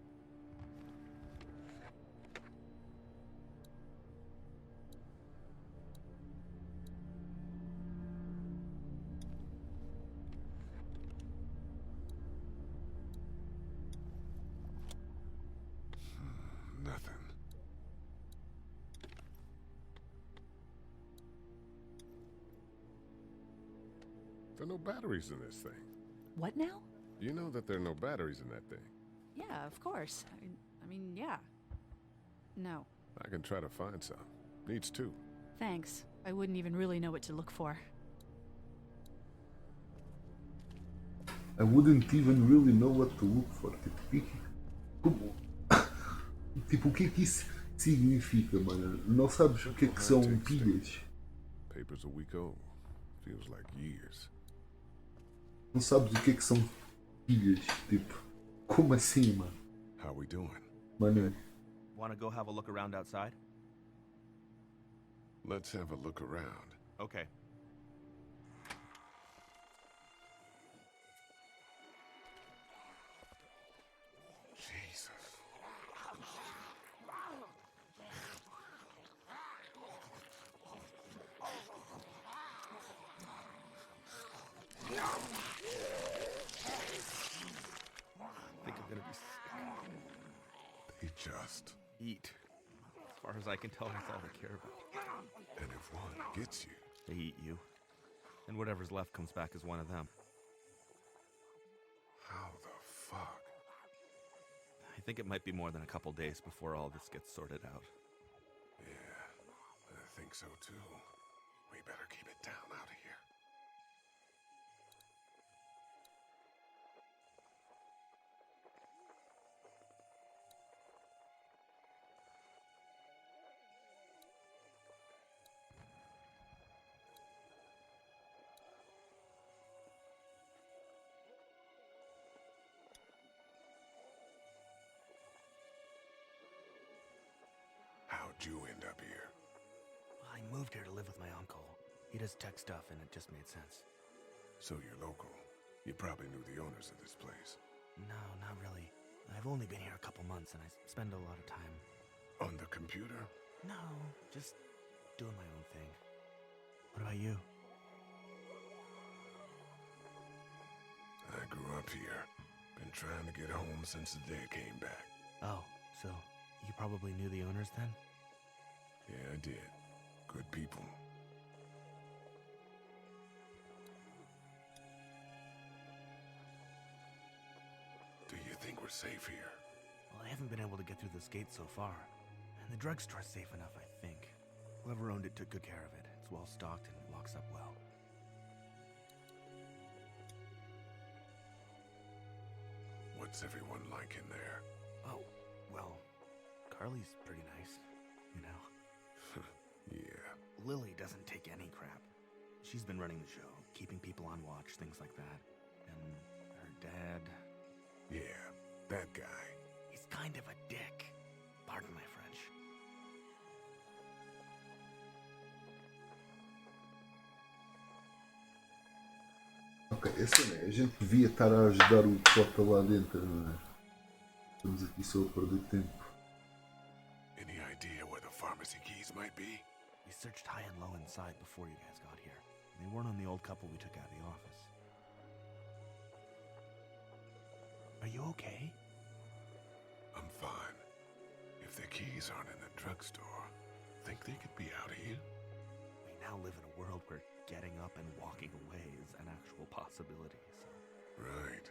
Nothing. There are no batteries in this thing. What now? You know that there are no batteries in that thing. Yeah, of course. I mean, yeah. No. I can try to find some. Needs two. Thanks. I wouldn't even really know what to look for. I wouldn't even really know what to look for. Tipo, o que é que isso significa, mano? Não sabes o que é que são pilhas? Paper's a week old. Feels like years. Não sabes o que é que são pilhas? Tipo, como assim, mano? How we doing? Mano, Want to go have a look around outside? Let's have a look around. Okay. Jesus. I think I'm gonna be sick. They just Eat. As far as I can tell, that's all they care about. And if one gets you, They eat you. And whatever's left comes back as one of them. how the fuck? I think it might be more than a couple days before all this gets sorted out. Yeah, I think so too. We better keep it down out of here. How'd you end up here? Well, I moved here to live with my uncle. He does tech stuff, and it just made sense. So you're local. You probably knew the owners of this place. No, not really. I've only been here a couple months, and I spend a lot of time... On the computer? No, just doing my own thing. What about you? I grew up here. Been trying to get home since the day I came back. Oh, so you probably knew the owners then? Yeah, I did. Good people. Do you think we're safe here? Well, I haven't been able to get through this gate so far. And the drugstore's safe enough, I think. Whoever owned it took good care of it. It's well stocked and it locks up well. What's everyone like in there? Oh, well, Carly's pretty nice, you know. Yeah. Lily doesn't take any crap. She's been running the show, keeping people on watch, things like that. And her dad... Yeah, that guy. He's kind of a dick. Pardon my French. ok, assim é. A gente devia estar a ajudar o cota lá dentro, não é? Estamos aqui só a perder tempo. Any idea where the pharmacy keys might be? We searched high and low inside before you guys got here. They weren't on the old couple we took out of the office. Are you okay? I'm fine. If the keys aren't in the drugstore, think they could be out here? We now live in a world where getting up and walking away is an actual possibility, so... Right.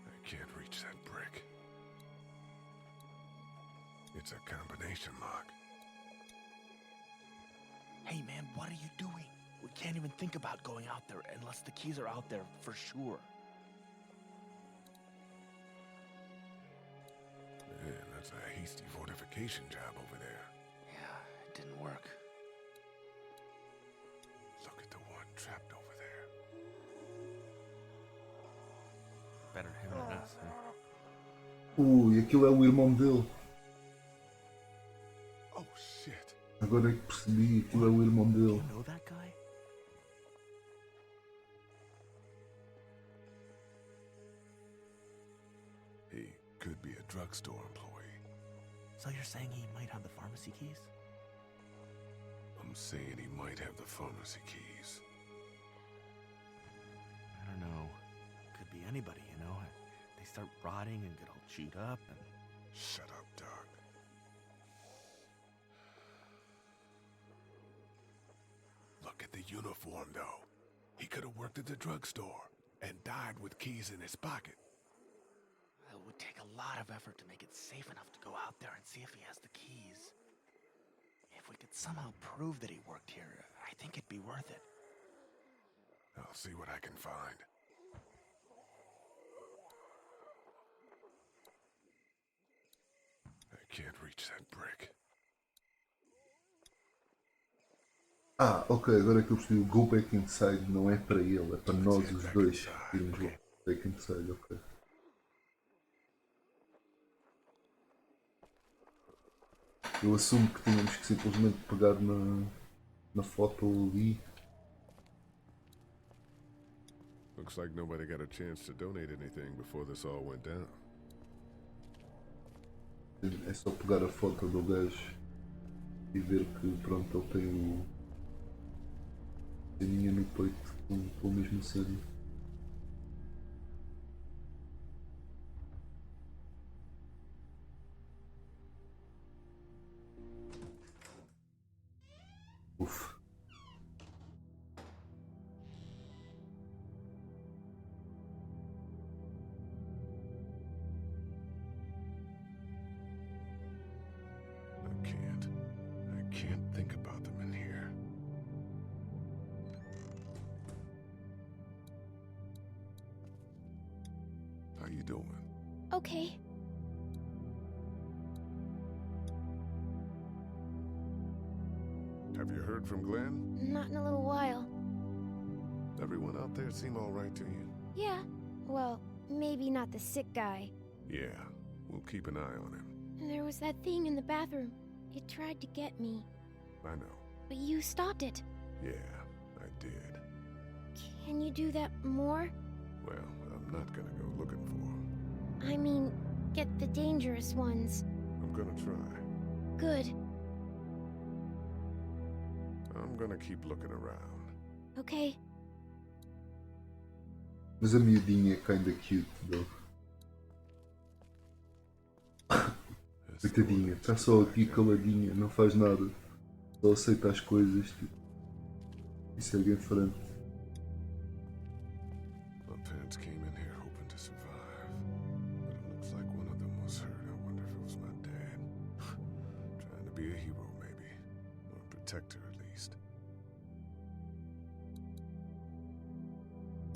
I can't reach that brick. It's a combination lock. Hey man, what are you doing? We can't even think about going out there unless the keys are out there for sure. identification job over there. Yeah, it didn't work. Look at the one trapped over there. Better him than us, huh? E aquilo é o irmão dele. Oh shit. Agora é que percebi, aquilo é o irmão dele. You know that guy? He could be a drugstore employee. So you're saying he might have the pharmacy keys? I'm saying he might have the pharmacy keys. I don't know. Could be anybody, you know? They start rotting and get all chewed up and... Shut up, Doc. Look at the uniform, though. He could have worked at the drugstore and died with keys in his pocket. It would take a lot of effort to make it safe enough to go out there and see if he has the keys. If we could somehow prove that he worked here, I think it'd be worth it. I'll see what I can find. I can't reach that brick. Ok, agora é que eu percebi. O Go Back Inside não é para ele, é para nós os dois irmos lá. Back Inside, ok. Eu assumo que tínhamos que simplesmente pegar na foto ali. Looks like nobody got a chance to donate anything before this all went down. É só pegar a foto do gajo e ver que pronto, ele tem o ceninha no peito com a mesma cena. Ufa. I can't think about them in here. How you doing? Okay. Have you heard from Glenn? Not in a little while. Everyone out there seem all right to you? Yeah. Well, maybe not the sick guy. Yeah, we'll keep an eye on him. And there was that thing in the bathroom. It tried to get me. I know. But you stopped it. Yeah, I did. Can you do that more? Well, I'm not gonna go looking for him. I mean, get the dangerous ones. I'm gonna try. Good. I'm gonna keep looking around. Okay. Mas a miudinha é kinda cute, though. Coitadinha, está só aqui caladinha, não faz nada. Só aceita as coisas, tipo. E segue em frente. My parents came in here hoping to survive, but it looks like one of them was hurt. I wonder if it was my dad. Trying to be a hero, maybe. Or a protector, at least.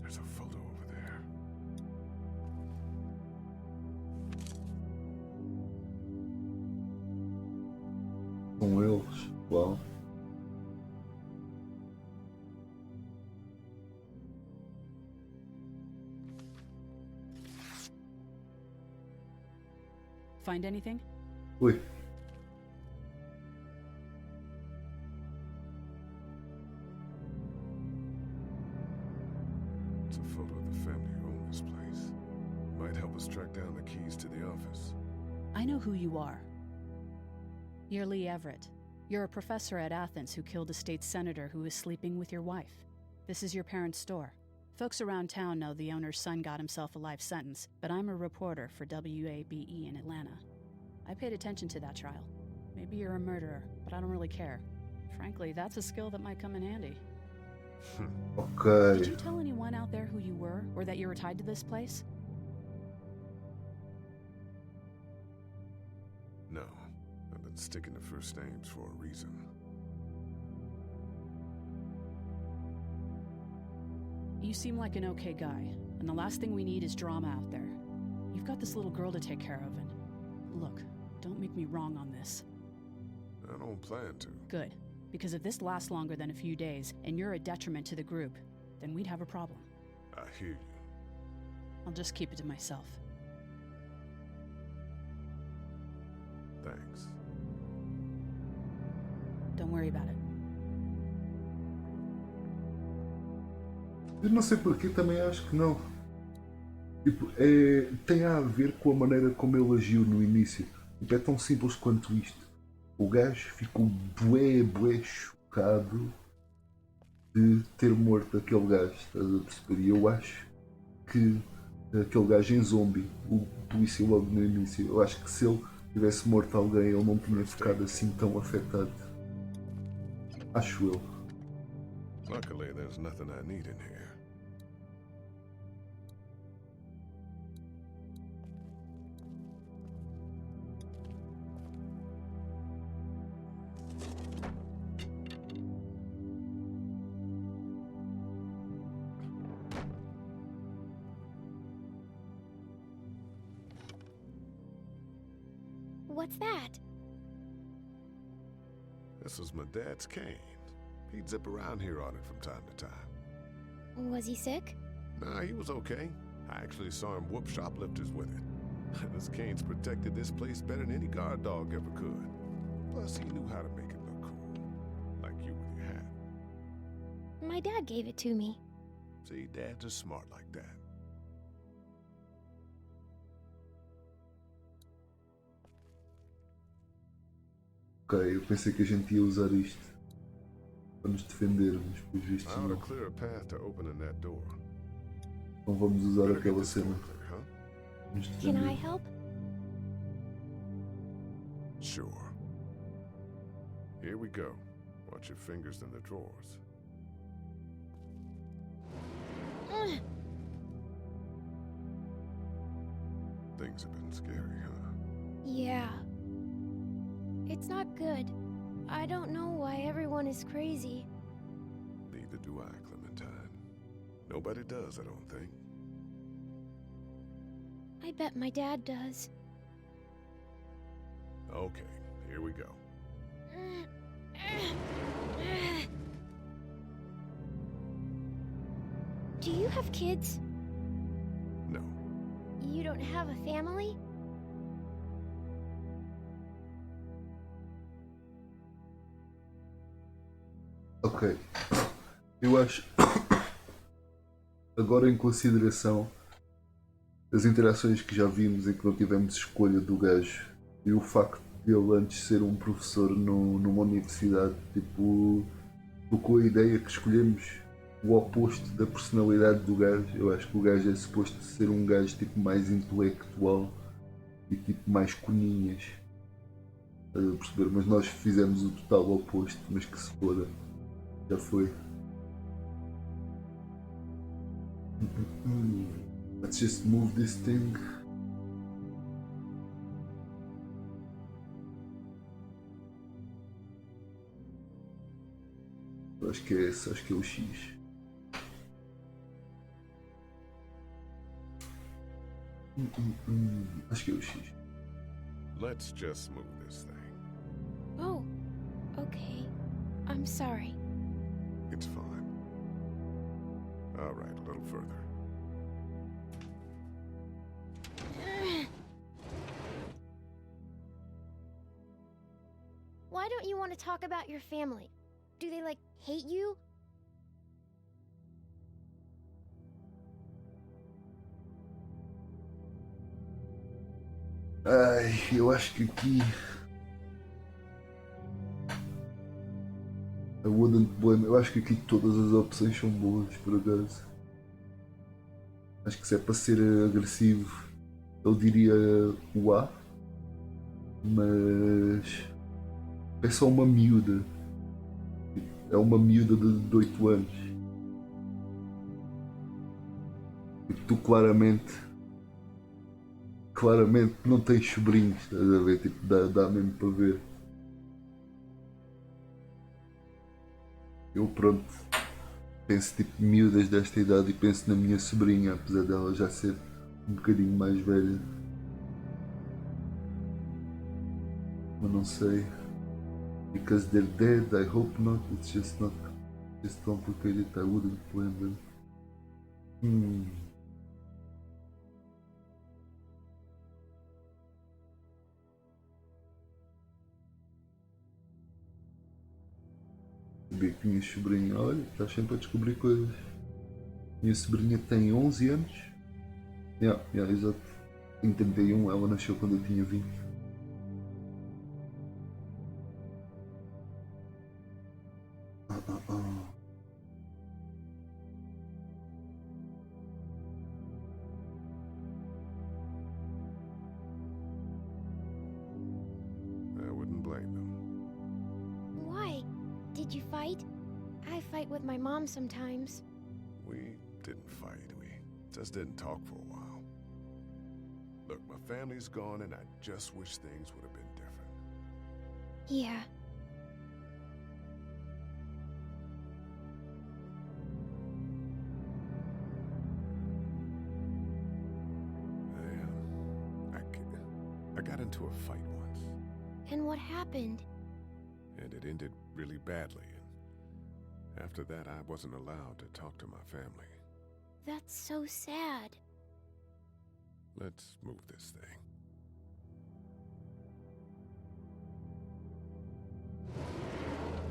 There's a photo over there. Com eles, uau. Find anything? Oi. It's a photo of the family who own this place. Might help us track down the keys to the office. I know who you are. You're Lee Everett. You're a professor at Athens who killed a state senator who was sleeping with your wife. This is your parents' store. Folks around town know the owner's son got himself a life sentence, but I'm a reporter for WABE in Atlanta. I paid attention to that trial. Maybe you're a murderer, but I don't really care. Frankly, that's a skill that might come in handy. Ok. Did you tell anyone out there who you were, or that you were tied to this place? No. I've been sticking to first names for a reason. You seem like an okay guy, and the last thing we need is drama out there. You've got this little girl to take care of, and look, Don't make me wrong on this. I don't plan to. Good. Because if this lasts longer than a few days, and you're a detriment to the group, then we'd have a problem. I hear you. I'll just keep it to myself. Thanks. Don't worry about it. Eu não sei porquê, também acho que não. Tipo, tem a ver com a maneira como ele agiu no início. Tipo, é tão simples quanto isto. O gajo ficou bué chocado de ter morto aquele gajo, estás a perceber? E eu acho que aquele gajo em zombie, o polícia logo no início, eu acho que se ele tivesse morto alguém, ele não tinha ficado assim tão afetado. Acho eu. Luckily, there's nothing I need in here. What's that? This is my dad's cane. He'd zip around here on it from time to time. Was he sick? Nah, he was okay. I actually saw him whoop shoplifters with it. This cane's protected this place better than any guard dog ever could. Plus, he knew how to make it look cool. Like you with your hat. My dad gave it to me. See, dads are smart like that. Ok, eu pensei que a gente ia usar isto para nos defendermos, pois vistos I ought to não. clear a path to opening that door. Não vamos usar aquela cena. Nos Can I defender. help? Sure. Here we go. Watch your fingers in the drawers. Things have been scary, huh? Yeah. It's not good. I don't know why everyone is crazy. Neither do I, Clementine. Nobody does, I don't think. I bet my dad does. Okay, here we go. Do you have kids? No. You don't have a family? Ok. Eu acho, agora em consideração as interações que já vimos em que não tivemos escolha do gajo e o facto de ele antes ser um professor numa universidade, tipo, com a ideia que escolhemos o oposto da personalidade do gajo. Eu acho que o gajo é suposto ser um gajo tipo mais intelectual e tipo mais coninhas, estás a perceber? Mas nós fizemos o total oposto, mas que se foda, já foi. Let's just move this thing. Eu acho que é esse, acho que é o X. Acho que é o X. Let's just move this thing. Oh, okay. I'm sorry. It's fine. All right, a little further. Why don't you want to talk about your family? Do they, like, hate you? Ai, eu acho que aqui I wouldn't blame. Eu acho que aqui todas as opções são boas, por acaso. Acho que se é para ser agressivo, eu diria o A, mas é só uma miúda. É uma miúda de 8 anos. E tu claramente não tens sobrinhos, estás a ver? Tipo, dá mesmo para ver. Eu pronto, penso tipo miúdas desta idade e penso na minha sobrinha, apesar dela já ser um bocadinho mais velha. Eu não sei. Because they're dead, I hope not. It's just not just complicated. I wouldn't blame them. Sabia que minha sobrinha, olha, estás sempre a descobrir coisas. Minha sobrinha tem 11 anos. Exato. Em 31, ela nasceu quando eu tinha 20. I wouldn't blame them. Why? Did you fight? I fight with my mom sometimes. We didn't fight. We just didn't talk for a while. Look, my family's gone, and I just wish things would have been different. Yeah. I got into a fight once. And what happened? And it ended really badly, and after that I wasn't allowed to talk to my family. That's so sad. Let's move this thing.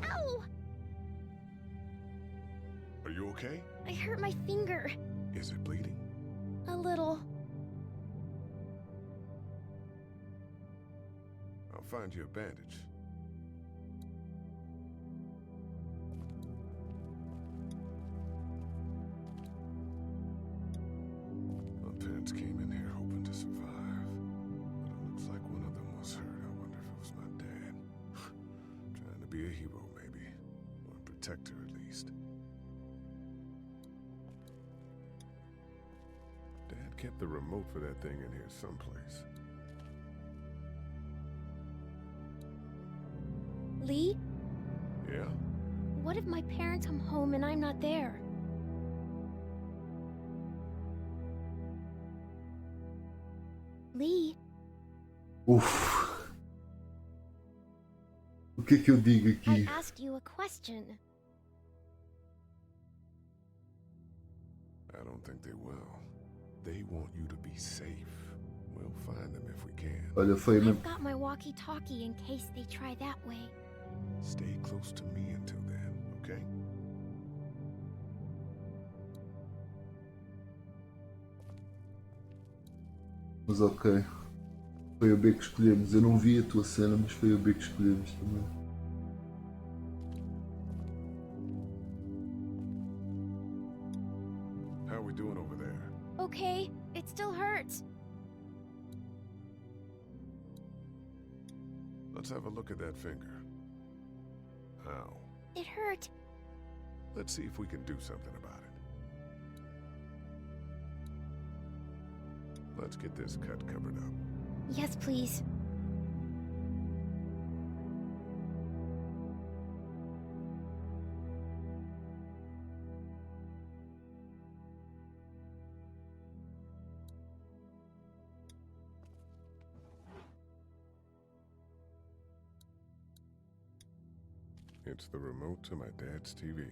Ow! Are you okay? I hurt my finger. Is it bleeding? A little. I'll find you a bandage. My parents came in here hoping to survive, but it looks like one of them was hurt. I wonder if it was my dad. Trying to be a hero, maybe. Or a protector, at least. Dad kept the remote for that thing in here someplace. Lee? Yeah? What if my parents come home and I'm not there? Lee? Uf. O que é que eu digo I aqui? asked you a question. I don't think they will. They want you to be safe. We'll find them if we can. Olha, foi mesmo. I've got my walkie-talkie in case they try that way. Stay close to me until then, okay? Mas ok. Foi o B que escolhemos. Eu não vi a tua cena, mas foi o B que escolhemos também. How are we doing over there? Okay, it still hurts. Let's have a look at that finger. Ow. It hurt. Let's see if we can do something about it. Let's get this cut covered up. Yes, please. It's the remote to my dad's TV.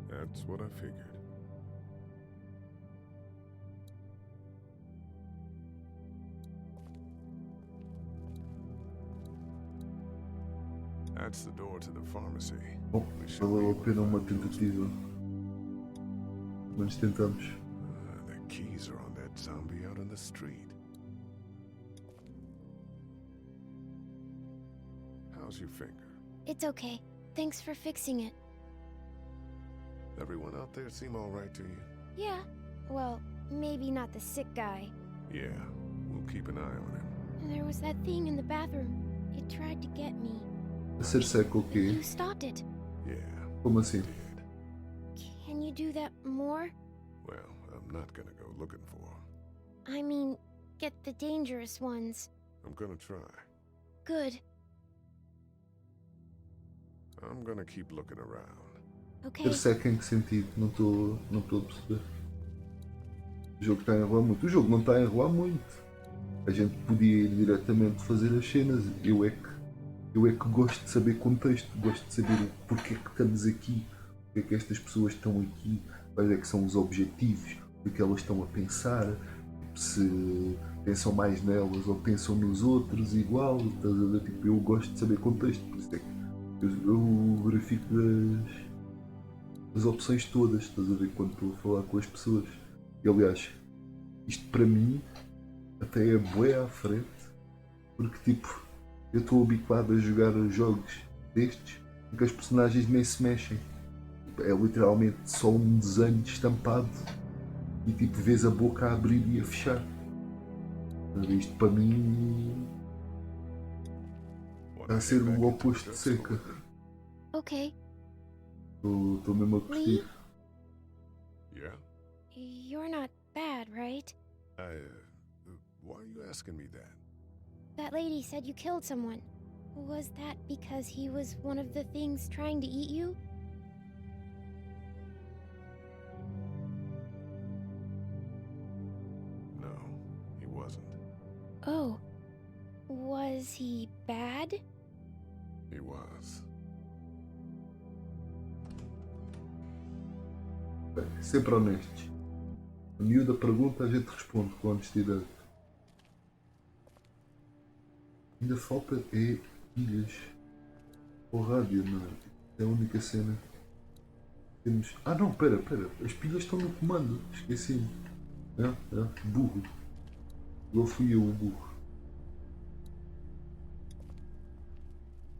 That's what I figured. That's the door to the pharmacy. Bom, valeu a pena uma tentativa. Mas tentamos. The keys are on that zombie out on the street. How's your finger? It's okay. Thanks for fixing it. Everyone out there seem all right to you? Yeah. Well, maybe not the sick guy. Yeah, we'll keep an eye on him. And there was that thing in the bathroom. It tried to get me. A ser seco o quê? You stopped it. Yeah. Como assim? Can you do that more? Well, I'm not gonna go looking for him. I mean, get the dangerous ones. I'm gonna try. Good. I'm gonna keep looking around. Okay. Ter seca em que sentido? Não estou a perceber. O jogo está a enrolar muito. O jogo não está a enrolar muito. A gente podia ir diretamente fazer as cenas. Eu é que gosto de saber contexto, gosto de saber o porquê que estamos aqui, porque é que estas pessoas estão aqui, quais é que são os objetivos, o que elas estão a pensar, se pensam mais nelas ou pensam nos outros igual, estás a ver? Tipo, eu gosto de saber contexto, por isso é que eu verifico as opções todas, estás a ver, quando estou a falar com as pessoas. E aliás, isto para mim até é bué à frente, porque tipo, eu estou habituado a jogar jogos destes em que as personagens nem se mexem. É literalmente só um desenho estampado e tipo vês a boca a abrir e a fechar. Isto para mim está a ser o oposto de seca. Okay. Estou mesmo a curtir. Yeah? You're not bad, right? Why are you asking me that? That lady said you killed someone. Was that because he was one of the things trying to eat you? No, he wasn't. Oh. Was he bad? He was. Bem, sempre honestos. A miúda pergunta, a gente responde com honestidade. Ainda falta é pilhas ou rádio, não é? É a única cena. Temos. Ah não, pera. As pilhas estão no comando. Esqueci-me. Burro. Lá fui eu o burro.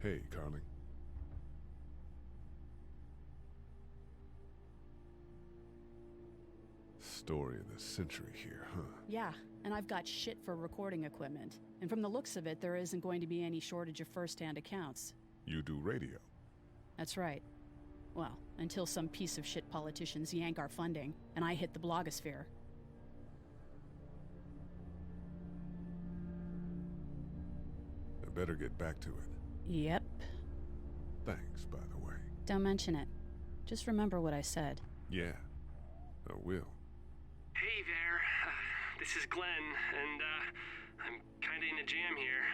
Hey, Carly. Story of the century here, huh? Yeah, and I've got shit for recording equipment. And from the looks of it, there isn't going to be any shortage of first-hand accounts. You do radio. That's right. Well, until some piece of shit politicians yank our funding, and I hit the blogosphere. I better get back to it. Yep. Thanks, by the way. Don't mention it. Just remember what I said. Yeah, I will. Hey there. This is Glenn, and I'm kinda in a jam here.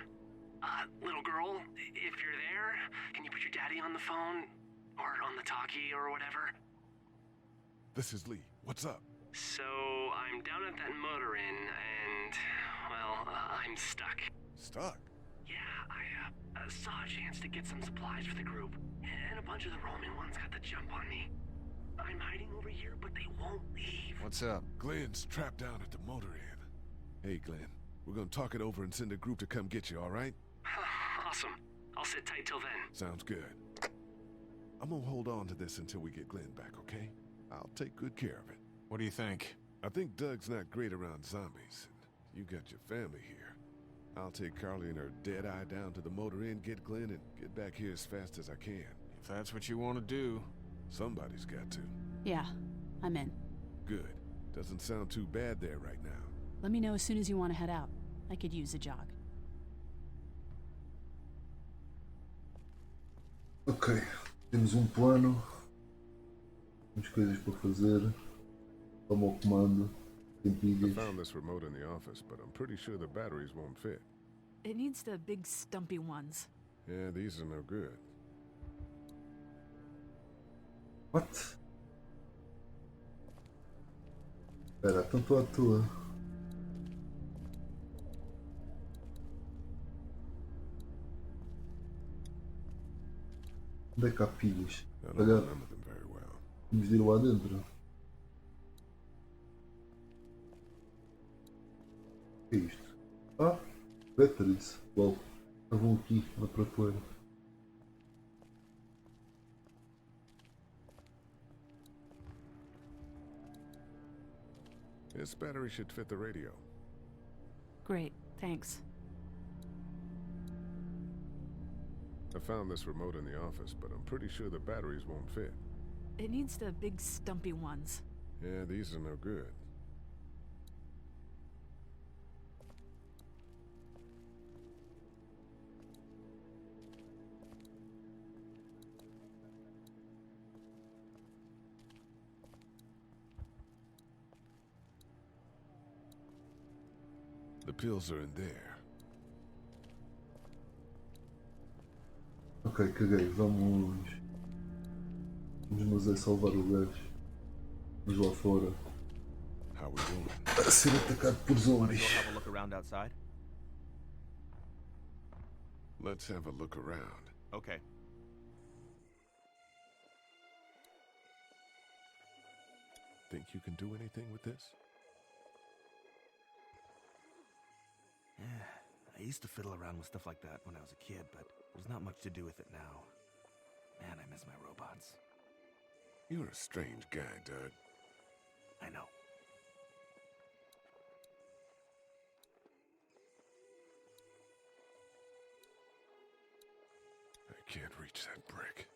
Little girl, if you're there, can you put your daddy on the phone? Or on the talkie or whatever? This is Lee. What's up? So, I'm down at that motor inn, and, well, I'm stuck. Stuck? Yeah, I saw a chance to get some supplies for the group, and a bunch of the Roman ones got the jump on me. I'm hiding over here, but they won't leave. What's up? Glenn's trapped down at the motor inn. Hey, Glenn. We're gonna talk it over and send a group to come get you, alright? Awesome. I'll sit tight till then. Sounds good. I'm gonna hold on to this until we get Glenn back, okay? I'll take good care of it. What do you think? I think Doug's not great around zombies. You got your family here. I'll take Carly and her dead eye down to the motor inn, get Glenn, and get back here as fast as I can. If that's what you want to do. Somebody's got to. Yeah, I'm in. Good. Doesn't sound too bad there right now. Let me know as soon as you want to head out. I could use a jog. Ok, temos plano. Temos coisas para fazer. Toma o comando. Tem I pilhas. found this remote in the office, but I'm pretty sure the batteries won't fit. It needs the big stumpy ones. Yeah, these are no good. What? Espera, então estou à toa. Onde é que há pilhas? I don't Olha, remember them very well. vamos ir lá dentro. O que é isto? Ah, batteries. Uau, estavam aqui na prateleira. This battery should fit the radio. Great, thanks. I found this remote in the office, but I'm pretty sure the batteries won't fit. It needs the big stumpy ones. Yeah, these are no good. The pills are in there. Ok, caguei, vamos. Vamos nos salvar o gajo. Vamos lá fora. How we doing? A ser atacado por zombies. Have a look around outside. Let's have a look around. Okay. Think you can do anything with this? Yeah, I used to fiddle around with stuff like that when I was a kid, but there's not much to do with it now. Man, I miss my robots. You're a strange guy, Doug. I know. I can't reach that brick.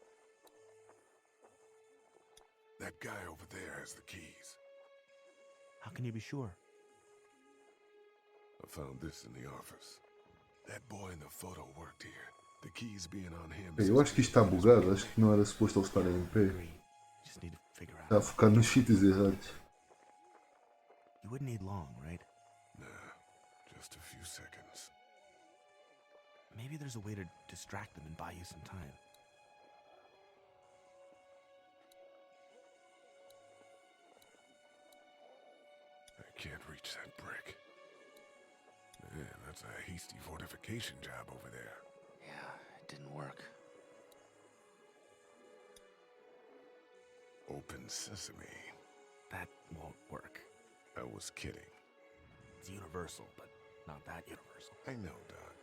That guy over there has the keys. How can you be sure? I found this in the office. That boy in the photo worked here. The keys being on him. Eu acho que isto está bugado, acho que não era suposto eles estarem em pé. Está a focar nos sítios errados. You wouldn't need long, right? Nah, just a few seconds. Maybe there's a way to distract them and buy you some time. I can't reach that brick. Man, that's a hasty fortification job over there. Yeah, it didn't work. Open sesame. That won't work. I was kidding. It's universal, but not that universal. I know, Doc.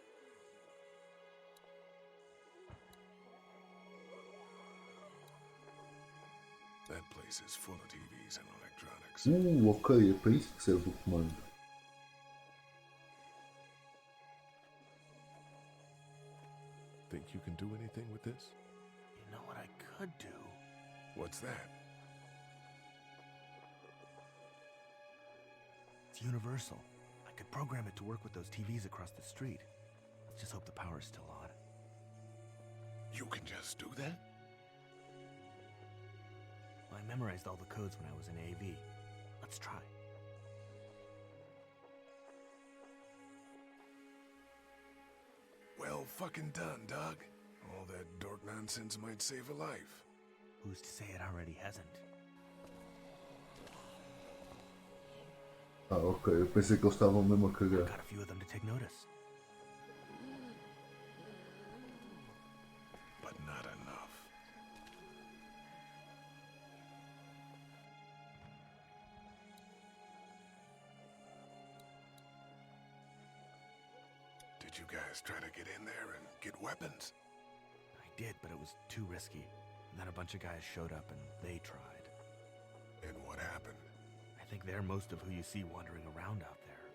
That place is full of TVs and electronics. Ok, é para isso que serve o comando. Think you can do anything with this? You know what I could do? What's that? It's universal. I could program it to work with those TVs across the street. Let's just hope the power's still on. You can just do that? Well, I memorized all the codes when I was in AV. Let's try. Well fucking done, Doug. All that dork nonsense might save a life. Who's to say it already hasn't? Ah, ok, eu pensei que eles estavam mesmo a cagar. Got a few of them to take notice. But not enough. Did you guys try to get in there and get weapons? I did, but it was too risky. And then a bunch of guys showed up and they tried. And what happened? I think they're most of who you see wandering around out there.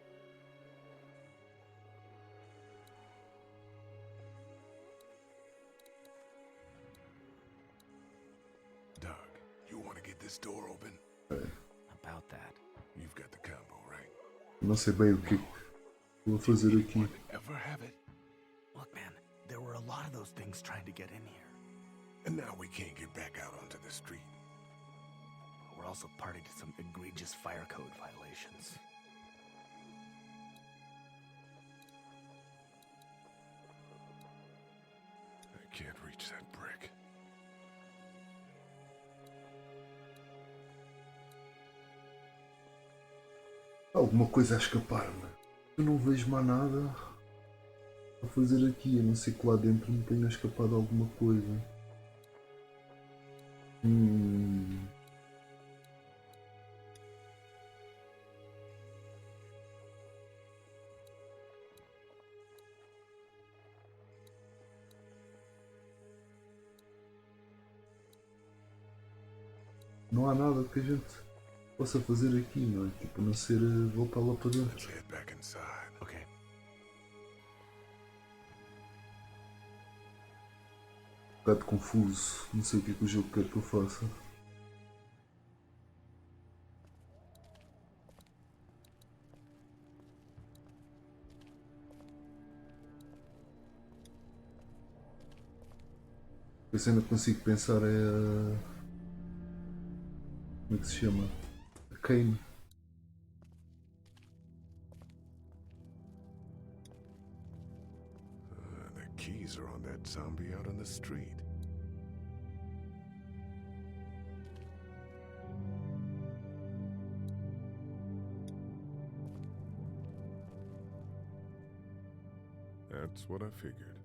Doug, you want to get this door open? About that. You've got the combo, right? Não sei bem o que vou fazer aqui. Ever have it? Look, man, there were a lot of those things trying to get in here. And now we can't get back out onto the street. We're also party to some egregious fire code violations. I can't reach that brick. Alguma coisa a escapar-me. Eu não vejo mais nada a fazer aqui, a não ser que lá dentro me tenha escapado alguma coisa. Não há nada que a gente possa fazer aqui, não é? Tipo, a não ser voltar lá para dentro. Let's head back inside. Okay. Um bocado confuso, não sei o que é que o jogo quer que eu faça. Eu ainda consigo pensar é a... Como é que se chama? A Kane. keys are on that zombie out on the street. That's what I figured.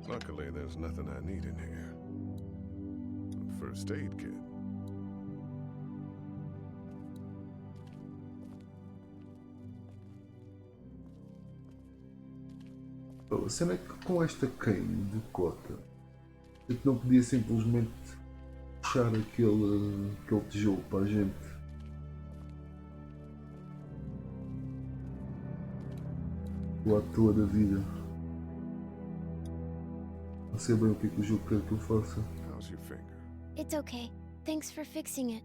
Luckily, there's nothing I need in here. A first aid kit. A cena é que com esta cane de cota, eu não podia simplesmente puxar aquele tijolo para a gente. O à toa da vida. Não sei bem o que é que o jogo quer que eu faça. How's your finger? It's okay. Thanks for fixing it.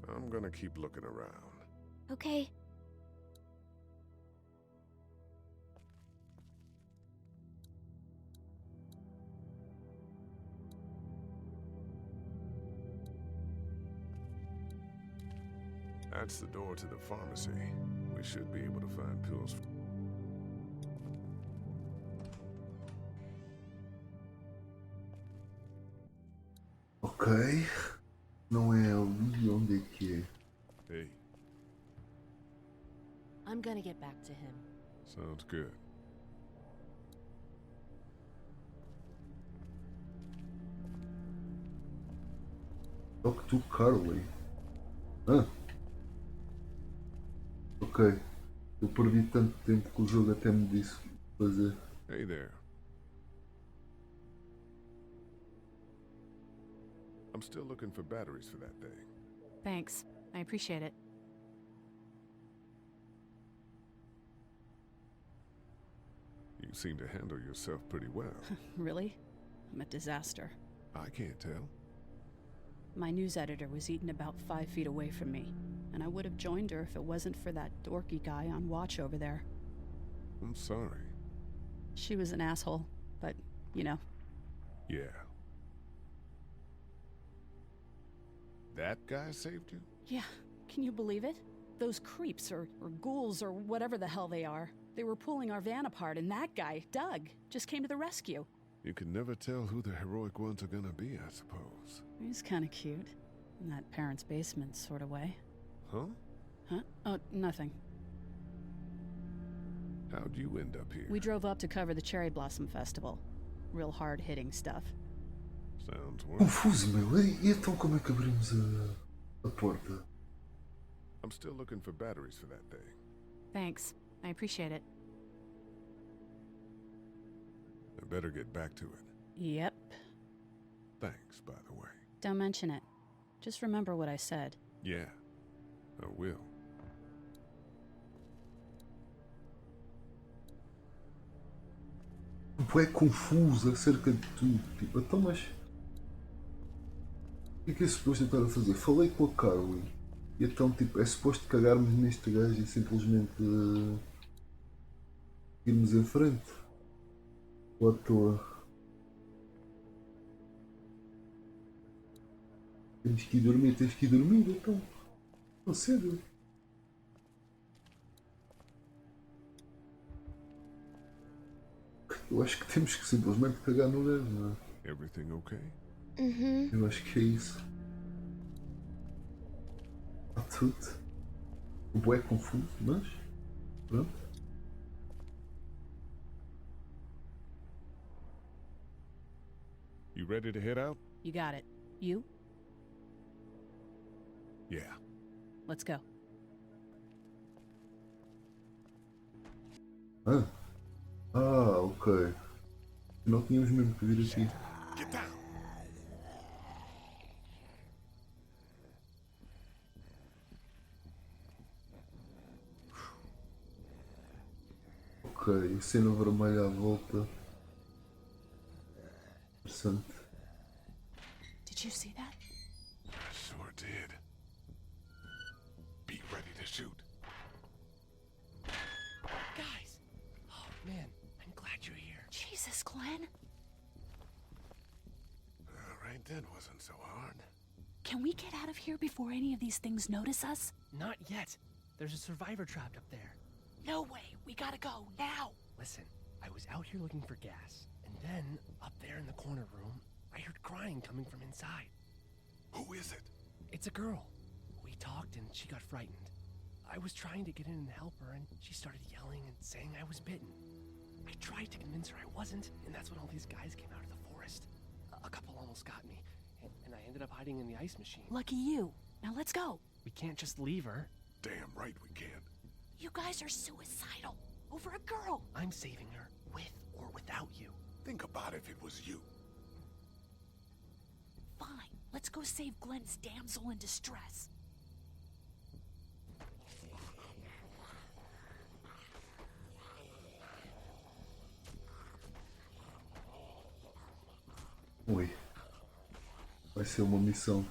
I'm gonna keep looking around. Okay. That's the door to the pharmacy. We should be able to find pills. Ok. Não é ali, onde é que é? Hey, I'm gonna get back to him. sounds good. Talk to Carly. Ah. Ok. Eu perdi tanto tempo que o jogo até me disse fazer. Hey there. I'm still looking for batteries for that thing. Thanks. I appreciate it. You seem to handle yourself pretty well. Really? I'm a disaster. I can't tell. My news editor was eaten about 5 feet away from me, and I would have joined her if it wasn't for that dorky guy on watch over there. I'm sorry. She was an asshole, but, you know. Yeah. That guy saved you? Yeah, can you believe it? Those creeps, or ghouls, or whatever the hell they are. They were pulling our van apart, and that guy, Doug, just came to the rescue. You can never tell who the heroic ones are gonna be, I suppose. He's kind of cute. In that parents' basement sort of way. Huh? Huh? Oh, nothing. How'd you end up here? We drove up to cover the Cherry Blossom Festival. Real hard-hitting stuff. Sounds worse. Confuso, meu. E então como é que abrimos a porta? I'm still looking for batteries for that thing. Thanks. I appreciate it. I better get back to it. Yep. Thanks, by the way. Don't mention it. Just remember what I said. Yeah, I will. É confuso acerca de tudo. Tipo, então, mas. O que é suposto eu estar a fazer? Falei com a Carly. E então, tipo, é suposto cagarmos neste gajo e simplesmente. Irmos em frente. Ou à toa. Tens que ir dormir, então. Não cedo. Eu acho que temos que simplesmente cagar no gajo, não é? Everything okay? Eu acho que é isso. Está tudo. O bué é confuso, mas. Pronto. You ready to head out? You got it. You? Yeah. Let's go. Ok. Não tínhamos mesmo que vir aqui. Get down. Ok, cena vermelha à volta. Interessante. Did you see that? Sure did. Be ready to shoot. Guys! Oh, man, I'm glad you're here. Jesus, Glenn. Alright, that wasn't so hard. Can we get out of here before any of these things notice us? Not yet. There's a survivor trapped up there. No way. We gotta go now. Listen, I was out here looking for gas, and then, up there in the corner room, I heard crying coming from inside. Who is it? It's a girl. We talked and she got frightened. I was trying to get in and help her, and she started yelling and saying I was bitten. I tried to convince her I wasn't, and that's when all these guys came out of the forest. A couple almost got me, and I ended up hiding in the ice machine. Lucky you. Now let's go. We can't just leave her. Damn right we can. You guys are suicidal. Over a girl. I'm saving her, with or without you. Think about if it was you. Fine. Let's go save Glenn's damsel in distress. Ui. Vai ser uma missão.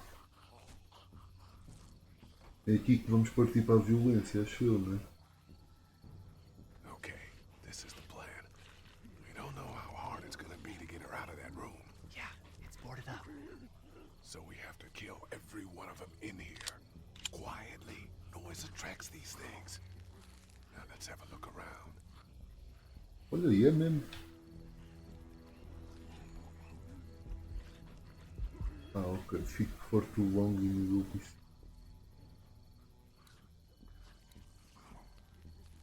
É aqui que vamos partir para a violência, acho eu, né? Okay, this is the plan. We don't know how hard it's gonna be to get her out of that room. Yeah, it's boarded up. So we have to kill every one of them in here. Quietly. Noise attracts these things. Now let's have a look around. Olha aí, é mesmo. Ah, ok. Fico for too long in the office.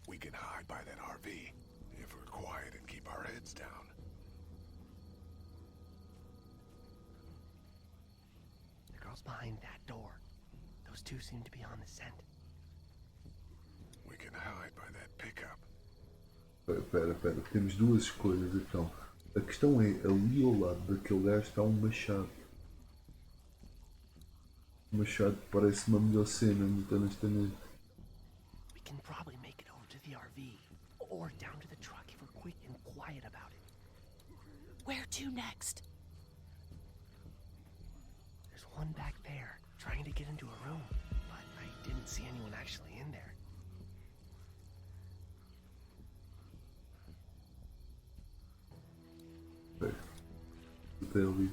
We can hide by that RV if we're quiet and keep our heads down. The girl's behind that door. Those two seem to be on the scent. We can hide by that pickup. Pera. Temos duas escolhas então. A questão é, ali ao lado daquele gajo está um machado. O machado parece uma melhor cena, muito honestamente. We can probably make it over to the RV, or down to the truck if we're quick and quiet about it. Where to next? There's one back there, trying to get into a room, but I didn't see anyone actually in there. Até ali.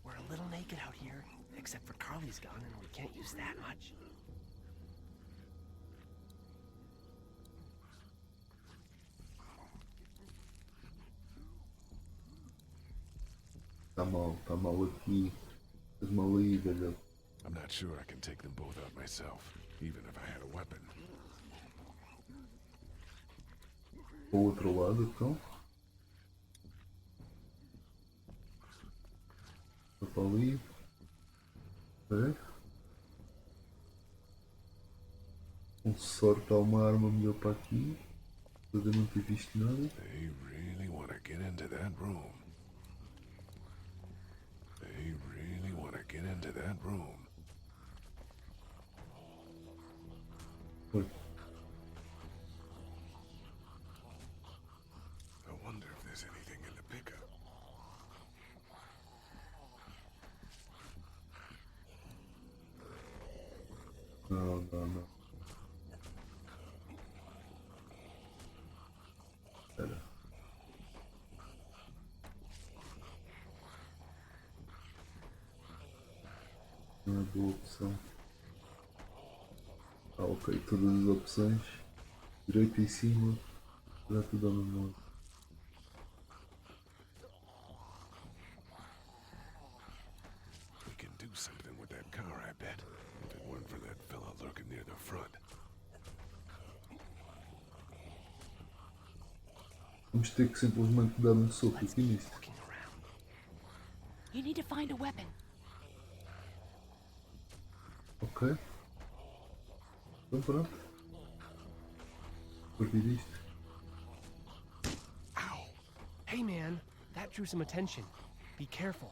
We're a little naked out here, except for Carly's gun, and we can't use that much. Tá mal aqui. Estás mal aí, velho. I'm not sure I can take them both out myself, even if I had a weapon. Para o outro lado, então. Para ali. É. Com sorte há uma arma melhor para aqui. Mas eu não ter visto nada. They really want to get into that room. They really want to get into that room. Oi. I wonder if there's anything in the pickup. Não. Espera. Não é boa opção. Ah, ok, todas as opções. Direita em cima. Já tudo ao mesmo modo. We can do something with that car, I bet. If it weren't for that fella lurking near the front. Vamos ter que simplesmente dar um soco aqui nisto. You need to find a weapon. Ok. Então pronto. A partir disto. Ow! Hey man, that drew some attention. Be careful.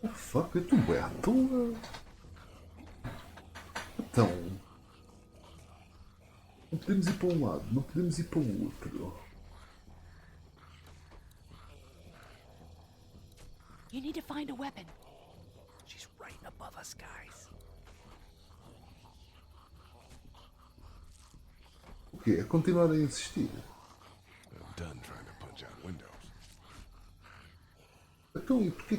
Oh fuck, é tu é à toa. Então. Não podemos ir para um lado, não podemos ir para o outro. You need to find a weapon. She's right above us, guys. quê? É continuar a insistir. I'm done trying to punch out windows. Então, e porquê?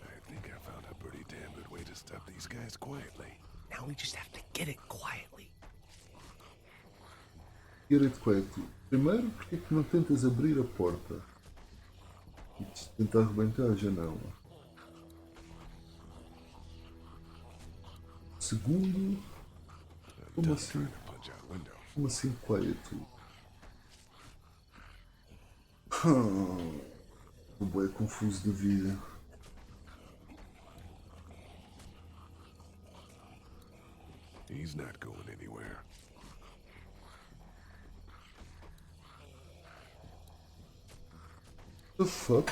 I think I found a pretty damn good way to stop these guys quietly. Now we just have to get it quietly. Direito quieto. Primeiro, porquê que não tentas abrir a porta? E tentar arrebentar a janela. Segundo, como assim? Como assim quieto? O boi é confuso de vida. He's not going anywhere. The fuck?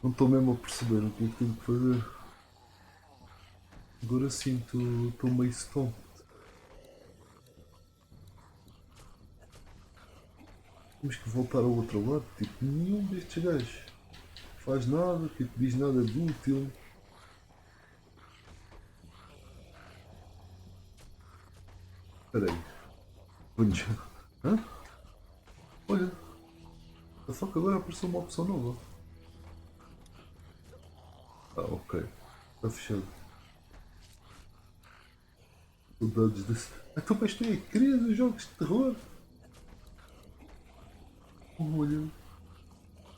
Não estou mesmo a perceber o que é que tenho que fazer. Agora sim estou meio stone. Temos que voltar ao outro lado. Tipo, nenhum destes gajos faz nada, tipo, diz nada de útil. Espera aí. Punja. Hã? Olha. Só que agora apareceu uma opção nova. Ah, ok. Está fechado. Saudades desse. Então, mas tu é querido dos jogos de terror. Olha.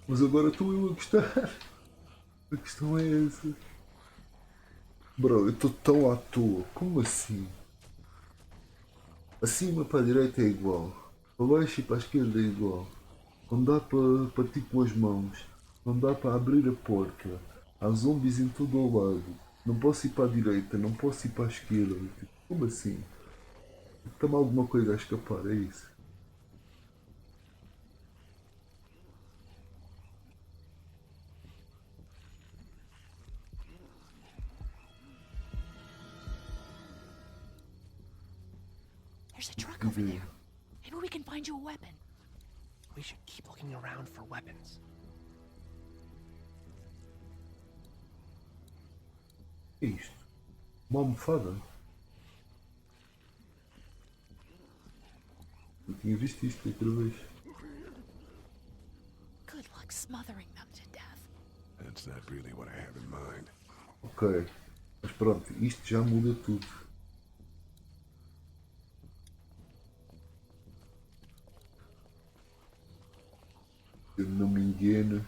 Mas agora estou eu a gostar. A questão é essa. Bro, eu estou tão à toa. Como assim? Acima para a direita é igual. Para baixo e para a esquerda é igual. Não dá para partir com as mãos. Não dá para abrir a porta. Há zombies em todo o lado. Não posso ir para a direita, não posso ir para a esquerda. Como assim? Está-me alguma coisa a escapar, é isso? There's a truck over there. Maybe we can find you a weapon. We should keep looking around for weapons. O que é isto? Uma almofada? Eu tinha visto isto outra vez. Good luck smothering them to death. That's not really what I have in mind. Ok. Mas pronto, isto já muda tudo. Se eu não me engano,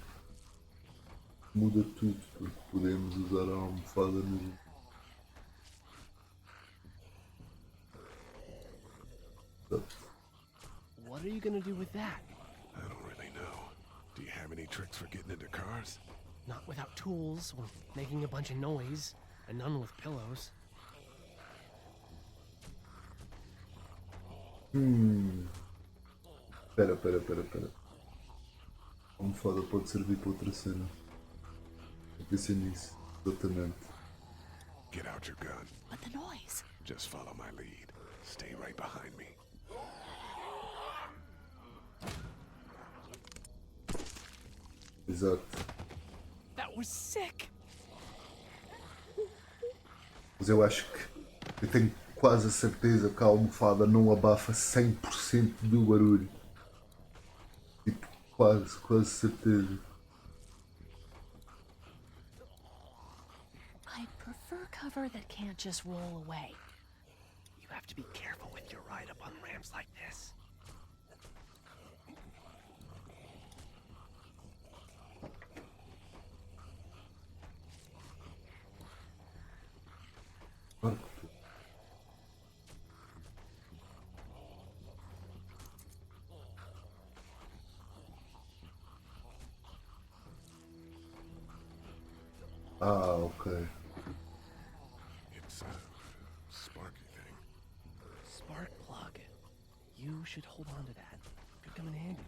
muda tudo, porque podemos usar a almofada no... What are you gonna do with that? I don't really know. Do you have any tricks for getting into cars? Not without tools, or making a bunch of noise, and none with pillows. Espera. A almofada pode servir para outra cena. Eu pensei nisso, exatamente. Get out your gun. But the noise. Just follow my lead. Stay right behind me. Exato. That was sick! Mas eu acho que eu tenho quase a certeza que a almofada não abafa 100% do barulho. Tipo, quase certeza. I prefer cover that can't just roll away. You have to be careful with your ride up on ramps like this. Ah, ok. It's a sparky thing. Spark plug. You should hold on to that. Could come in handy.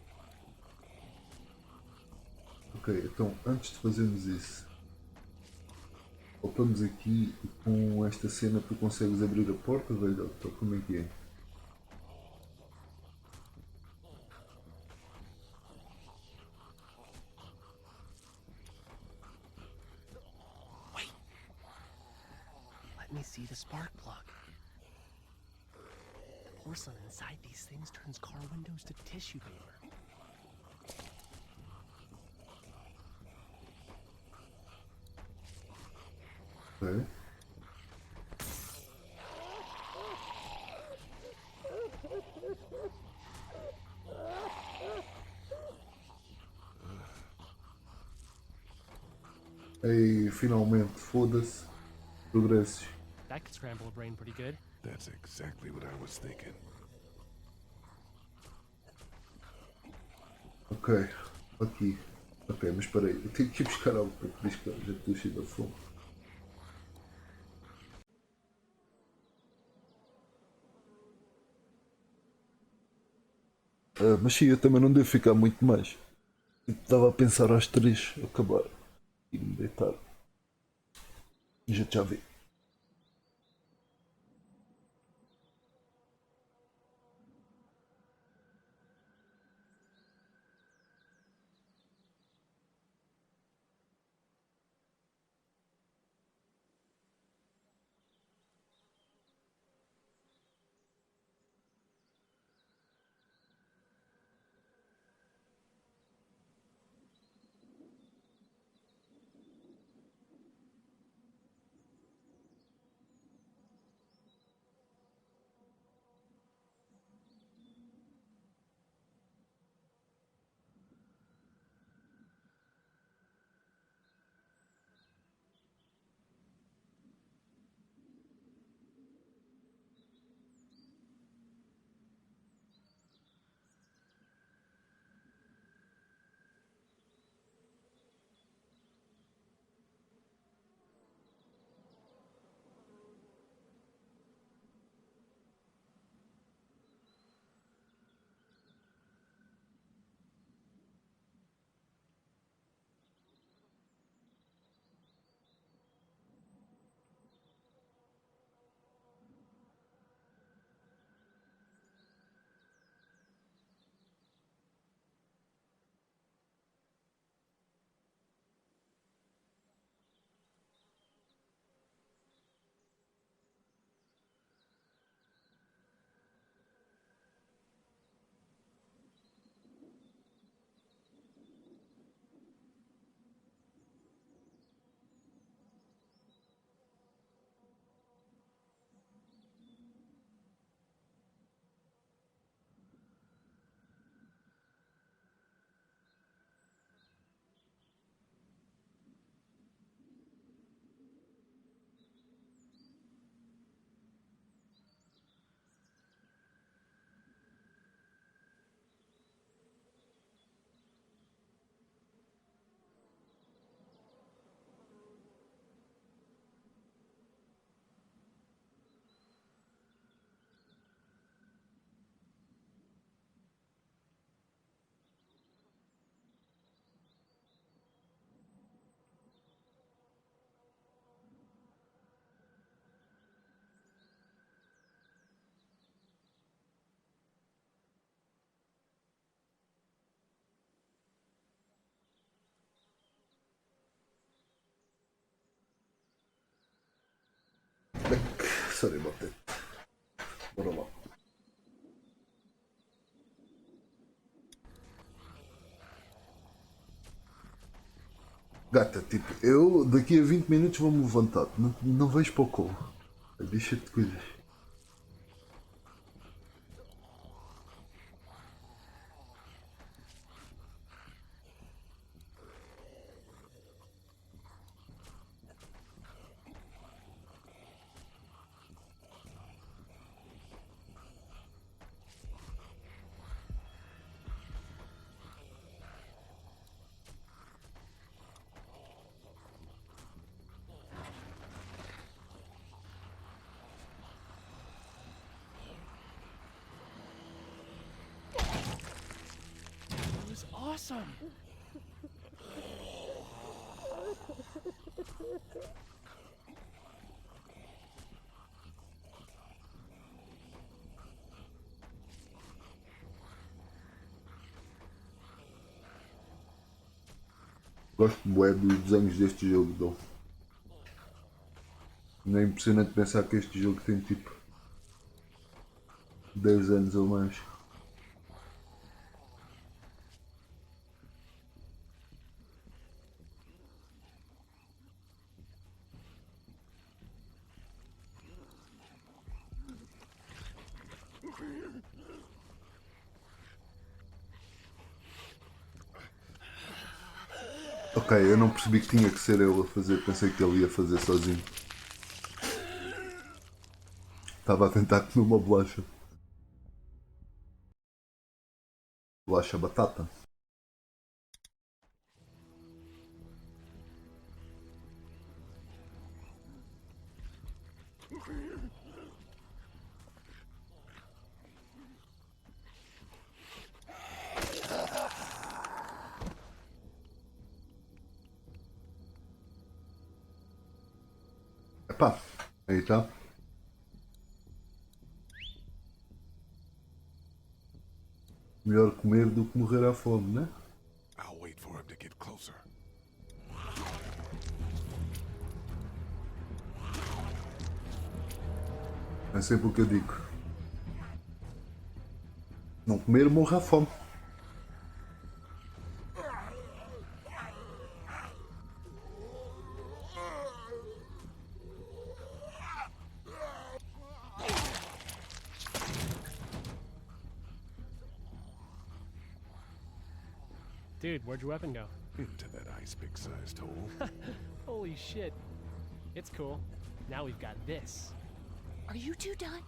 Ok, então antes de fazermos isso, voltamos aqui e com esta cena tu consegues abrir a porta, velho? Então como é que é? me see the spark plug. The porcelain inside these things turns car windows to tissue paper. Okay. Ei, finalmente, foda-se. Progressos. That could scramble a brain pretty good. That's exactly what I was thinking. Ok, aqui. Ok, mas espera aí, eu tenho que ir buscar algo para piscar, já estou cheio da fome. Mas sim, eu também não devo ficar muito mais. Eu estava a pensar às 3 acabar e me deitar. Já vi. Sorry about that. Bora lá. Gata, tipo, eu daqui a 20 minutos vou-me levantar. Não vejo para o colo. Deixa-te de coisas. That was awesome! Gosto bué dos desenhos deste jogo, então. Não é impressionante pensar que este jogo tem tipo 10 anos ou mais. Ok, eu não percebi que tinha que ser ele a fazer, pensei que ele ia fazer sozinho. Estava a tentar comer uma bolacha. Bolacha batata. Epá, aí está. Melhor comer do que morrer à fome, né? I'll wait for him to get closer. É sempre o que eu digo. Não comer, morre à fome. Dude, where'd your weapon go? Into that ice pick sized hole. Holy shit. It's cool. Now we've got this. Are you two done?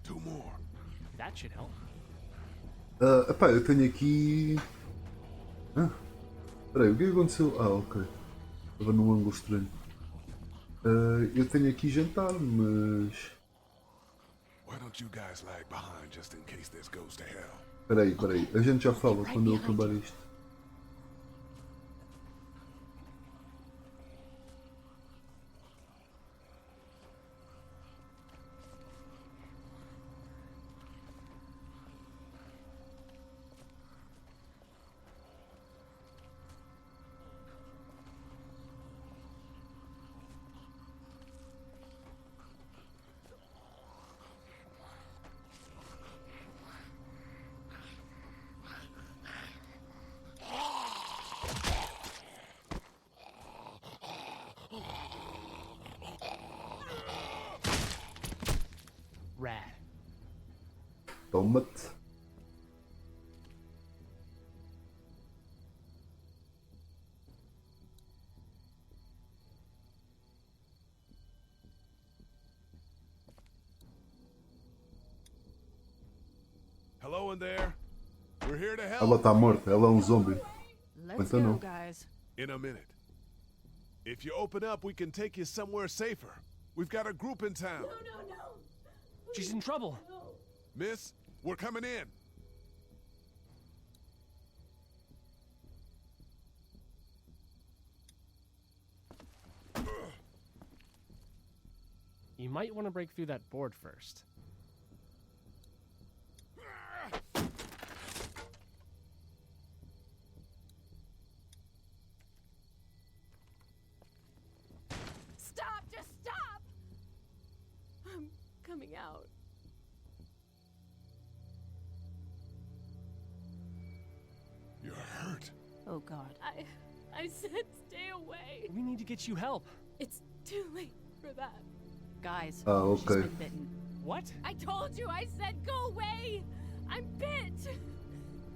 Two more. That should help. Epá, eu tenho aqui. Espera aí, o que é que aconteceu? Ah, ok. Estava num ângulo estranho. Eu tenho aqui jantar, mas. Why don't you guys lag behind just in case this goes to hell? Espera aí. A gente já fala quando eu acabar isto. Rad. Toma-te. Hello in there. We're here to help. Ela está morta, ela é um zombie. Let's Então go, não. guys. In a minute. If you open up, we can take you somewhere safer. We've got a group in town. She's in trouble. Miss, we're coming in. You might want to break through that board first. Stop! Just stop! I'm coming out. You're hurt. Oh God. I said stay away. We need to get you help. It's too late for that. Guys, Ah, she's ok. been bitten. What? I told you, I said go away! I'm bit!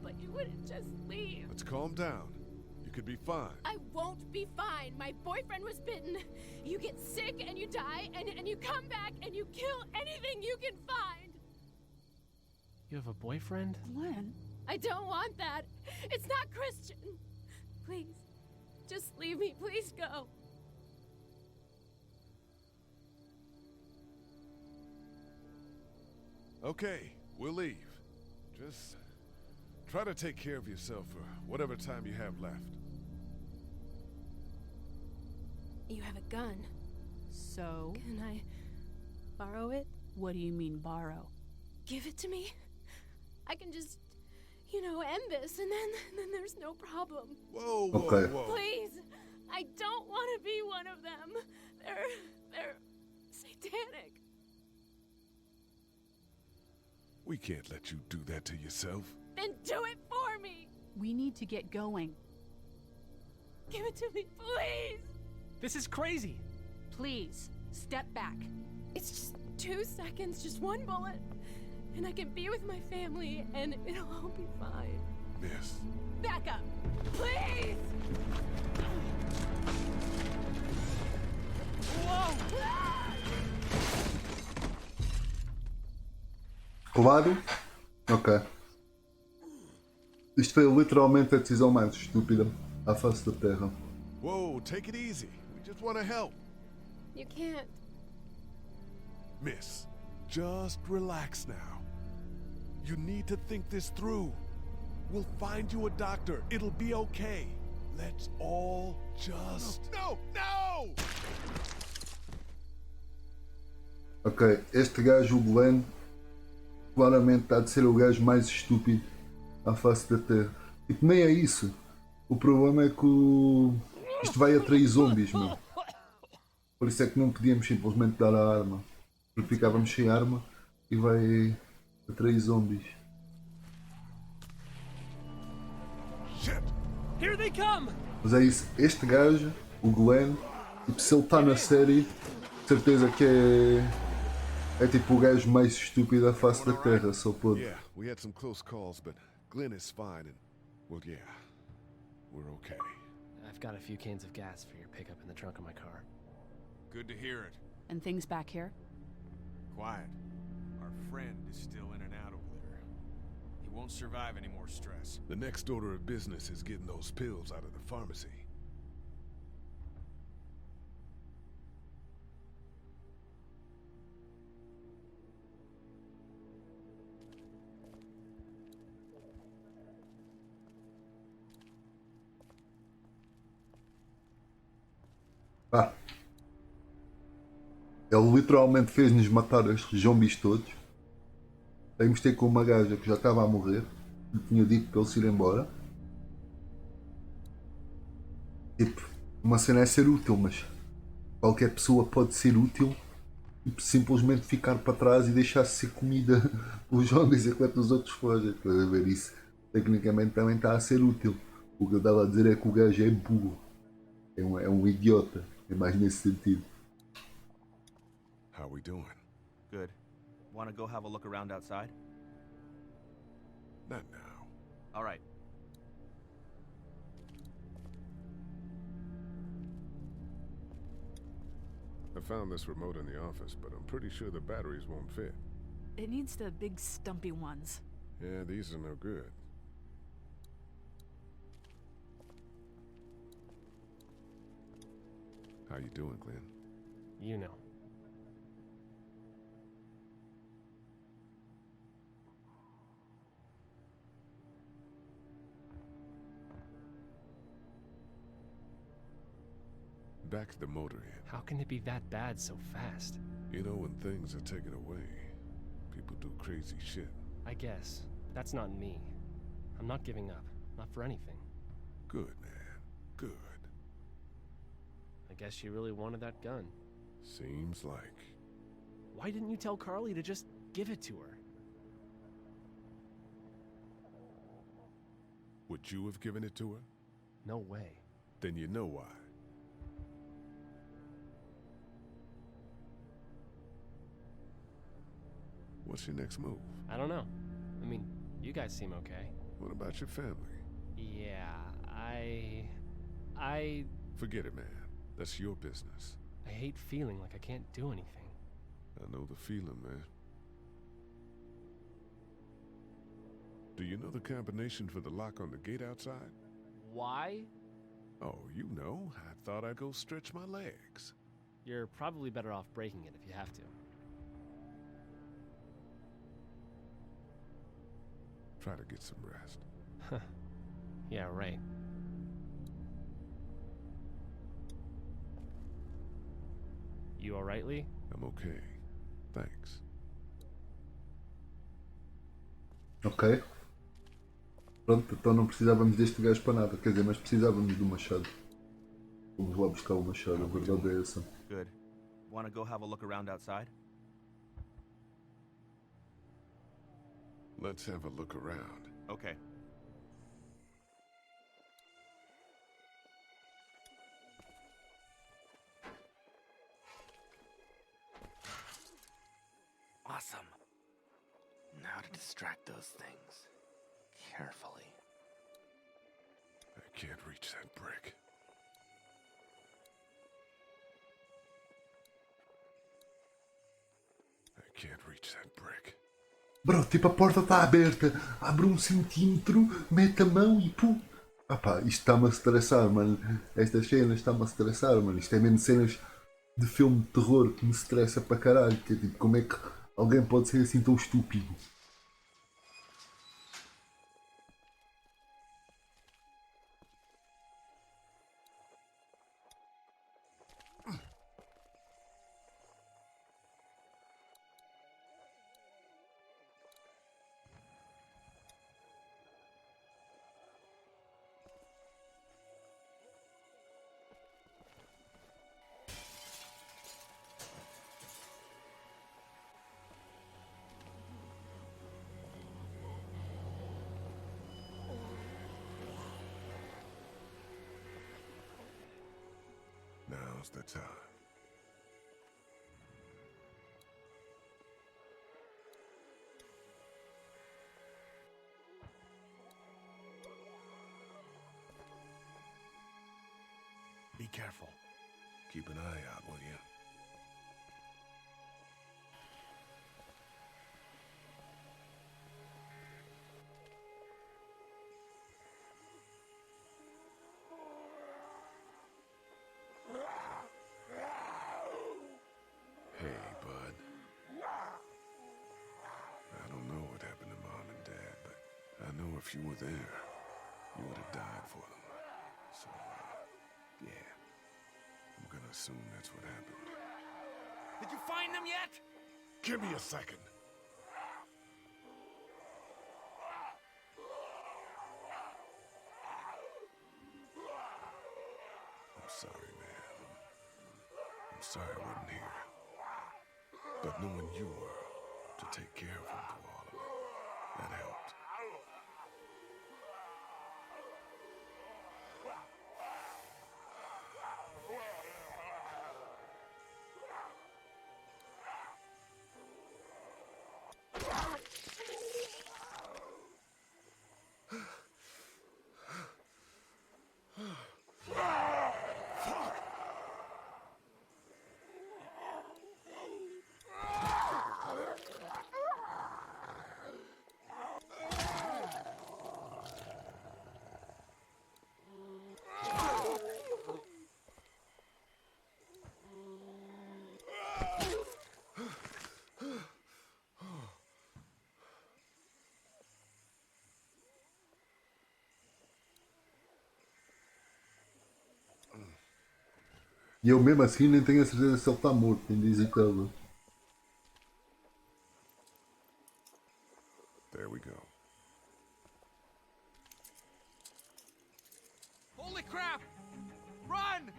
But you wouldn't just leave. Let's calm down. You could be fine. I won't be fine. My boyfriend was bitten. You get sick and you die, and you come back and you kill anything you can find. You have a boyfriend? Glenn? I don't want that. It's not Christian. Please, just leave me. Please go. Okay, we'll leave. Just try to take care of yourself for whatever time you have left. You have a gun. So? Can I borrow it? What do you mean, borrow? Give it to me. I can just end this, and then there's no problem. Whoa, Okay. Please, I don't want to be one of them. They're satanic. We can't let you do that to yourself. Then do it for me. We need to get going. Give it to me, please. This is crazy. Please, step back. It's just 2 seconds, just one bullet, and I can be with my family, and it'll all be fine. Miss. Back up, please. Whoa! Claro. Ok. Isto foi literalmente a decisão mais estúpida à face da Terra. Whoa, take it easy. We just want to help. You can't. Miss, just relax now. You need to think this through. We'll find you a doctor. It'll be okay. Let's all just... No! Ok, este gajo, o Glenn, claramente está de ser o gajo mais estúpido à face da Terra. Tipo, nem é isso. O problema é que isto vai atrair zombies, meu. Por isso é que não podíamos simplesmente dar a arma. Porque ficávamos sem arma e vai atrair zombies. Here they come! Mas é isso, este gajo, o Glenn, tipo, se ele está na série, certeza que é tipo o gajo mais estúpido à face da Terra, só pode. Yeah, we had some close calls, but Glenn is fine and, well, yeah, we're okay. I've got a few cans of gas for your pickup in the trunk of my car. Good to hear it. And things back here? Quiet. Our friend is still in and out over there. He won't survive any more stress. The next order of business is getting those pills out of the pharmacy. Ah. Ele literalmente fez-nos matar estes zombies todos. Temos de ter com uma gaja que já estava a morrer. E tinha dito para ele se ir embora. Tipo, uma cena é ser útil, mas qualquer pessoa pode ser útil e simplesmente ficar para trás e deixar-se ser comida pelos zombies enquanto os outros fogem. Estás a ver isso? Tecnicamente também está a ser útil. O que eu estava a dizer é que o gajo é burro. É um idiota. É mais nesse sentido. How we doing? Good. Want to go have a look around outside? Not now. All right. I found this remote in the office, but I'm pretty sure the batteries won't fit. It needs the big stumpy ones. Yeah, these are no good. How you doing, Glenn? You know. Back to the motor inn. How can it be that bad so fast? You know, when things are taken away, people do crazy shit. I guess. That's not me. I'm not giving up. Not for anything. Good, man. Good. I guess she really wanted that gun. Seems like. Why didn't you tell Carly to just give it to her? Would you have given it to her? No way. Then you know why. What's your next move? I don't know. I mean, you guys seem okay. What about your family? Yeah, I... Forget it, man. That's your business. I hate feeling like I can't do anything. I know the feeling, man. Do you know the combination for the lock on the gate outside? Why? Oh, you know. I thought I'd go stretch my legs. You're probably better off breaking it if you have to. Try to get some rest. Yeah, right. You alright, Lee? I'm okay. Thanks. Ok. Pronto, então não precisávamos deste gajo para nada. Quer dizer, mas precisávamos do machado. Vamos lá buscar o machado, a verdade é essa. Good. Want to go have a look around outside? Let's have a look around. Okay. Awesome. Now to distract those things. Carefully. I can't reach that brick. I can't reach that brick. Bro, tipo, a porta está aberta. Abre 1 centímetro, mete a mão e pum. Ah pá, isto está-me a estressar, mano. Estas cenas estão-me a estressar, mano. Isto é mesmo cenas de filme de terror que me estressa para caralho. Que é tipo, como é que alguém pode ser assim tão estúpido? Now's the time. Be careful. Keep an eye out, will you? Hey, bud. I don't know what happened to Mom and Dad, but I know if you were there, you would have died for them. So, yeah. I'm gonna assume that's what happened. Did you find them yet? Give me a second. I'm sorry, man. I'm sorry I wasn't here. But knowing you were to take care of him through all of it, that helped. E eu mesmo assim nem tenho a certeza se ele está morto, nem dizem que ele. There we go. Holy crap! Run!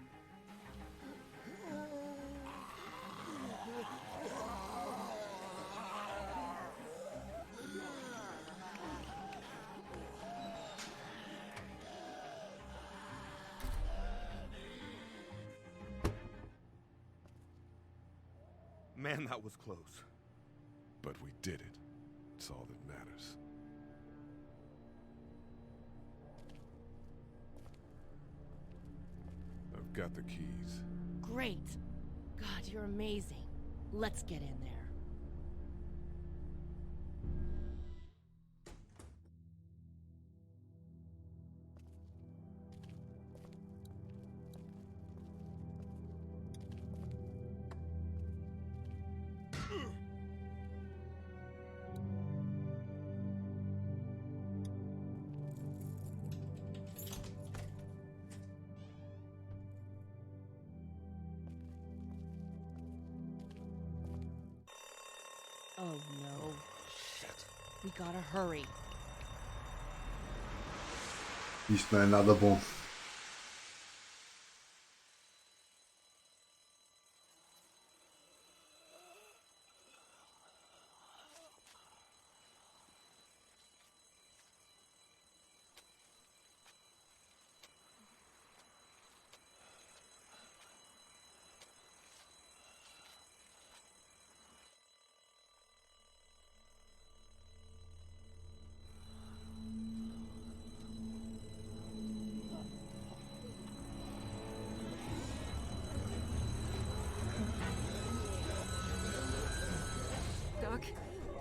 Man, that was close. But we did it. It's all that matters. I've got the keys. Great. God, you're amazing. Let's get in there. Oh no. Shit. We gotta hurry. Isto não é nada bom. Doc,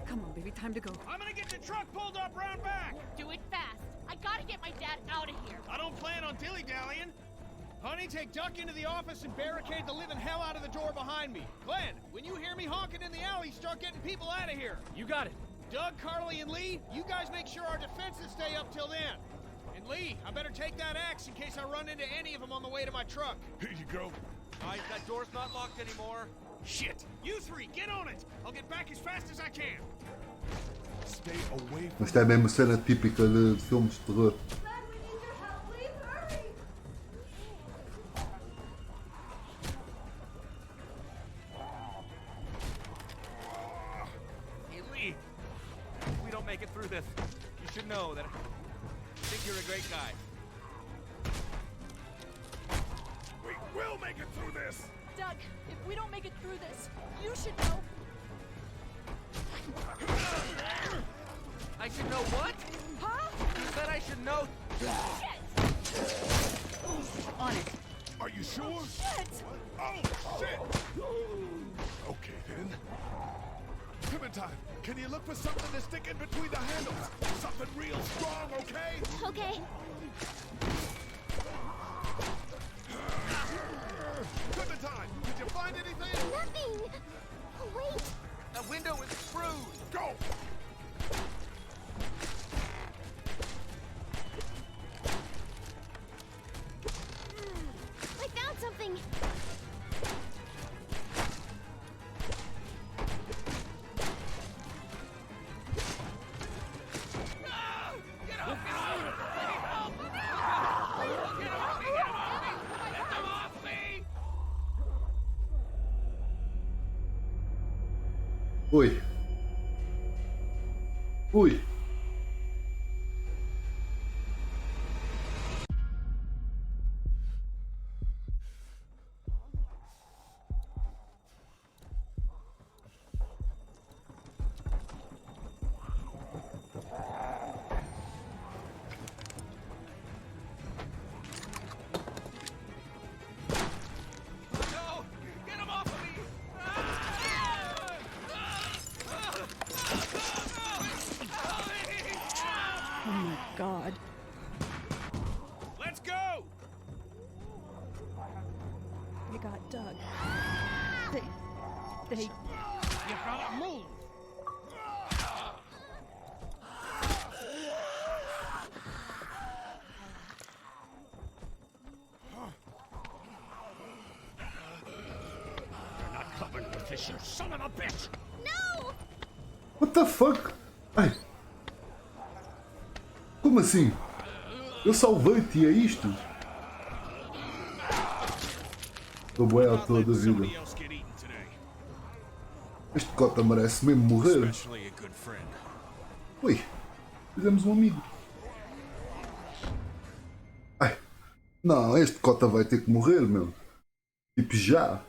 come on, baby, time to go. I'm gonna get the truck pulled up round back! Do it fast. I gotta get my dad out of here. I don't plan on dilly-dallying. Honey, take Duck into the office and barricade the living hell out of the door behind me. Glenn, when you hear me honking in the alley, start getting people out of here. You got it. Doug, Carly, and Lee, you guys make sure our defenses stay up till then. And Lee, I better take that axe in case I run into any of them on the way to my truck. Here you go. Alright, that door's not locked anymore. Shit! You three, get on it! I'll get back as fast as I can. Stay away from Isto é mesmo cena típica de filmes de terror. Hey, Lee. If we don't make it through this, you should know that I think you're a great guy. We will make it through this! Doug, if we don't make it through this, you should know. I should know what? Huh? You said I should know. Shit! On it. Are you sure? Shit! Oh, shit! Okay, then. Clementine, can you look for something to stick in between the handles? Something real strong, okay? Okay. Clementine, did you find anything? Nothing. Oh, wait. The window is screwed. Go! I found something. Ui. Ui. No! Get him off of me! Oh my god. Let's go! They got Doug. They... You gotta move! You're not covered with this, you son of a bitch! No! What the fuck? Ai. Como assim? Eu salvei-te e é isto? Estou bué à toa da vida. Este cota merece mesmo morrer. Ui, fizemos um amigo. Ai, não, este cota vai ter que morrer, meu. Tipo já.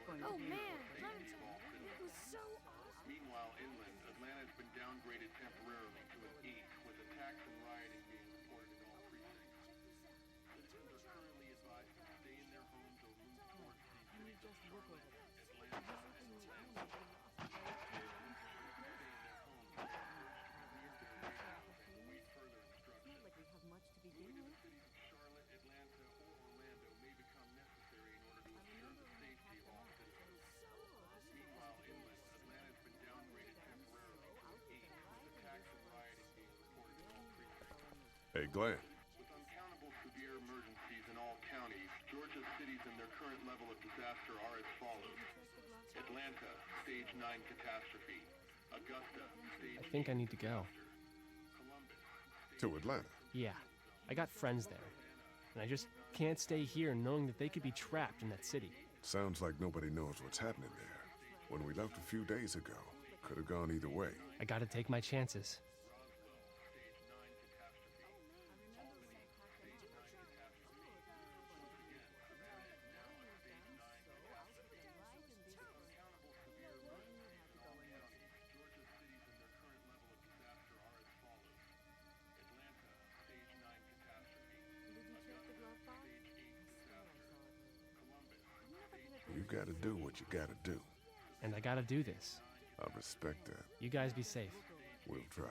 Oh man, Clementine, it was so awesome. Meanwhile, inland, Atlanta has been downgraded temporarily to an 8, with attacks and rioting being reported in all precincts. Citizens are currently advised to stay in their homes or move towards the cities of Charlotte, Atlanta, and Orlando. Citizens who stay in their homes are urged to be near their radios and await further instructions. Like we have much to begin Moving to with. the cities of Charlotte, Hey, Glenn. With uncountable severe emergencies in all counties, Georgia's cities and their current level of disaster are as follows. Atlanta, stage 9 catastrophe. Augusta, stage I think I need to go. To Atlanta? Yeah, I got friends there. And I just can't stay here knowing that they could be trapped in that city. Sounds like nobody knows what's happening there. When we left a few days ago, could have gone either way. I gotta take my chances. You gotta do what you gotta do. And I gotta do this. I respect that. You guys be safe. We'll try.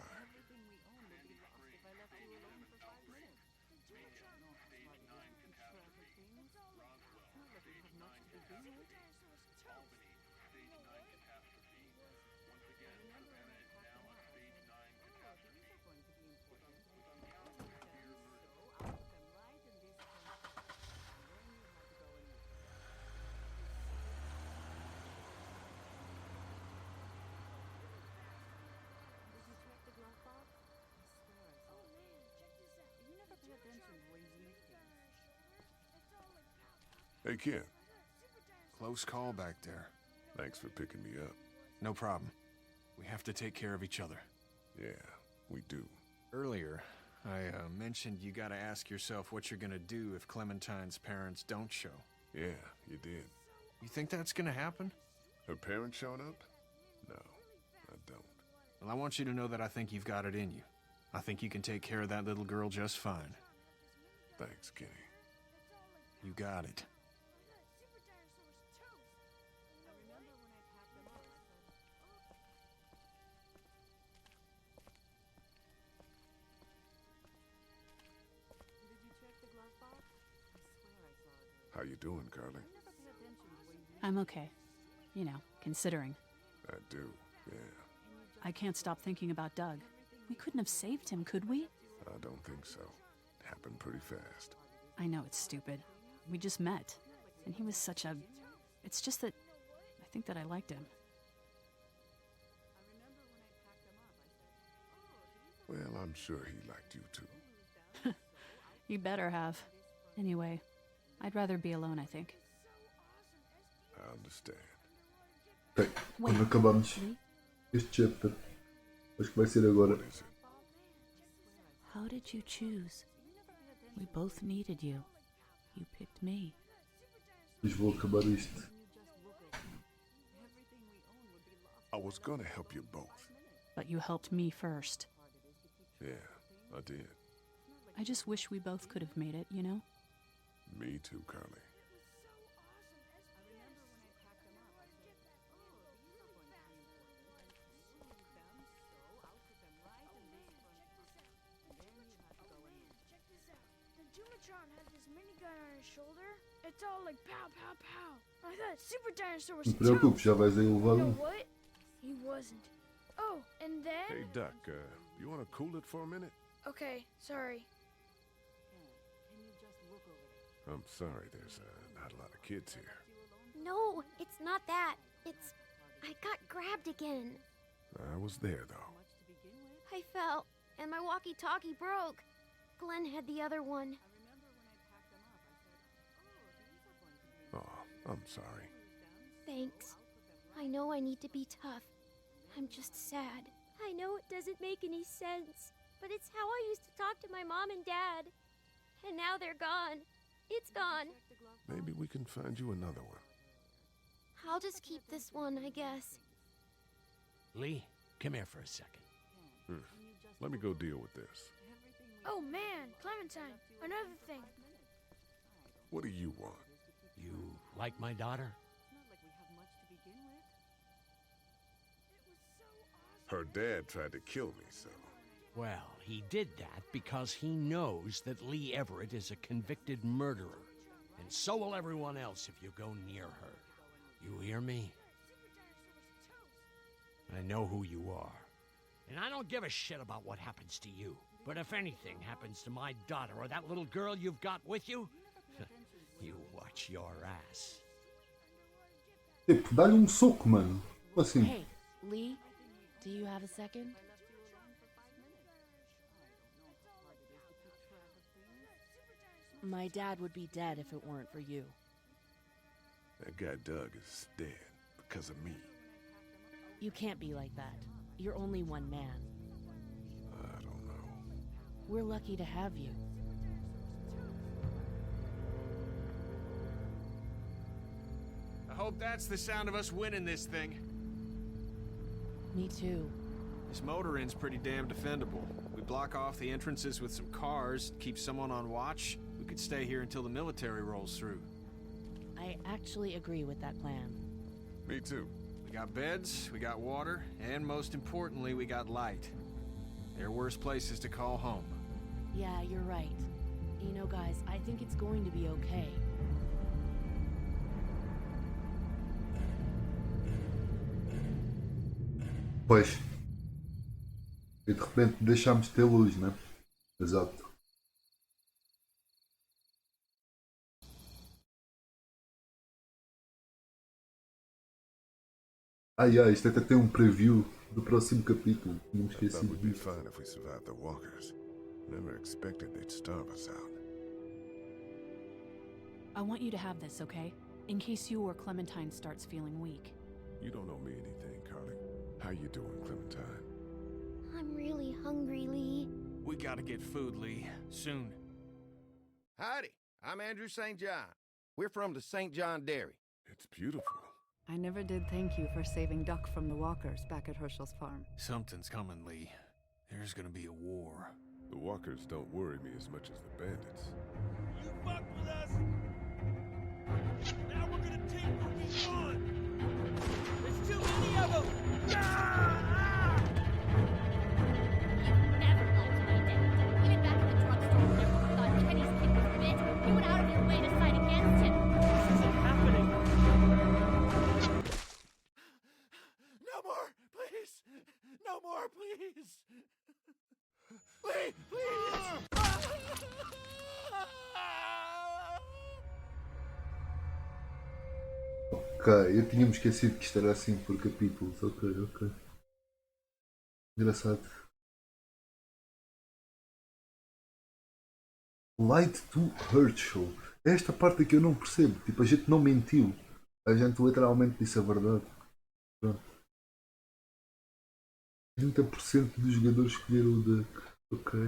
Hey, kid. Close call back there. Thanks for picking me up. No problem. We have to take care of each other. Yeah, we do. Earlier, I mentioned you gotta ask yourself what you're gonna do if Clementine's parents don't show. Yeah, you did. You think that's gonna happen? Her parents showing up? No, I don't. Well, I want you to know that I think you've got it in you. I think you can take care of that little girl just fine. Thanks, Kenny. You got it. How you doing, Carly? I'm okay. You know, considering. I do, yeah. I can't stop thinking about Doug. We couldn't have saved him, could we? I don't think so. Happened pretty fast. I know it's stupid. We just met. And he was such a... It's just that... I think that I liked him. Well, I'm sure he liked you too. You better have. Anyway, I'd rather be alone, I think. I understand. Bem, quando acabamos este chapter, acho que vai ser agora. How did you choose? We both needed you. You picked me. Depois vou acabar isto. I was gonna help you both. But you helped me first. Yeah, I did. I just wish we both could have made it, you know? Me too, Carly. Dumatron has this minigun on his shoulder. It's all like pow, pow, pow. I thought Super Dinosaur was Não te preocupes, já vais aí levar You know um. what? He wasn't. Oh, and then... Hey, Duck, you wanna cool it for a minute? Okay, sorry. I'm sorry, there's not a lot of kids here. No, it's not that. It's... I got grabbed again. I was there, though. I fell, and my walkie-talkie broke. Glenn had the other one. Oh, I'm sorry. Thanks. I know I need to be tough. I'm just sad. I know it doesn't make any sense, but it's how I used to talk to my mom and dad. And now they're gone. It's gone. Maybe we can find you another one. I'll just keep this one, I guess. Lee, come here for a second. Let me go deal with this. Oh man, Clementine, another thing. What do you want? You like my daughter? Her dad tried to kill me, so... Well, he did that because he knows that Lee Everett is a convicted murderer. And so will everyone else if you go near her. You hear me? I know who you are. And I don't give a shit about what happens to you. But if anything happens to my daughter or that little girl you've got with you, you watch your ass. Tipo, dá-lhe um soco, mano. Assim. Hey, Lee, do you have a second? My dad would be dead if it weren't for you. That guy Doug is dead because of me. You can't be like that. You're only one man. I don't know. We're lucky to have you. I hope that's the sound of us winning this thing. Me too. This motor inn's pretty damn defendable. We block off the entrances with some cars, keep someone on watch. We could stay here until the military rolls through. I actually agree with that plan. Me too. We got beds, we got water, and most importantly, we got light. There are worse places to call home. Yeah, you're right. You know, guys, I think it's going to be okay. Pois. E de repente deixámos de ter luz, né? Exato. Isto até tem um preview do próximo capítulo. Não esqueci Thought we'd be disso. fine if we survived the walkers. Never expected they'd starve us out. I want you to have this, okay? In case you or Clementine starts feeling weak. You don't owe me anything, Carly. How you doing, Clementine? I'm really hungry, Lee. We gotta get food, Lee. Soon. Howdy, I'm Andrew St. John. We're from the St. John Dairy. It's beautiful. I never did thank you for saving Duck from the walkers back at Herschel's farm. Something's coming, Lee. There's gonna be a war. The walkers don't worry me as much as the bandits. You fuck with us! Now we're gonna take what we want! There's too many of them! Never liked my dad. Even back at the drugstore, whenever you thought Kenny's kid was bit, you went out of your way to side against him. This isn't happening! No more, please! No more, please! Lee, please! Ok, eu tinha-me esquecido que isto era assim por capítulos. Ok. Engraçado. Lied to Herschel. É esta parte que eu não percebo. Tipo, a gente não mentiu. A gente literalmente disse a verdade. Pronto. 30% dos jogadores escolheram o Duck. Ok.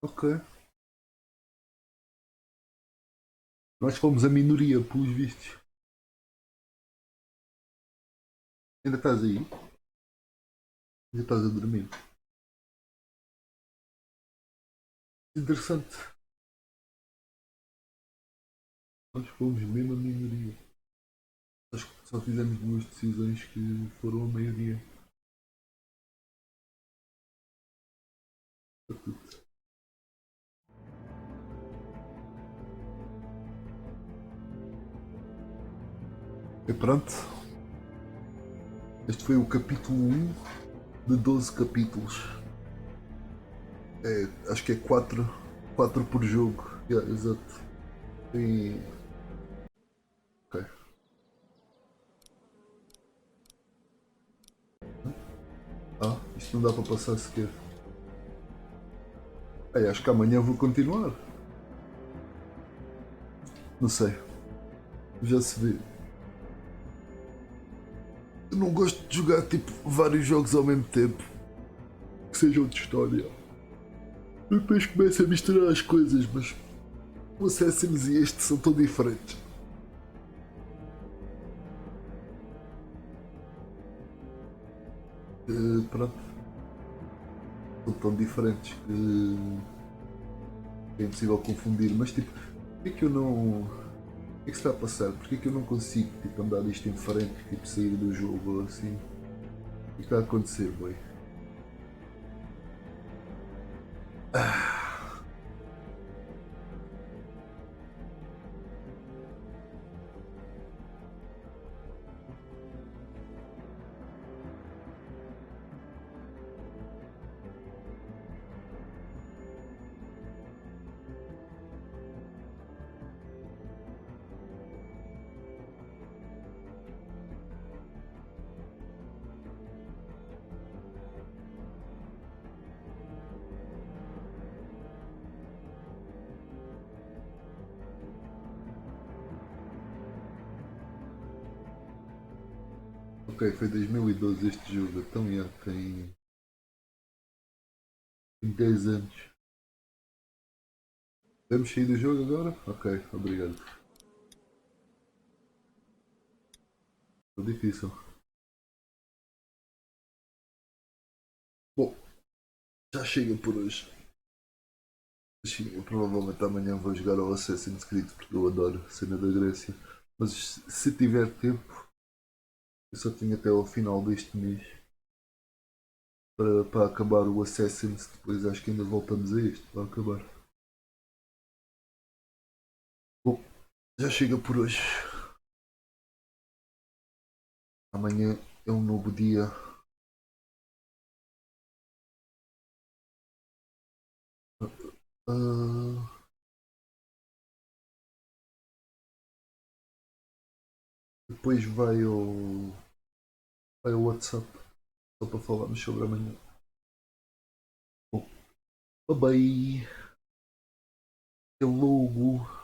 Ok. Nós fomos a minoria, pelos vistos. Ainda estás aí? Ainda estás a dormir? Interessante. Nós fomos mesmo a minoria. Acho que só fizemos duas decisões que foram a maioria. Está tudo. E pronto. Este foi o capítulo 1 de 12 capítulos. Acho que é 4 por jogo. Yeah, exato. E... Ok. Isto não dá para passar sequer. Acho que amanhã vou continuar. Não sei. Já se vê. Eu não gosto de jogar tipo vários jogos ao mesmo tempo. Que sejam de história. Eu depois começo a misturar as coisas, mas o Assassins e este são tão diferentes. Pronto. São tão diferentes que é impossível confundir, mas tipo, porquê que eu não... O que é que se está a passar? Porquê que eu não consigo tipo, andar isto em frente, tipo sair do jogo ou assim? O que está a acontecer, boy? Ok, foi 2012 este jogo, então já tem 10 anos. Vamos sair do jogo agora? Ok, obrigado. Foi difícil. Bom, já chega por hoje. Sim, provavelmente amanhã vou jogar ao Assassin's Creed porque eu adoro a cena da Grécia. Mas se tiver tempo, eu só tenho até ao final deste mês para acabar o Assassin's. Depois acho que ainda voltamos a este para acabar. Bom, já chega por hoje. Amanhã é um novo dia. Ah, depois vai ao WhatsApp só para falarmos sobre amanhã. Bom, bye bye. Até logo.